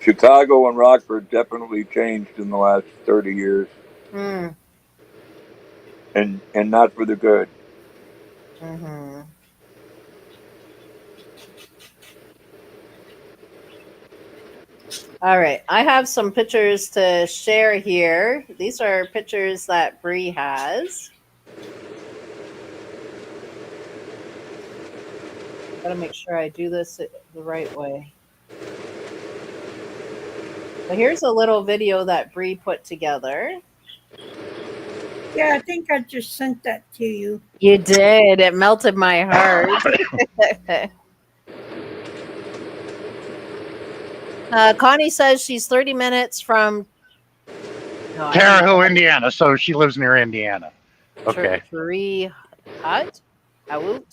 Chicago and Rockford definitely changed in the last 30 years. Mm. And not for the good. Mm-hmm. All right, I have some pictures to share here. These are pictures that Bree has. Gotta make sure I do this the right way. So here's a little video that Bree put together. Yeah, I think I just sent that to you. You did. It melted my heart. Connie says she's 30 minutes from Terre Haute, Indiana. So she lives near Indiana. Okay. Tree Hut? Out?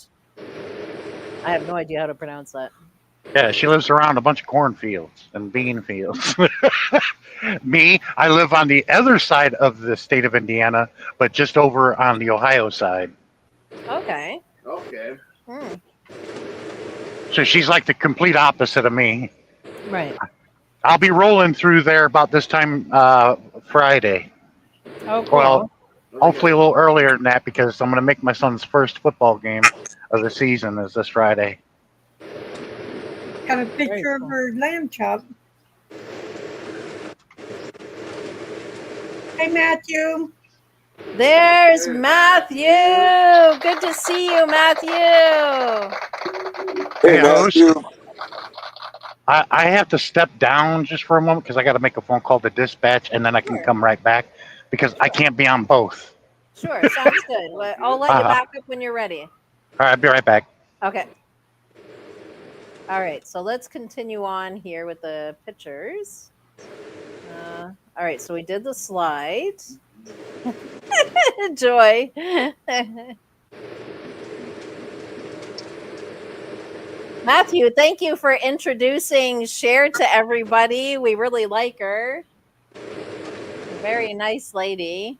I have no idea how to pronounce that. Yeah, she lives around a bunch of cornfields and bean fields. Me, I live on the other side of the state of Indiana, but just over on the Ohio side. Okay. Okay. So she's like the complete opposite of me. Right. I'll be rolling through there about this time Friday. Oh, cool. Well, hopefully a little earlier than that because I'm going to make my son's first football game of the season is this Friday. Got a picture of her lamb chop. Hey, Matthew. There's Matthew. Good to see you, Matthew. Hey, Matthew. I have to step down just for a moment because I got to make a phone call to dispatch and then I can come right back because I can't be on both. Sure, sounds good. Well, I'll let you back up when you're ready. All right, I'll be right back. Okay. All right, so let's continue on here with the pictures. All right, so we did the slide. Joy. Matthew, thank you for introducing Cher to everybody. We really like her. Very nice lady.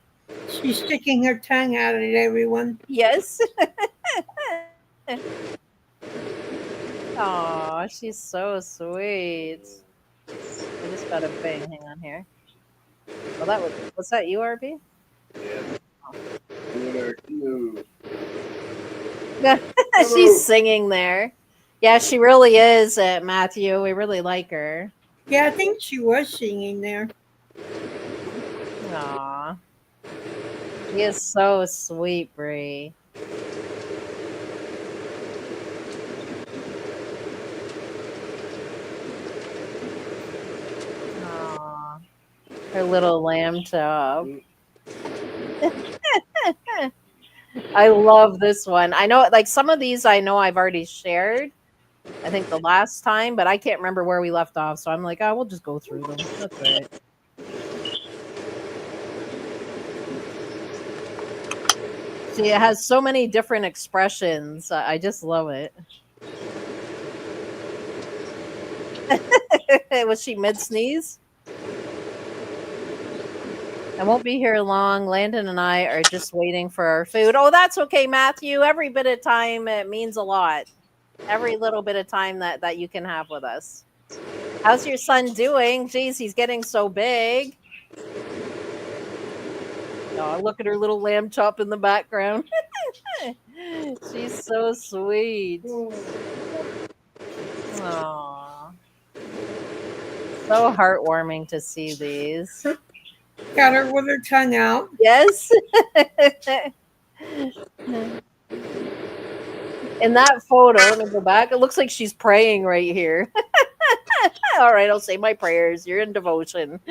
She's sticking her tongue out at everyone. Yes. Oh, she's so sweet. I just got a bang. Hang on here. Well, was that you, RB? Yeah. Doing our cue. She's singing there. Yeah, she really is, Matthew. We really like her. Yeah, I think she was singing there. Aw. She is so sweet, Brie. Aw. Her little lamb chop. I love this one. I know, like, some of these I know I've already shared. I think the last time, but I can't remember where we left off. So I'm like, oh, we'll just go through them. That's right. See, it has so many different expressions. I just love it. Was she mid sneeze? I won't be here long. Landon and I are just waiting for our food. Oh, that's okay, Matthew. Every bit of time it means a lot. Every little bit of time that you can have with us. How's your son doing? Geez, he's getting so big. Oh, look at her little lamb chop in the background. She's so sweet. Aww. So heartwarming to see these. Got her with her tongue out. Yes. In that photo, let me go back. It looks like she's praying right here. All right, I'll say my prayers. You're in devotion.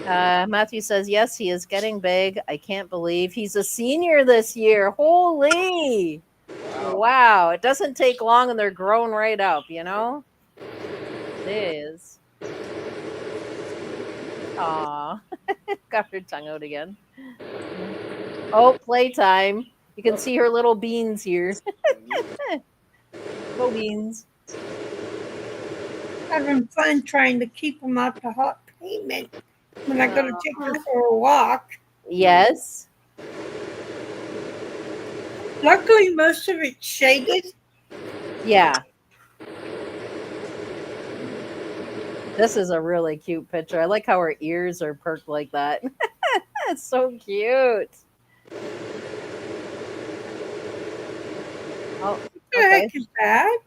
Matthew says, yes, he is getting big. I can't believe he's a senior this year. Holy. Wow. It doesn't take long and they're grown right up, you know? It is. Aw. Got her tongue out again. Oh, playtime. You can see her little beans here. Little beans. Having fun trying to keep them out the hot pavement when I go to take her for a walk. Yes. Luckily, most of it's shaded. Yeah. This is a really cute picture. I like how her ears are perked like that. It's so cute. Oh, What the okay. heck is that?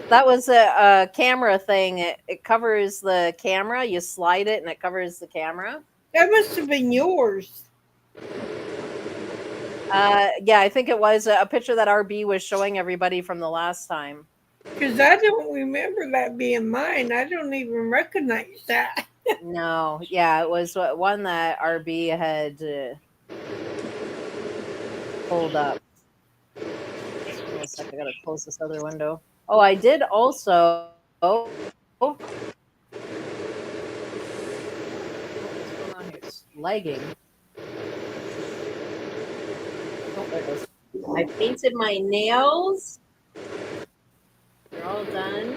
That was a camera thing. It covers the camera. You slide it and it covers the camera. That must have been yours. Yeah, I think it was a picture that RB was showing everybody from the last time. Because I don't remember that being mine. I don't even recognize that. No, yeah, it was one that RB had pulled up. Just give me a second. I gotta close this other window. Oh, I did also. What's going on here? It's lagging. Oh, there it goes. I painted my nails. They're all done.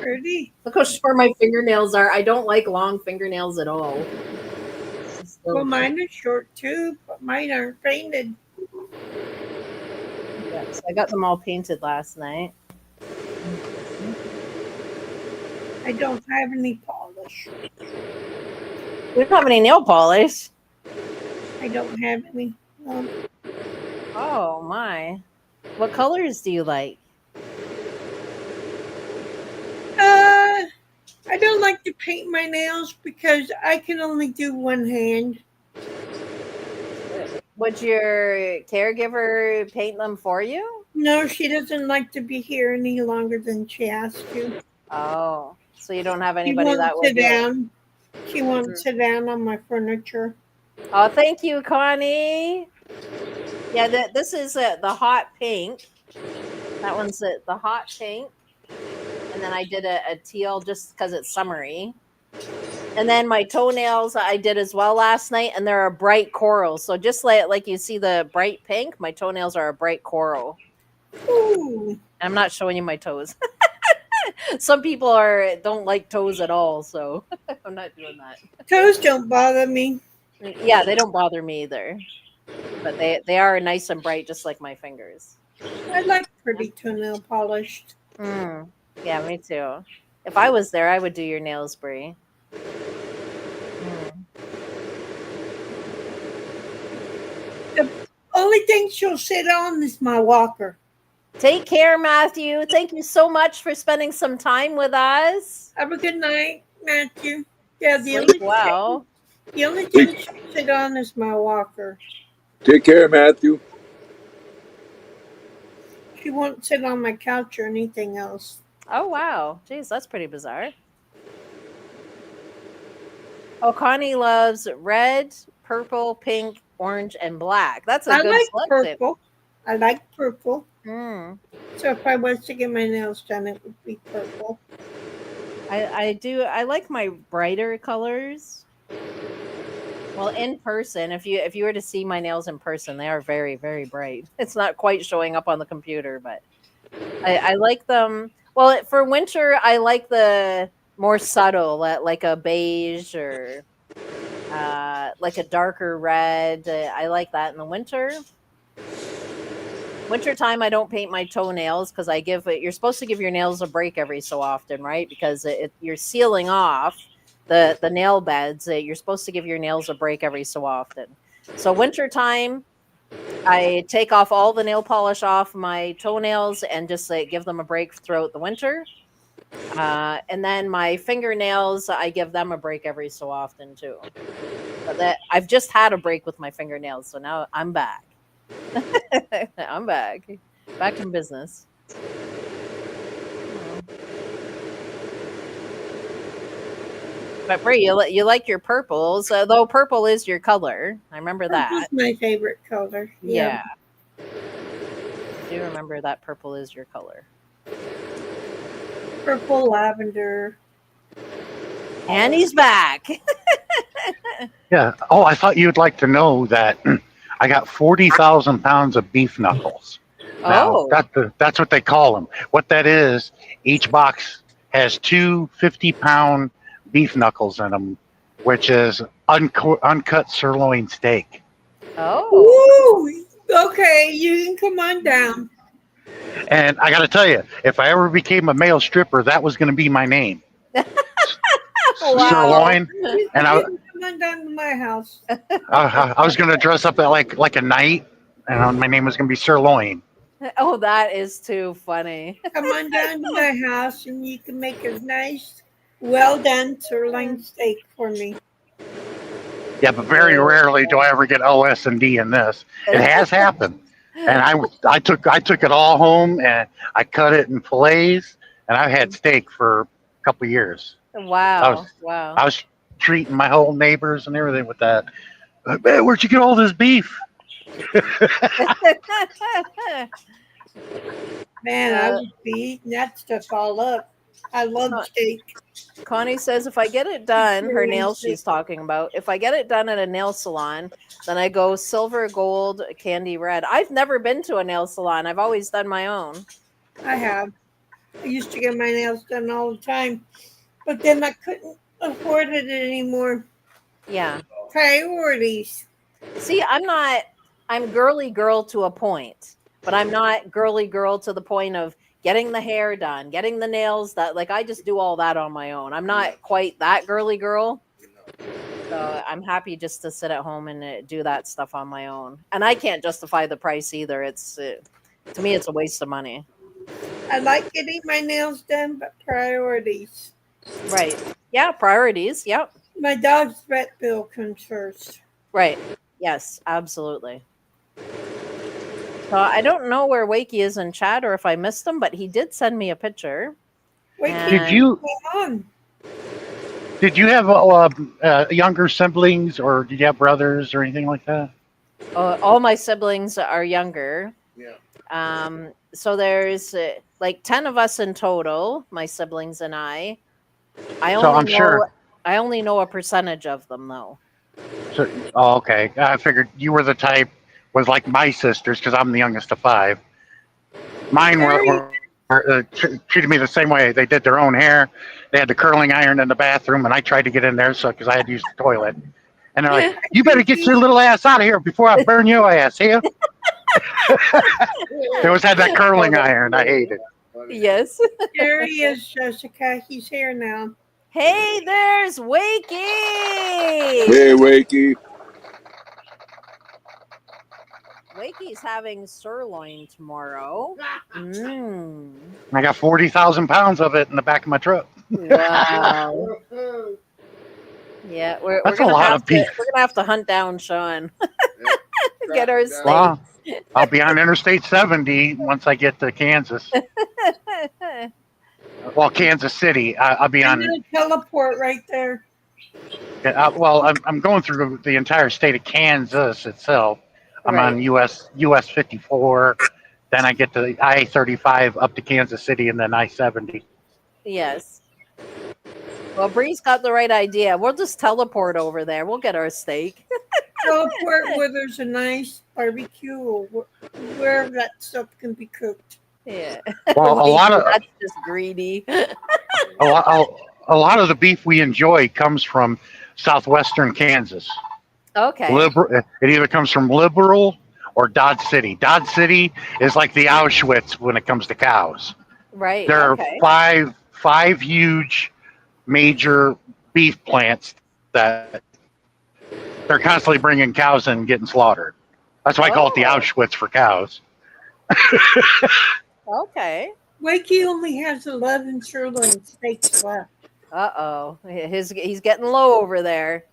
Pretty. Look how short my fingernails are. I don't like long fingernails at all. Well, mine is short too, but mine aren't painted. Yes, I got them all painted last night. I don't have any polish. We don't have any nail polish. I don't have any. Oh my. What colors do you like? I don't like to paint my nails because I can only do one hand. Would your caregiver paint them for you? No, she doesn't like to be here any longer than she has to. Oh, so you don't have She anybody won't that would sit down. She won't sit down on my furniture. Oh, thank you, Connie. Yeah, this is the hot pink. That one's the hot pink. And then I did a teal just because it's summery. And then my toenails I did as well last night, and they're a bright coral. So just like you see the bright pink, my toenails are a bright coral. Ooh. I'm not showing you my toes. Some people don't like toes at all, so I'm not doing that. Toes don't bother me. Yeah, they don't bother me either. But they are nice and bright, just like my fingers. I like pretty toenail polished. Mm. Yeah, me too. If I was there, I would do your nails, Brie. Mm. The only thing she'll sit on is my walker. Take care, Matthew. Thank you so much for spending some time with us. Have a good night, Matthew. Yeah, Sleep well. the only Take, thing she'll sit on is my walker. take care, Matthew. She won't sit on my couch or anything else. Oh, wow. Jeez, that's pretty bizarre. Oh, Connie loves red, purple, pink, orange, and black. That's a I good like selection. purple. I like purple. Mm. So if I was to get my nails done, it would be purple. I do. I like my brighter colors. Well, in person, if you were to see my nails in person, they are very, very bright. It's not quite showing up on the computer, but I like them. Well, for winter, I like the more subtle, like a beige or like a darker red. I like that in the winter. Wintertime, I don't paint my toenails because you're supposed to give your nails a break every so often, right? Because you're sealing off the nail beds. You're supposed to give your nails a break every so often. So wintertime, I take off all the nail polish off my toenails and just like give them a break throughout the winter. And then my fingernails, I give them a break every so often too. But that I've just had a break with my fingernails, so now I'm back. I'm back in business. Oh. But Brie, you like your purples, though purple is your color. I remember Purple's that. my favorite color. Yeah. I do remember that purple is your color. Purple, lavender. And he's back. Yeah. Oh, I thought you'd like to know that I got 40,000 pounds of beef knuckles. Now, Oh. that's what they call them. What that is, each box has two 50-pound beef knuckles in them, which is uncut sirloin steak. Oh. Ooh, okay, you can come on down. And I got to tell you, if I ever became a male stripper, that was going to be my name. Wow. Sirloin. And You can come on down to my house. I was going to dress up like a knight, and my name was going to be Sirloin. Oh, that is too funny. Come on down to my house and you can make a nice, well done sirloin steak for me. Yeah, but very rarely do I ever get OS and D in this. It has happened, and I took it all home and I cut it in fillets, and I've had steak for a couple of years. Wow. I was treating my whole neighbors and everything with that. Man, where'd you get all this beef? Man, I would be eating that stuff all up. I love steak. Connie says if I get it done, her Really nails she's talking about, if I get it done at a nail salon, then I go silver, gold, candy red. I've never been to a nail salon. I've always done my own. I have. I used to get my nails done all the time, but then I couldn't afford it anymore. Yeah. Priorities. See, I'm girly girl to a point, but I'm not girly girl to the point of getting the hair done, getting the nails that like I just do all that on my own. I'm not quite that girly girl. So I'm happy just to sit at home and do that stuff on my own. And I can't justify the price either. It's to me it's a waste of money. I like getting my nails done, but priorities. Right. Yeah, priorities. Yep. My dog's vet bill comes first. Right. Yes, absolutely. So I don't know where Wakey is in chat or if I missed him, but he did send me a picture. Wait, And- Did you have younger siblings, or did you have brothers or anything like that? all my siblings are younger. Yeah. So there's like 10 of us in total, my siblings and I. I only know a percentage of them though. So, okay. I figured you were the type was like my sisters because I'm the youngest of 5. Mine were treated me the same way. They did their own hair. They had the curling iron in the bathroom, and I tried to get in there because I had to use the toilet. And they're like, "You better get your little ass out of here before I burn your ass here." They always had that curling iron. I hate it. Yes. There he is, Jessica. He's here now. Hey, there's Wakey. Hey, Wakey. Wakey's having sirloin tomorrow. I got 40,000 pounds of it in the back of my truck. Wow. Yeah, we're That's a gonna lot have of to beef. we're gonna have to hunt down Sean. Get our steak. Well, I'll be on Interstate 70 once I get to Kansas. Well, Kansas City. I'll be I'm on. gonna teleport right there. Well, I'm going through the entire state of Kansas itself. I'm Right. on US 54. Then I get to I-35 up to Kansas City, and then I-70. Yes. Well, Bree's got the right idea. We'll just teleport over there. We'll get our steak. Teleport where there's a nice barbecue or wherever that stuff can be cooked. Yeah. Well, That's just greedy. a lot of the beef we enjoy comes from southwestern Kansas. Okay. It either comes from Liberal or Dodge City. Dodge City is like the Auschwitz when it comes to cows. Right. There Okay. are five huge major beef plants that they're constantly bringing cows in and getting slaughtered. That's why I call it the Auschwitz for cows. Okay. Wakey only has 11 sirloin steaks left. Uh-oh. He's getting low over there.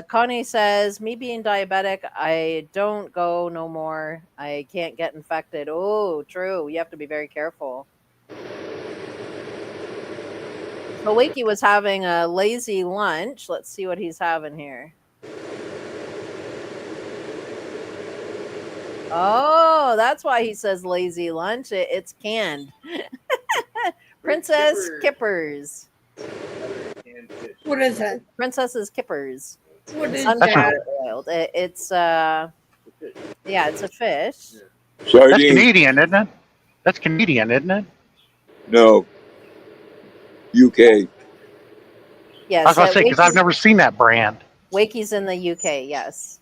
Connie says, me being diabetic, I don't go no more. I can't get infected. Oh, true. You have to be very careful. So Wakey was having a lazy lunch. Let's see what he's having here. Oh, that's why he says lazy lunch. It's canned. Princess Kippers. What is that? Princess's Kippers. What is Sunflower that? oil. It's it's a fish. That's Sardine. Canadian, isn't it? That's Canadian, isn't it? No. UK. Yes. I was going to say, because I've never seen that brand. Wakey's in the UK, yes.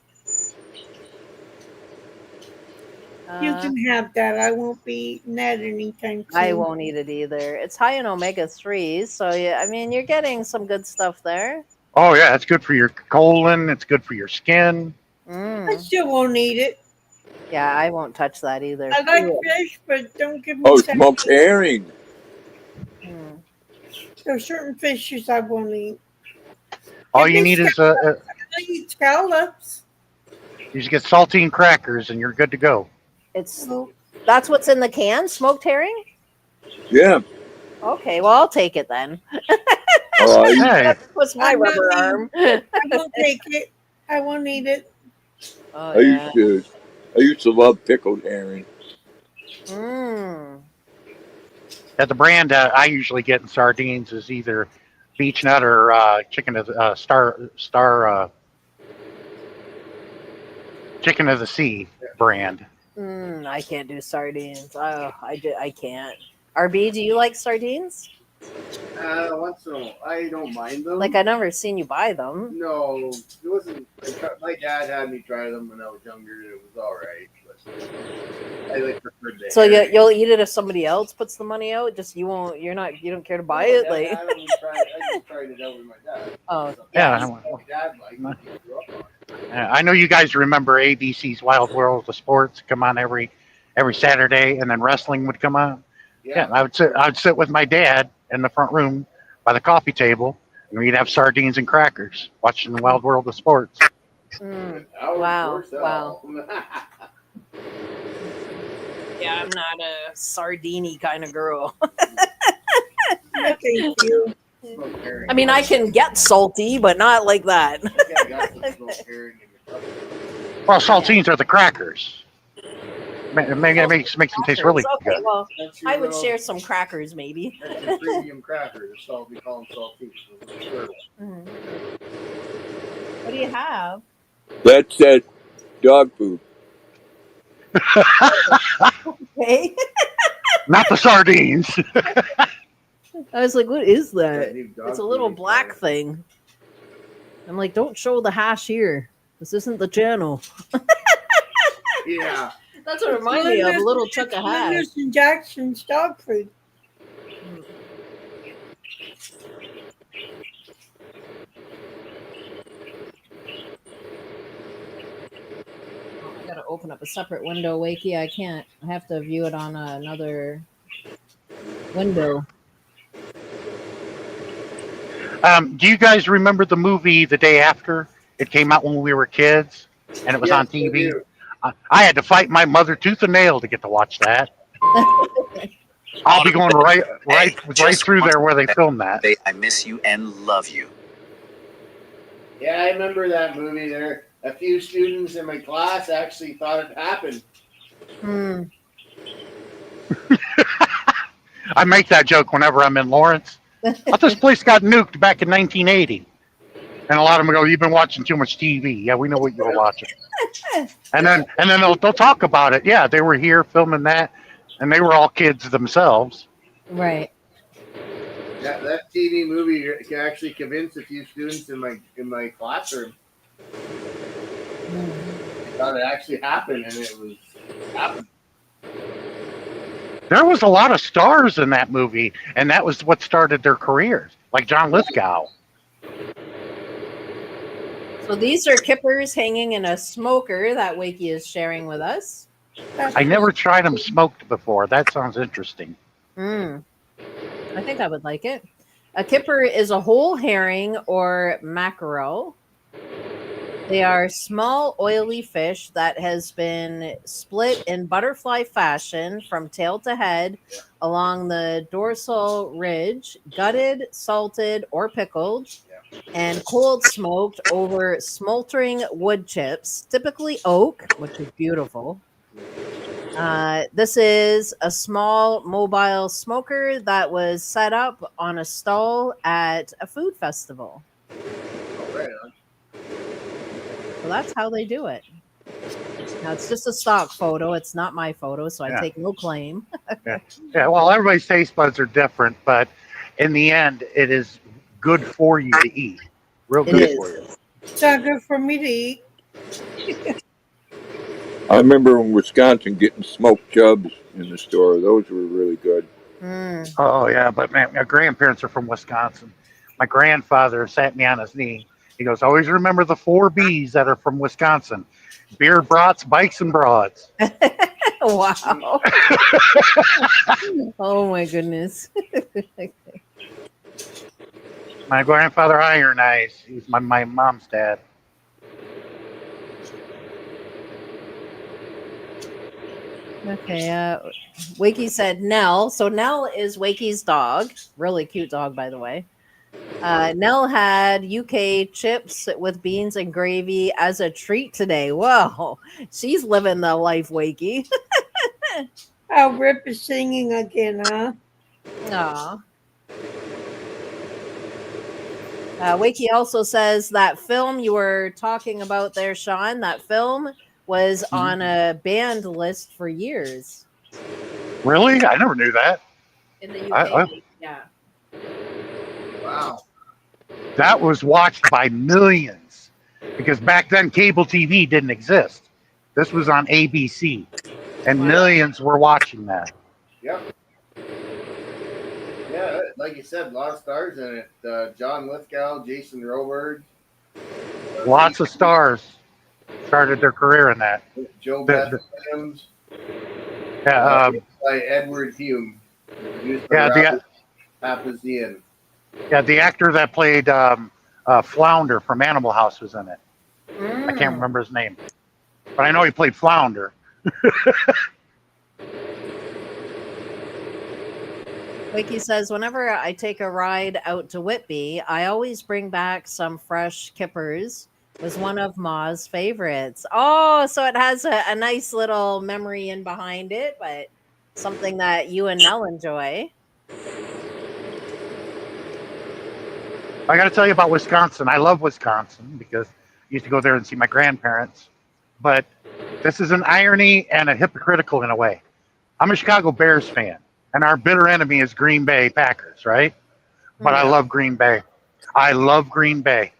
You can have that. I won't be eating that anytime soon. I won't eat it either. It's high in omega-3s, so yeah, I mean, you're getting some good stuff there. Oh, yeah, it's good for your colon. It's good for your skin. I still won't eat it. Yeah, I won't touch that either. I like fish, but don't give me Oh, salmon. smoked herring. There's certain fishes I won't eat. All you need is I eat scallops. you just get saltine crackers, and you're good to go. That's what's in the can, smoked herring? Yeah. Okay, well, I'll take it then. Hey. What's my rubber arm? I won't take it. I won't eat it. Oh, I used to love pickled herring. Yeah, the brand I usually get in sardines is either beech nut or chicken of chicken of the sea brand. I can't do sardines. Oh, I can't. RB, do you like sardines? Once in a while, I don't mind them. Like, I never seen you buy them. No, it wasn't. My dad had me try them when I was younger, and it was all right. But I like preferred the So herring. you'll eat it if somebody else puts the money out. Just you won't. You don't care to buy it. Like, I just tried it out with my dad. oh Yeah. My dad liked it. He grew up on it. I know you guys remember ABC's Wild World of Sports come on every Saturday, and then wrestling would come on. Yeah, I would sit with my dad in the front room by the coffee table, and we'd have sardines and crackers watching the Wild World of Sports. Wow. Yeah, I'm not a sardini kind of girl. Thank you. I mean, I can get salty, but not like that. Well, saltines are the crackers. It makes them taste really Okay, good. well, I would share some crackers, maybe. That's your premium crackers. So we call them saltines. What do you have? That's that dog food. Okay. Not the sardines. I was like, what is that? Dog It's a little food, black thing. I'm like, don't show the hash here. This isn't the channel. Yeah. That's what it It's reminded me of. A little it's Chuck a hat. Linus and Jackson's dog food. Oh, I gotta open up a separate window, Wakey. I can't. I have to view it on another window. Do you guys remember the movie The Day After? It came out when we were kids, and it was Yes, on I TV. do. I had to fight my mother tooth and nail to get to watch that. I'll be going Hey, right just through want there where they to filmed that. say I miss you and love you. Yeah, I remember that movie. There, a few students in my class actually thought it happened. Hmm. I make that joke whenever I'm in Lawrence. I thought this place got nuked back in 1980. And a lot of them go, "You've been watching too much TV." Yeah, we know what you were watching. And then they'll talk about it. Yeah, they were here filming that, and they were all kids themselves. Right. That TV movie can actually convince a few students in my classroom. They thought it actually happened, and it was happened. There was a lot of stars in that movie, and that was what started their careers, like John Lithgow. So these are kippers hanging in a smoker that Wakey is sharing with us. I never tried them smoked before. That sounds interesting. I think I would like it. A kipper is a whole herring or mackerel. They are small, oily fish that has been split in butterfly fashion from tail to head along the dorsal ridge, gutted, salted, or pickled, and cold smoked over smoldering wood chips, typically oak, which is beautiful. This is a small mobile smoker that was set up on a stall at a food festival. Oh, right on. So that's how they do it. Now it's just a stock photo. It's not my photo, so I Yeah. take no claim. Yeah, well, everybody's taste buds are different, but in the end, it is good for you to eat. Real It good is. for you. It's not good for me to eat. I remember in Wisconsin getting smoked chubs in the store. Those were really good. Mm. Oh, yeah, but man, my grandparents are from Wisconsin. My grandfather sat me on his knee. He goes, "Always remember the 4 Bs that are from Wisconsin: beer, brats, bikes, and broads." Wow. Oh my goodness. My grandfather Iron Eyes. He was my mom's dad. Okay, Wakey said Nell. So Nell is Wakey's dog. Really cute dog, by the way. Nell had UK chips with beans and gravy as a treat today. Whoa, she's living the life, Wakey. Oh, Rip is singing again, huh? Aw. Wakey also says that film you were talking about there, Sean, that film was on a banned list for years Really? I never knew that. in the UK. Yeah. Wow. That was watched by millions because back then cable TV didn't exist. This was on ABC, and millions were watching that. Yep. Yeah, like you said, a lot of stars in it. John Lithgow, Jason Robards. Lots of stars started their career in that. Joe Beth Williams. Yeah, By Edward Hume. Produced by yeah, Robert Papazian. the actor that played Flounder from Animal House was in it. I can't remember his name, but I know he played Flounder. Wakey says, whenever I take a ride out to Whitby, I always bring back some fresh kippers. Was one of Ma's favorites. Oh, so it has a nice little memory in behind it, but something that you and Nell enjoy. I got to tell you about Wisconsin. I love Wisconsin because I used to go there and see my grandparents. But this is an irony and a hypocritical in a way. I'm a Chicago Bears fan, and our bitter enemy is Green Bay Packers, right? But I love Green Bay. I love Green Bay.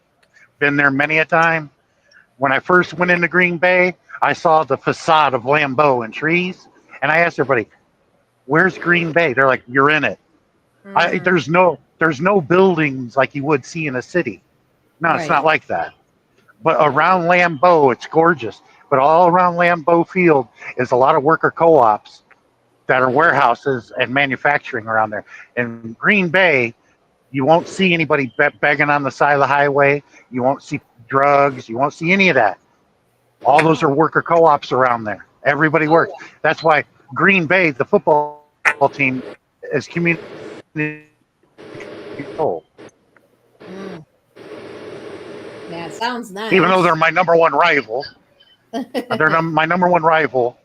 Been there many a time. When I first went into Green Bay, I saw the facade of Lambeau and trees, and I asked everybody, "Where's Green Bay?" They're like, "You're in it." Mm, There's no buildings like you would see in a city. No, it's right. not like that. But around Lambeau, it's gorgeous. But all around Lambeau Field is a lot of worker co-ops that are warehouses and manufacturing around there. In Green Bay, you won't see anybody begging on the side of the highway. You won't see drugs. You won't see any of that. All those Wow. are worker co-ops around there. Everybody works. Oh, That's why Green Bay, the football team, is community control. mm. Yeah, sounds Even though they're nice. my number one rival, my number one rival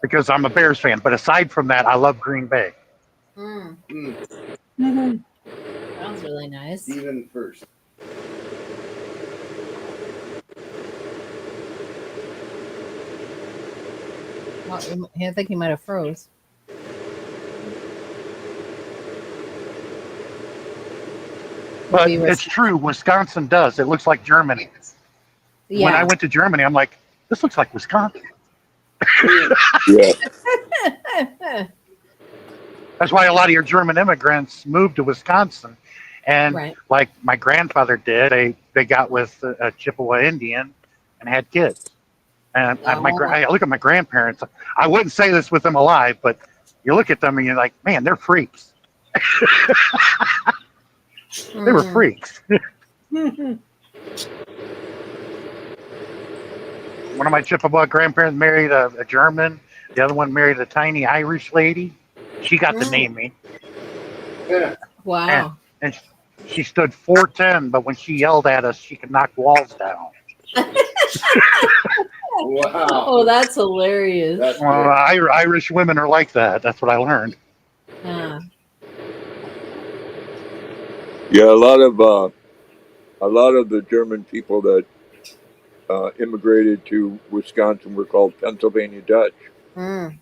because I'm a Bears fan. But aside from that, I love Green Bay. Mm, Mhm. sounds really nice. Steven first. Well, I think he might have froze. Maybe But he was. it's true, Wisconsin does. It looks like Germany. When I Yeah. went to Germany, I'm like, this looks like Wisconsin. Yeah. That's why a lot of your German immigrants moved to Wisconsin. And Right. like my grandfather did, they got with a Chippewa Indian and had kids. And Oh. I look at my grandparents. I wouldn't say this with them alive, but you look at them and you're like, man, they're freaks. They were Mm. freaks. Mhm. One of my Chippewa grandparents married a German. The other one married a tiny Irish lady. She got to Mm. name me, Yeah. and Wow. and she stood 4'10", but when she yelled at us, she could knock walls down. Wow. Oh, that's hilarious. That's Well, great. Irish women are like that. That's what I learned. Yeah. Yeah, a lot of the German people that immigrated to Wisconsin were called Pennsylvania Dutch. Mm.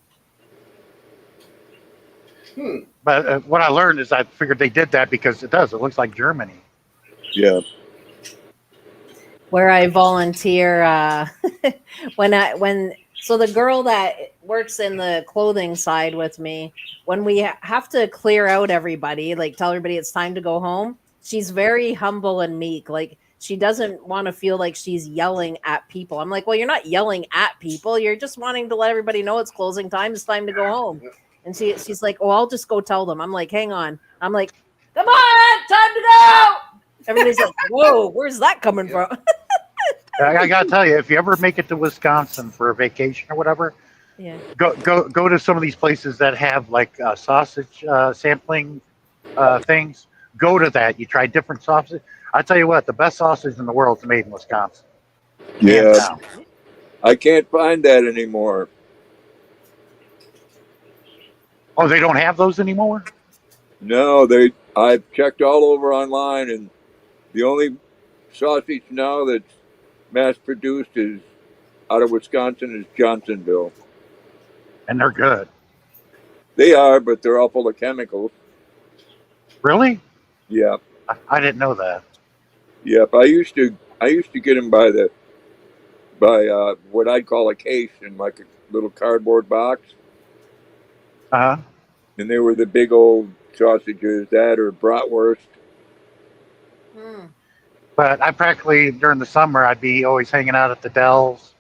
Hmm. But what I learned is I figured they did that because it does. It looks like Germany. Yeah. Where I volunteer when so the girl that works in the clothing side with me, when we have to clear out everybody, like tell everybody it's time to go home, she's very humble and meek. Like she doesn't want to feel like she's yelling at people. I'm like, well, you're not yelling at people. You're just wanting to let everybody know it's closing time. It's time to go home. And she's like, oh, I'll just go tell them. I'm like, hang on. I'm like, come on, time to go. Everybody's like, whoa, where's that coming from? I gotta tell you, if you ever make it to Wisconsin for a vacation or whatever, Yeah. go to some of these places that have like sausage sampling things. Go to that. You try different sausages. I tell you what, the best sausage in the world is made in Wisconsin, hands Yeah. down. I can't find that anymore. Oh, they don't have those anymore. No, I've checked all over online, and the only sausage now that's mass produced is out of Wisconsin is Johnsonville. And they're good. They are, but they're all full of chemicals. Really? Yeah. I didn't know that. Yep. I used to get them by what I'd call a case in like a little cardboard box, Uh huh. and they were the big old sausages, that or bratwurst. Hmm. But I practically during the summer I'd be always hanging out at the Dells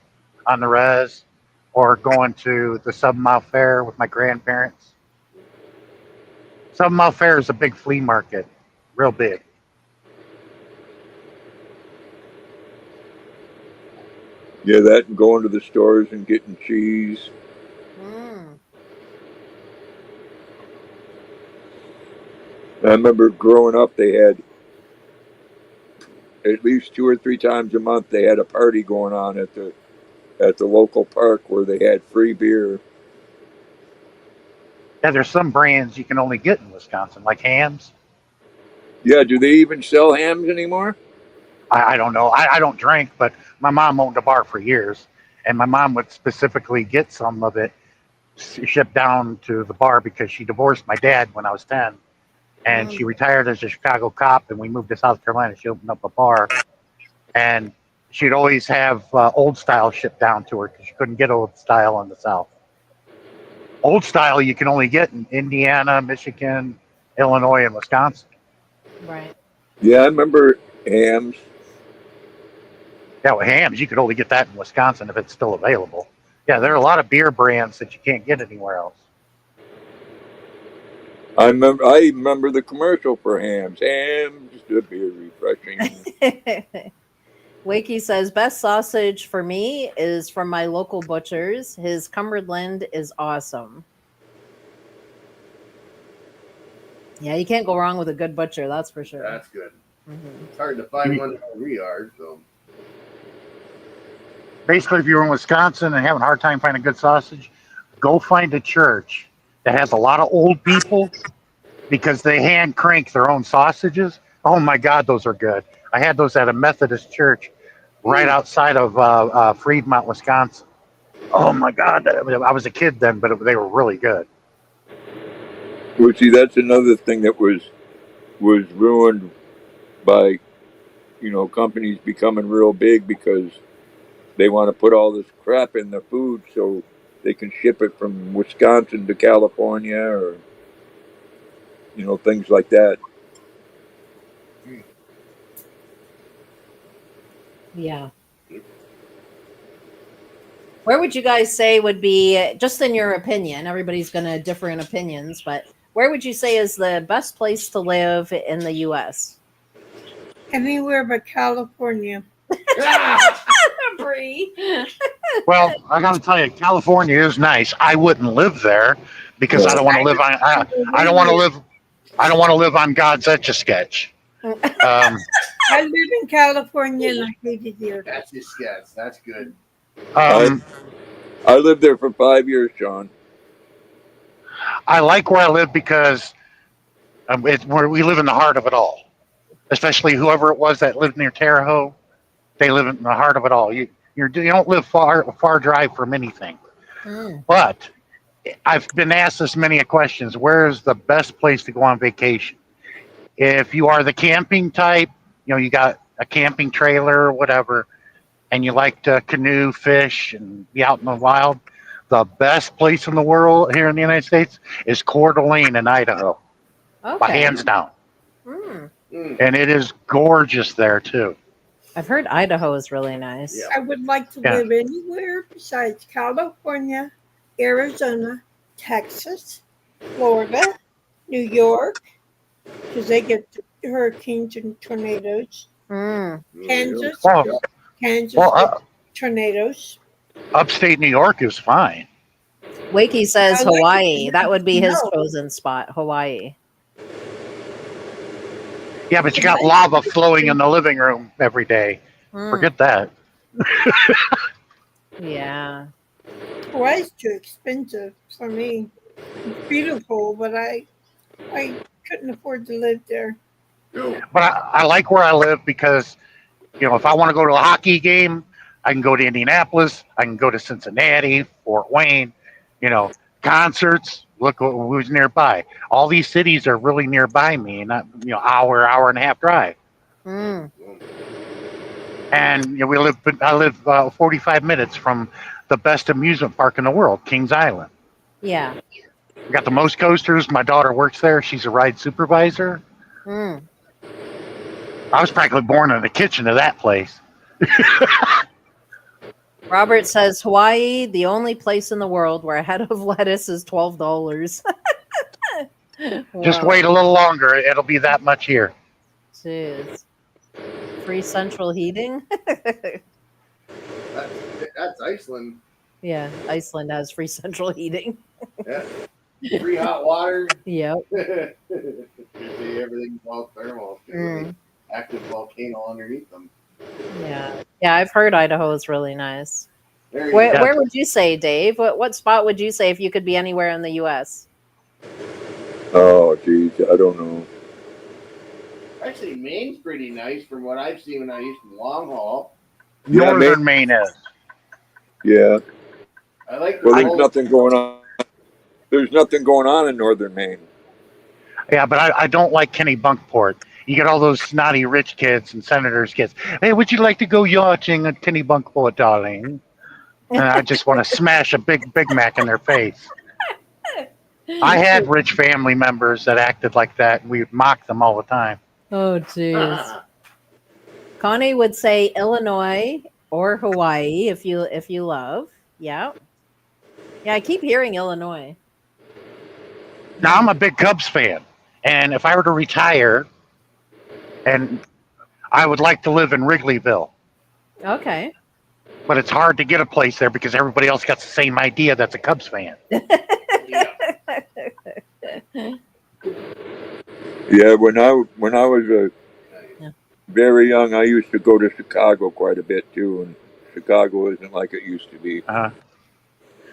on the res, or going to the 7 Mile Fair with my grandparents. 7 Mile Fair is a big flea market, real big. Yeah, that and going to the stores and getting cheese. Hmm. I remember growing up, they had at least 2 or 3 times a month they had a party going on at the local park where they had free beer. Yeah, there's some brands you can only get in Wisconsin, like hams. Yeah, do they even sell hams anymore? I don't know. I don't drink, but my mom owned a bar for years, and my mom would specifically get some of it shipped down to the bar because she divorced my dad when I was 10, and Hmm. she retired as a Chicago cop, and we moved to South Carolina. She opened up a bar, and she'd always have old style shipped down to her because you couldn't get old style in the South. Old style you can only get in Indiana, Michigan, Illinois, and Wisconsin. Right. Yeah, I remember hams. Yeah, with hams, you could only get that in Wisconsin if it's still available. Yeah, there are a lot of beer brands that you can't get anywhere else. I remember the commercial for hams. Hams, the beer refreshing. Wakey says best sausage for me is from my local butcher's. His Cumberland is awesome. Yeah, you can't go wrong with a good butcher, that's for sure. That's good. Mm-hmm. It's hard to find one where we are, so. Basically, if you're in Wisconsin and having a hard time finding good sausage, go find a church that has a lot of old people because they hand crank their own sausages. Oh my God, those are good. I had those at a Methodist church right outside of Fremont, Wisconsin. Oh my God, I was a kid then, but they were really good. Well, see, that's another thing that was ruined by companies becoming real big because they want to put all this crap in the food so they can ship it from Wisconsin to California or things like that. Yeah. Where would you guys say would be, just in your opinion, everybody's going to differ in opinions, but where would you say is the best place to live in the U.S.? Anywhere but California. Bree. Well, I got to tell you, California is nice. I wouldn't live there because I don't want to live on. I don't want to live. I don't want to live on God's Etch-a-Sketch. I live in California and I hate it here. That's his sketch. That's good. I lived there for 5 years, Sean. I like where I live because we live in the heart of it all. Especially whoever it was that lived near Terre Haute, they live in the heart of it all. You don't live far drive from anything. But I've been asked this many questions. Where is the best place to go on vacation? If you are the camping type, you got a camping trailer or whatever, and you like to canoe, fish, and be out in the wild, the best place in the world here in the United States is Coeur d'Alene in Idaho. Okay. By hands down. And it is gorgeous there, too. I've heard Idaho is really nice. Yeah. I would like to live anywhere besides California, Arizona, Texas, Florida, New York, because they get hurricanes and tornadoes. Kansas, tornadoes. Upstate New York is fine. Wakey says Hawaii. That would be his chosen spot, Hawaii. Yeah, but you got lava flowing in the living room every day. Forget that. Yeah. Hawaii's too expensive for me. It's beautiful, but I couldn't afford to live there. But I like where I live because, if I want to go to a hockey game, I can go to Indianapolis. I can go to Cincinnati, Fort Wayne, concerts. Look who's nearby. All these cities are really nearby me, not hour and a half drive. And I live 45 minutes from the best amusement park in the world, Kings Island. Yeah. We got the most coasters. My daughter works there. She's a ride supervisor. I was practically born in the kitchen of that place. Robert says Hawaii, the only place in the world where a head of lettuce is $12. Just wait a little longer. It'll be that much here. Jeez. Free central heating? That's Iceland. Yeah, Iceland has free central heating. Yeah. Free hot water. Yep. Everything's all thermal. Active volcano underneath them. Yeah. Yeah, I've heard Idaho is really nice. Where would you say, Dave? What spot would you say if you could be anywhere in the U.S.? Oh, geez, I don't know. Actually, Maine's pretty nice from what I've seen when I used to long haul. Yeah, Northern Maine is. Yeah. I like Well, there's nothing going on. There's nothing going on in northern Maine. Yeah, but I don't like Kennebunkport. you get all those snotty rich kids and senators kids. Hey, would you like to go yachting at Kennebunkport, darling? And I just want to smash a Big Mac in their face. I had rich family members that acted like that, and we would mock them all the time. Oh, jeez. Connie would say Illinois or Hawaii if you love. Yeah. Yeah, I keep hearing Illinois. Now, I'm a big Cubs fan, and if I were to retire, and I would like to live in Wrigleyville, Okay. but it's hard to get a place there because everybody else got the same idea that's a Cubs fan. Yeah. Yeah, when I was very young, I used to go to Chicago quite a bit too, and Chicago isn't like it used to be.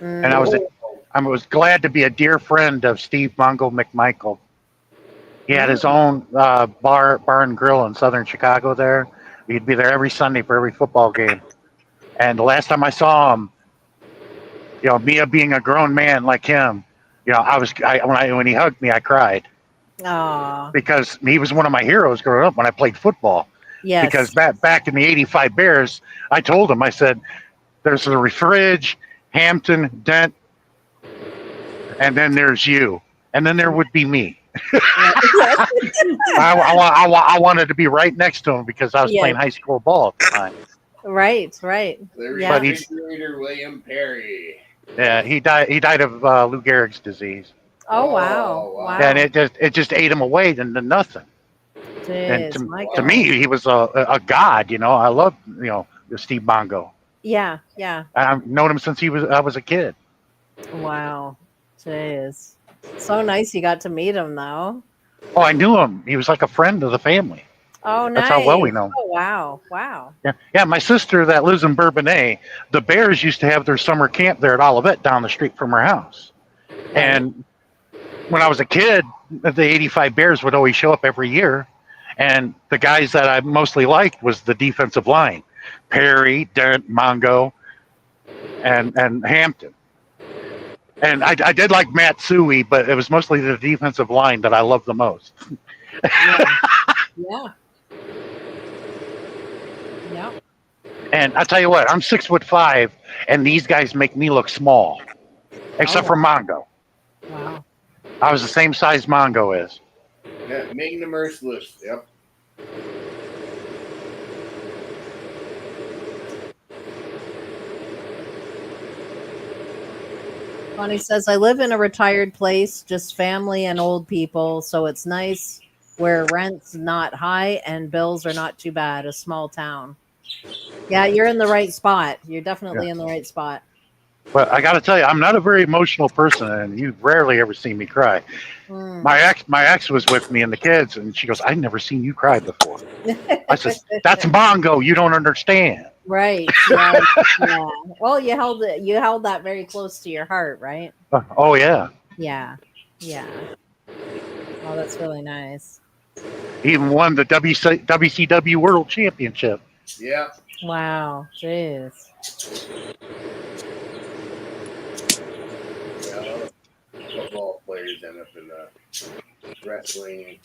And I was glad to be a dear friend of Steve Mongo McMichael. He had his own bar and grill in southern Chicago there. He'd be there every Sunday for every football game. And the last time I saw him, me being a grown man like him, when he hugged me, I cried. Aw. Because he was one of my heroes growing up when I played football. Yes. Because back in the '85 Bears, I told him, I said, "There's the Fridge, Hampton, Dent, and then there's you, and then there would be me." I wanted to be right next to him because I was playing high school ball at the time. Right. The Yeah. refrigerator William Perry. Yeah, he died of Lou Gehrig's disease, Oh, wow. Oh, wow. and it just ate him away into nothing. And Jeez, my to God. me, he was a god. I love Steve Mongo. Yeah. I've known him since I was a kid. Wow. Jeez. So nice you got to meet him though. Oh, I knew him. He was like a friend of the family. Oh, nice. That's how well we know him. Oh, wow. Yeah. My sister that lives in Bourbonnais, the Bears used to have their summer camp there at Olivet down the street from her house. And when I was a kid, the '85 Bears would always show up every year. And the guys that I mostly liked was the defensive line: Perry, Dent, Mongo, and Hampton. And I did like Matsui, but it was mostly the defensive line that I loved the most. Yeah. And I tell you what, I'm 6'5", and these guys make me look small, except for Mongo. Wow. I was the same size Mongo is. Yeah, Ming the Merciless. Yep. Bonnie says, I live in a retired place, just family and old people, so it's nice where rent's not high and bills are not too bad, a small town. Yeah, you're in the right spot. You're definitely in the right spot. But I got to tell you, I'm not a very emotional person, and you've rarely ever seen me cry. My ex was with me and the kids, and she goes, "I've never seen you cry before." I said, "That's Mongo. You don't understand." Right. Yeah. Well, you held that very close to your heart, right? Oh yeah. Yeah. Oh, that's really nice. He even won the WCW World Championship. Yeah. Wow. Jeez. Yeah. Football players end up in wrestling.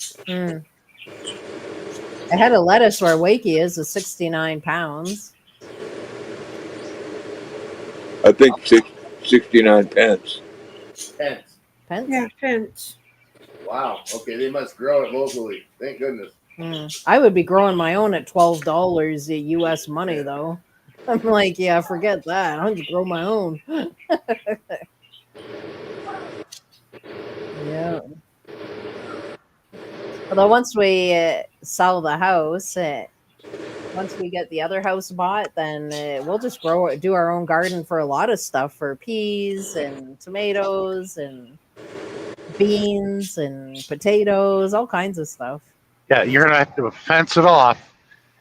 I had a lettuce where Wakey is 69 pounds. I think 69 pence. Pence. Pence? Yeah, Pence. Wow. Okay, they must grow it locally. Thank goodness. I would be growing my own at $12 US money, though. I'm like, yeah, forget that. I'll just grow my own. Yeah. Although once we sell the house, once we get the other house bought, then we'll just do our own garden for a lot of stuff, for peas and tomatoes and beans and potatoes, all kinds of stuff. Yeah, you're gonna have to fence it off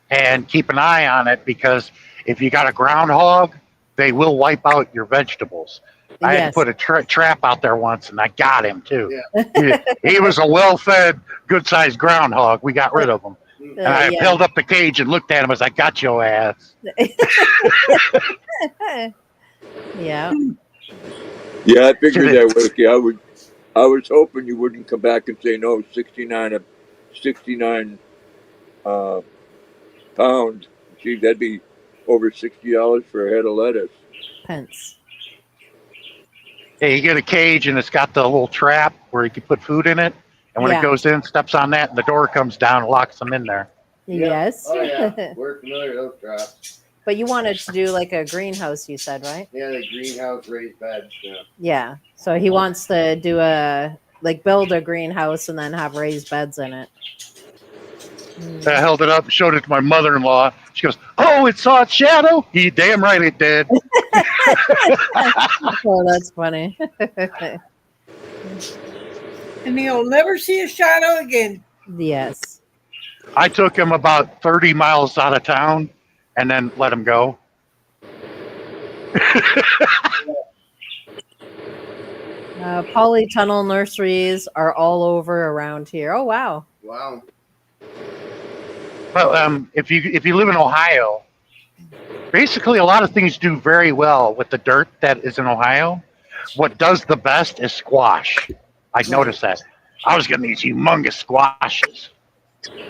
and keep an eye on it, because if you got a groundhog, they will wipe out your vegetables. I had to put a trap out there once, and I got him too. Yeah. he was a well-fed, good-sized groundhog. We got rid of him. And I held up the cage and looked at him as I got your ass. Yeah. Yeah, I figured that, Wakey. I was hoping you wouldn't come back and say no. 69 uh, pounds. Gee, that'd be over $60 for a head of lettuce. Pence. Yeah, you get a cage and it's got the little trap where you can put food in it. And when it Yeah. goes in, steps on that, and the door comes down and locks them in there. Yes. Oh yeah, we're familiar with those traps. But you wanted to do like a greenhouse, you said, right? Yeah, the greenhouse raised beds. Yeah. Yeah. So he wants to do build a greenhouse and then have raised beds in it. I held it up and showed it to my mother-in-law. She goes, "Oh, it saw its shadow." He damn right it did. Oh, that's funny. And he'll never see a shadow again. Yes. I took him about 30 miles out of town and then let him go. Polytunnel nurseries are all over around here. Oh wow. Wow. Well, if you live in Ohio, basically a lot of things do very well with the dirt that is in Ohio. What does the best is squash. I noticed that. I was getting these humongous squashes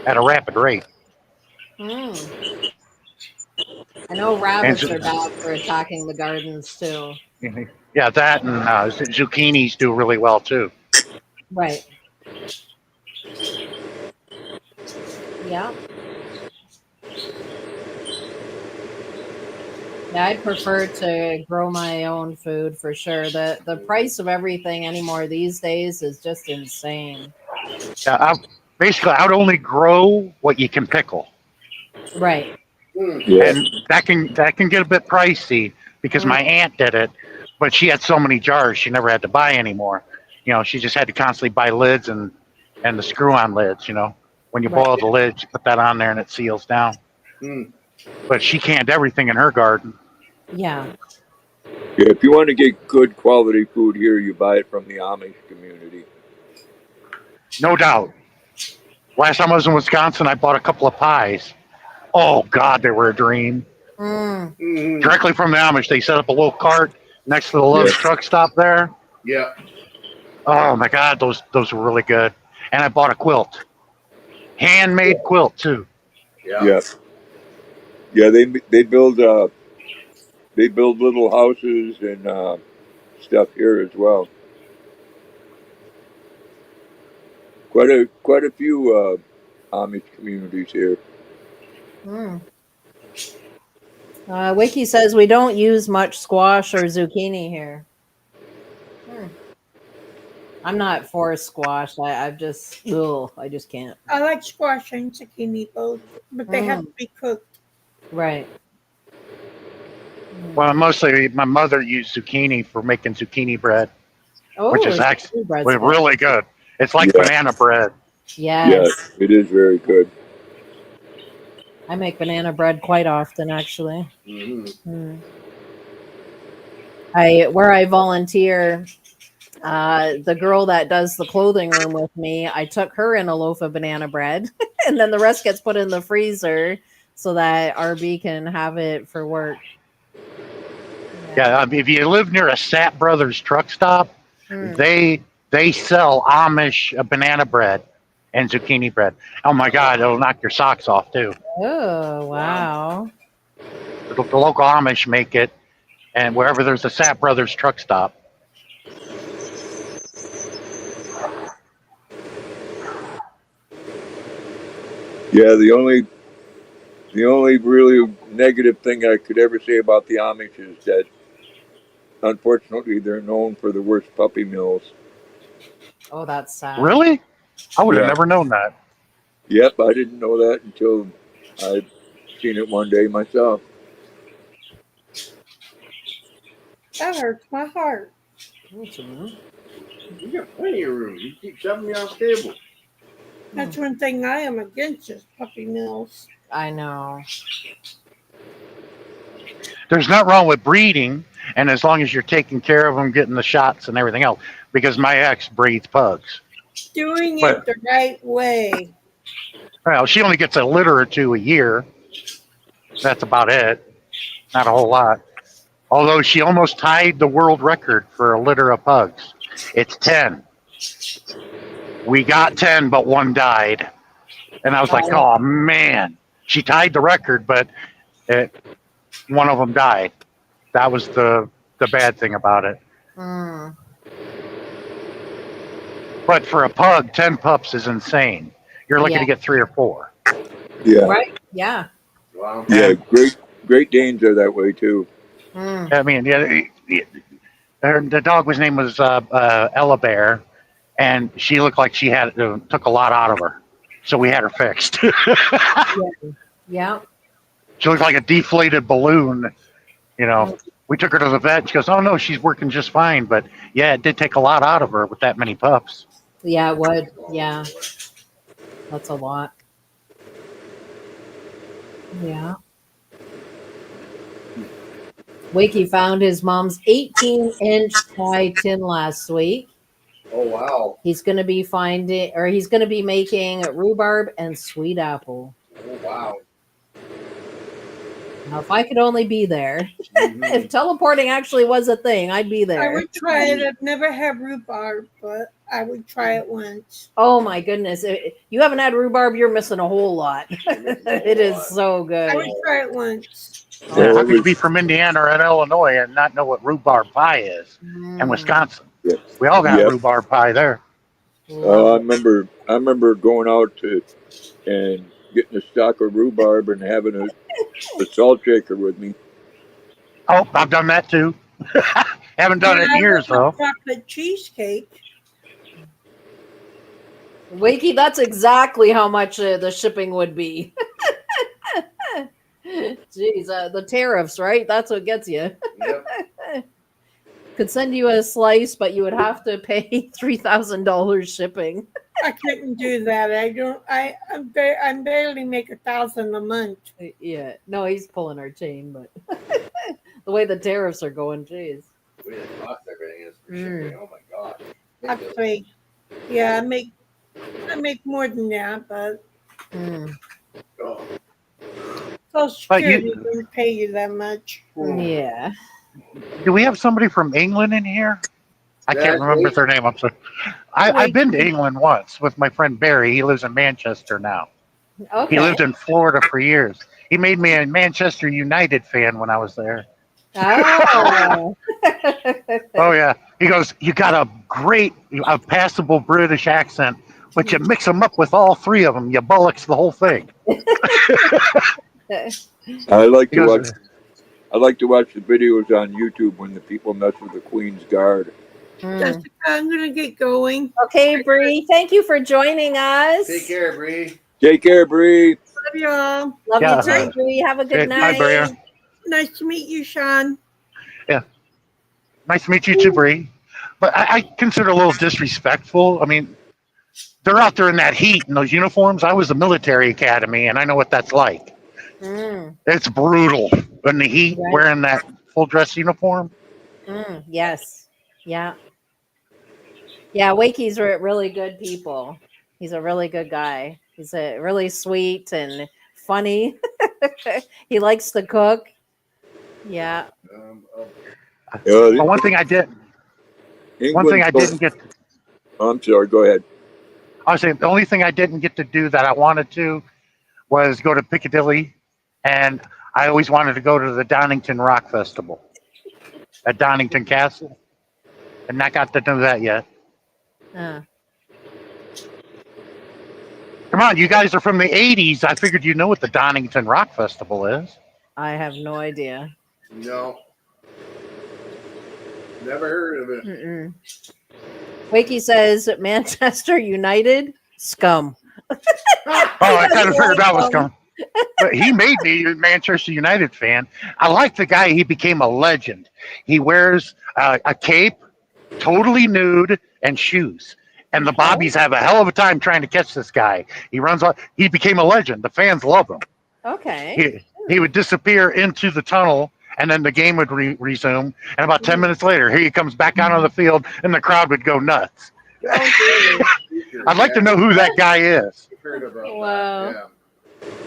at a rapid rate. Mm. I know rabbits are bad for attacking the gardens too. Yeah, that and zucchinis do really well too. Right. Yeah. Yeah, I'd prefer to grow my own food for sure. The price of everything anymore these days is just insane. Yeah, I would only grow what you can pickle. Right. Yeah. And that can get a bit pricey because my aunt did it, but she had so many jars she never had to buy anymore. You know, she just had to constantly buy lids and the screw-on lids. You know, when you boil the lids, you put that on there and it seals down. But she canned everything in her garden. Yeah. Yeah, if you want to get good quality food here, you buy it from the Amish community. No doubt. Last time I was in Wisconsin, I bought a couple of pies. Oh God, they were a dream. Directly from the Amish, they set up a little cart next to the Lowe's truck stop there. Yeah. Oh my God, those were really good. And I bought a quilt, handmade quilt too. Yeah. Yeah, they build little houses and stuff here as well. Quite a few Amish communities here. Wiki says we don't use much squash or zucchini here. I'm not for squash. I just can't. I like squash and zucchini both, but they have to be cooked. Right. Well, mostly my mother used zucchini for making zucchini bread, which is actually really good. It's like banana bread. Yes. Yes, it is very good. I make banana bread quite often, actually. Where I volunteer, the girl that does the clothing room with me, I took her in a loaf of banana bread, and then the rest gets put in the freezer so that RB can have it for work. Yeah, if you live near a Sap Brothers truck stop, they sell Amish banana bread and zucchini bread. Oh my God, it'll knock your socks off too. Oh wow! The local Amish make it, and wherever there's a Sap Brothers truck stop. Yeah, the only really negative thing I could ever say about the Amish is that, unfortunately, they're known for the worst puppy mills. Oh, that's sad. Really? I would have never known that. Yep, I didn't know that until I seen it one day myself. That hurts my heart. You got plenty of room. You keep shoving me off the table. That's one thing I am against is puppy mills. I know. There's nothing wrong with breeding, and as long as you're taking care of them, getting the shots and everything else. Because my ex breeds pugs. Doing it the right way. Well, she only gets a litter or two a year. That's about it. Not a whole lot. Although she almost tied the world record for a litter of pugs. It's 10. We got 10, but one died. And I was like, oh man, she tied the record, but one of them died. That was the bad thing about it. Mm. But for a pug, 10 pups is insane. You're lucky Yeah. to get 3 or 4. Yeah. Right. Yeah. Wow. Yeah. And Great Danes are that way too. Mm. I mean, the dog's name was Ella Bear, and she looked like she had took a lot out of her, so we had her fixed. Yeah. She looked like a deflated balloon. You know, Mm. we took her to the vet. She goes, "Oh no, she's working just fine." But yeah, it did take a lot out of her with that many pups. Yeah, it would. Yeah. That's a lot. Yeah. Wakey found his mom's 18-inch toy tin last week. Oh wow. He's going to be making rhubarb and sweet apple. Oh wow. Now, if I could only be there, Mhm. if teleporting actually was a thing, I'd be I there. would try it. I've never had rhubarb, but I would try it once. Oh my goodness. You haven't had rhubarb, you're missing a whole lot. It is so I good. would try it once. Yeah, how it could you be was- from Indiana or in Illinois and not know what rhubarb pie is? And Mm, Wisconsin, Yeah. we all got Yep. rhubarb pie there. love it. I remember going out and getting a stock of rhubarb and having a salt shaker with me. Oh, I've done that too. Haven't done it in I years love though. chocolate cheesecake. Wakey, that's exactly how much the shipping would be. Jeez, the tariffs, right? That's what gets you. Yep. Could send you a slice, but you would have to pay $3,000 shipping. I couldn't do that. I don't. I barely make 1,000 a month. Yeah, no, he's pulling our chain, but the way the tariffs are going, jeez. The way they cost everything is for Mm. shipping. Oh my god. Actually, yeah, I make more than that, but Mm. Oh. Social But you- Security doesn't pay you that much. Yeah. Do we have somebody from England in here? I can't That's remember me. their name. I'm sorry. I've been to England once with my friend Barry. He lives in Manchester now. Okay. He lived in Florida for years. He made me a Manchester United fan when I was there. Oh. Oh yeah. He goes, "You got a passable British accent, but you mix them up with all 3 of them, you bullocks the whole thing." I like He to goes, watch the videos on YouTube when the people mess with the Queen's Guard. Mm. Jessica, I'm gonna get going. Okay, Bree, thank you for joining us. Take care, Bree. Take care, Bree. Love y'all. Love Yeah. you too, Bree. Have a good Hey, bye, night. Bria. Nice to meet you, Sean. "Nice to meet you too, Bree." But I consider it a little disrespectful. I mean, they're out there in that heat in those uniforms. I was a military academy, and I know what that's like. Mm, It's brutal in the heat Right. wearing that full dress uniform. yes. Yeah. Yeah, Wakey's really good people. He's a really good guy. He's a really sweet and funny. He likes to cook. Yeah. Yeah, But one thing I didn't England's get. I'm sorry. Go ahead. I was saying the only thing I didn't get to do that I wanted to was go to Piccadilly, and I always wanted to go to the Donington Rock Festival at Donington Castle, and not got to do that yet. Uh, Come on, you guys are from the '80s. I figured you know what the Donington Rock Festival is. I have no idea. No. Never heard of it. Mm-mm. Wakey says Manchester United scum. Oh, I kind of figured that was coming. But he made me a Manchester United fan. I like the guy. He became a legend. He wears a cape, totally nude, and shoes. And the Bobbies have a hell of a time trying to catch this guy. He runs on. He became a legend. The fans love him. Okay. He would disappear into the tunnel, and then the game would resume. And about 10 minutes later, here he comes back out on the field, and the crowd would go nuts. I'd like to know who that guy is. Heard about Wow. that.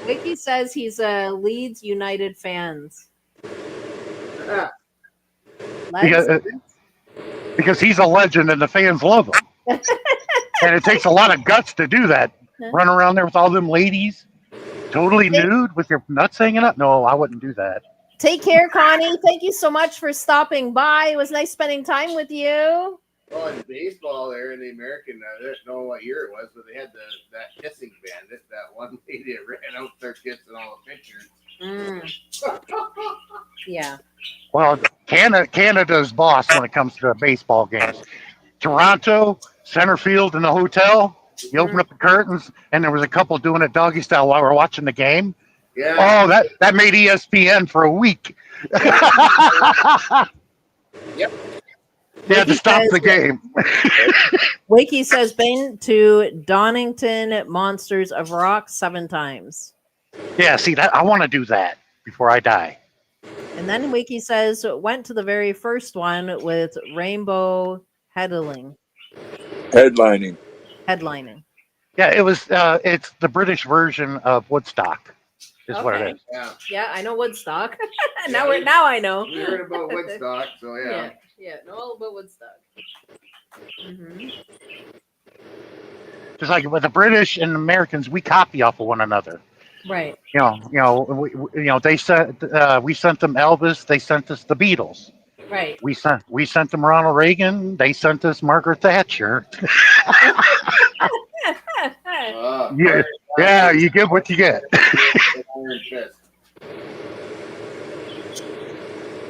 Wakey says he's a Leeds United fans. Yeah. Because he's a legend, and the fans love him. And it takes a lot of guts to do that. run around there with all them ladies, totally Take, nude with your nuts hanging up. No, I wouldn't do that. take care, Connie. Thank you so much for stopping by. It was nice spending time with you. Oh, in baseball there in the American, I don't know what year it was, but they had that kissing bandit, that one lady that ran out there kissing all the pitchers. Yeah. Well, Canada's boss when it comes to baseball games. Toronto, center field in the hotel. You open up the curtains, and there was a couple doing it doggy style while we're watching the game. Yeah. Oh, that made ESPN for a week. Yep. They had to stop the game. Wakey says been to Donington Monsters of Rock 7 times. Yeah, see that I want to do that before I die. And then Wakey says went to the very first one with Rainbow Headlining. Headlining. Yeah, it was. It's the British version of Woodstock, is what it Okay. is. Yeah. Yeah, I know Woodstock. Yeah, now I know. We heard about Woodstock, so yeah. Yeah, know all about Woodstock. Mm-hmm. Just like with the British and Americans, we copy off of one another. Right. They sent we sent them Elvis. They sent us the Beatles. Right. We sent them Ronald Reagan. They sent us Margaret Thatcher. Yeah, you get what you get.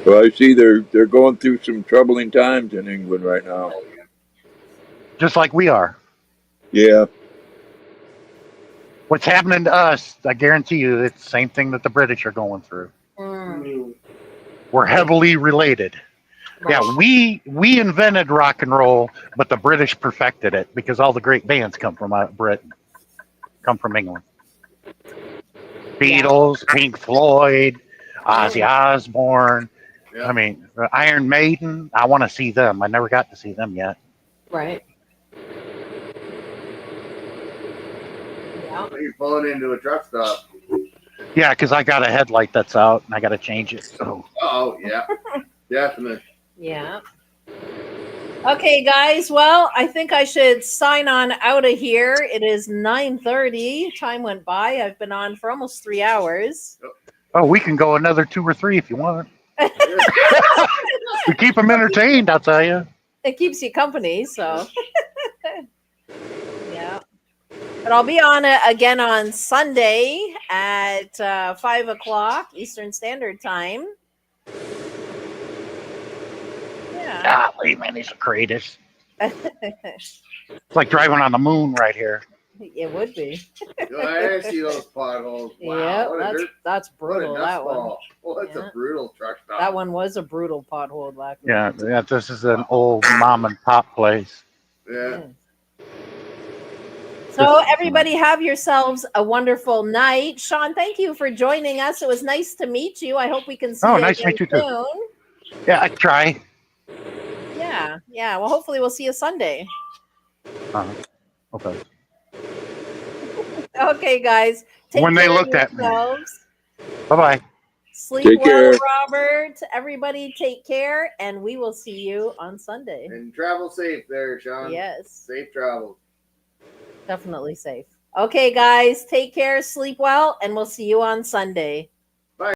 Well, I see they're going through some troubling times in England right now. Just like we are. Yeah. What's happening to us, I guarantee you, it's the same thing that the British are going through. We're heavily related. Right. Yeah, we invented rock and roll, but the British perfected it because all the great bands come from Britain, come from England. Beatles, Pink Floyd, Ozzy Osbourne. Yeah. I mean, Iron Maiden. I want to see them. I never got to see them yet. Right. Yeah. You're pulling into a truck stop. Yeah, because I got a headlight that's out and I got to change it. So. Oh yeah, definitely. Yeah. Okay, guys. Well, I think I should sign on out of here. It is 9:30. Time went by. I've been on for almost 3 hours. Oh, we can go another 2 or 3 if you want. We keep them entertained, I'll tell you. It keeps you company, so. Yeah. But I'll be on again on Sunday at 5 o'clock Eastern Standard Time. Yeah. Golly, man, these are greatest. It's like driving on the moon right here. It would be. I see those potholes. Wow, Yeah, that's brutal. That one. Oh, that's a brutal truck stop. That one was a brutal pothole back Yeah, this is an old mom and pop place. Yeah. So everybody have yourselves a wonderful night. Sean, thank you for joining us. It was nice to meet you. I hope we can see you nice to again meet you too. soon. Yeah, I try. Yeah. Well, hopefully we'll see you Sunday. Okay. Okay, guys. Take When they care looked of at me. yourselves. Bye-bye. Sleep Take well, care. Robert. Everybody take care, and we will see you on Sunday. And travel safe there, Sean. Yes, Safe travel. definitely safe. Okay, guys, take care, sleep well, and we'll see you on Sunday.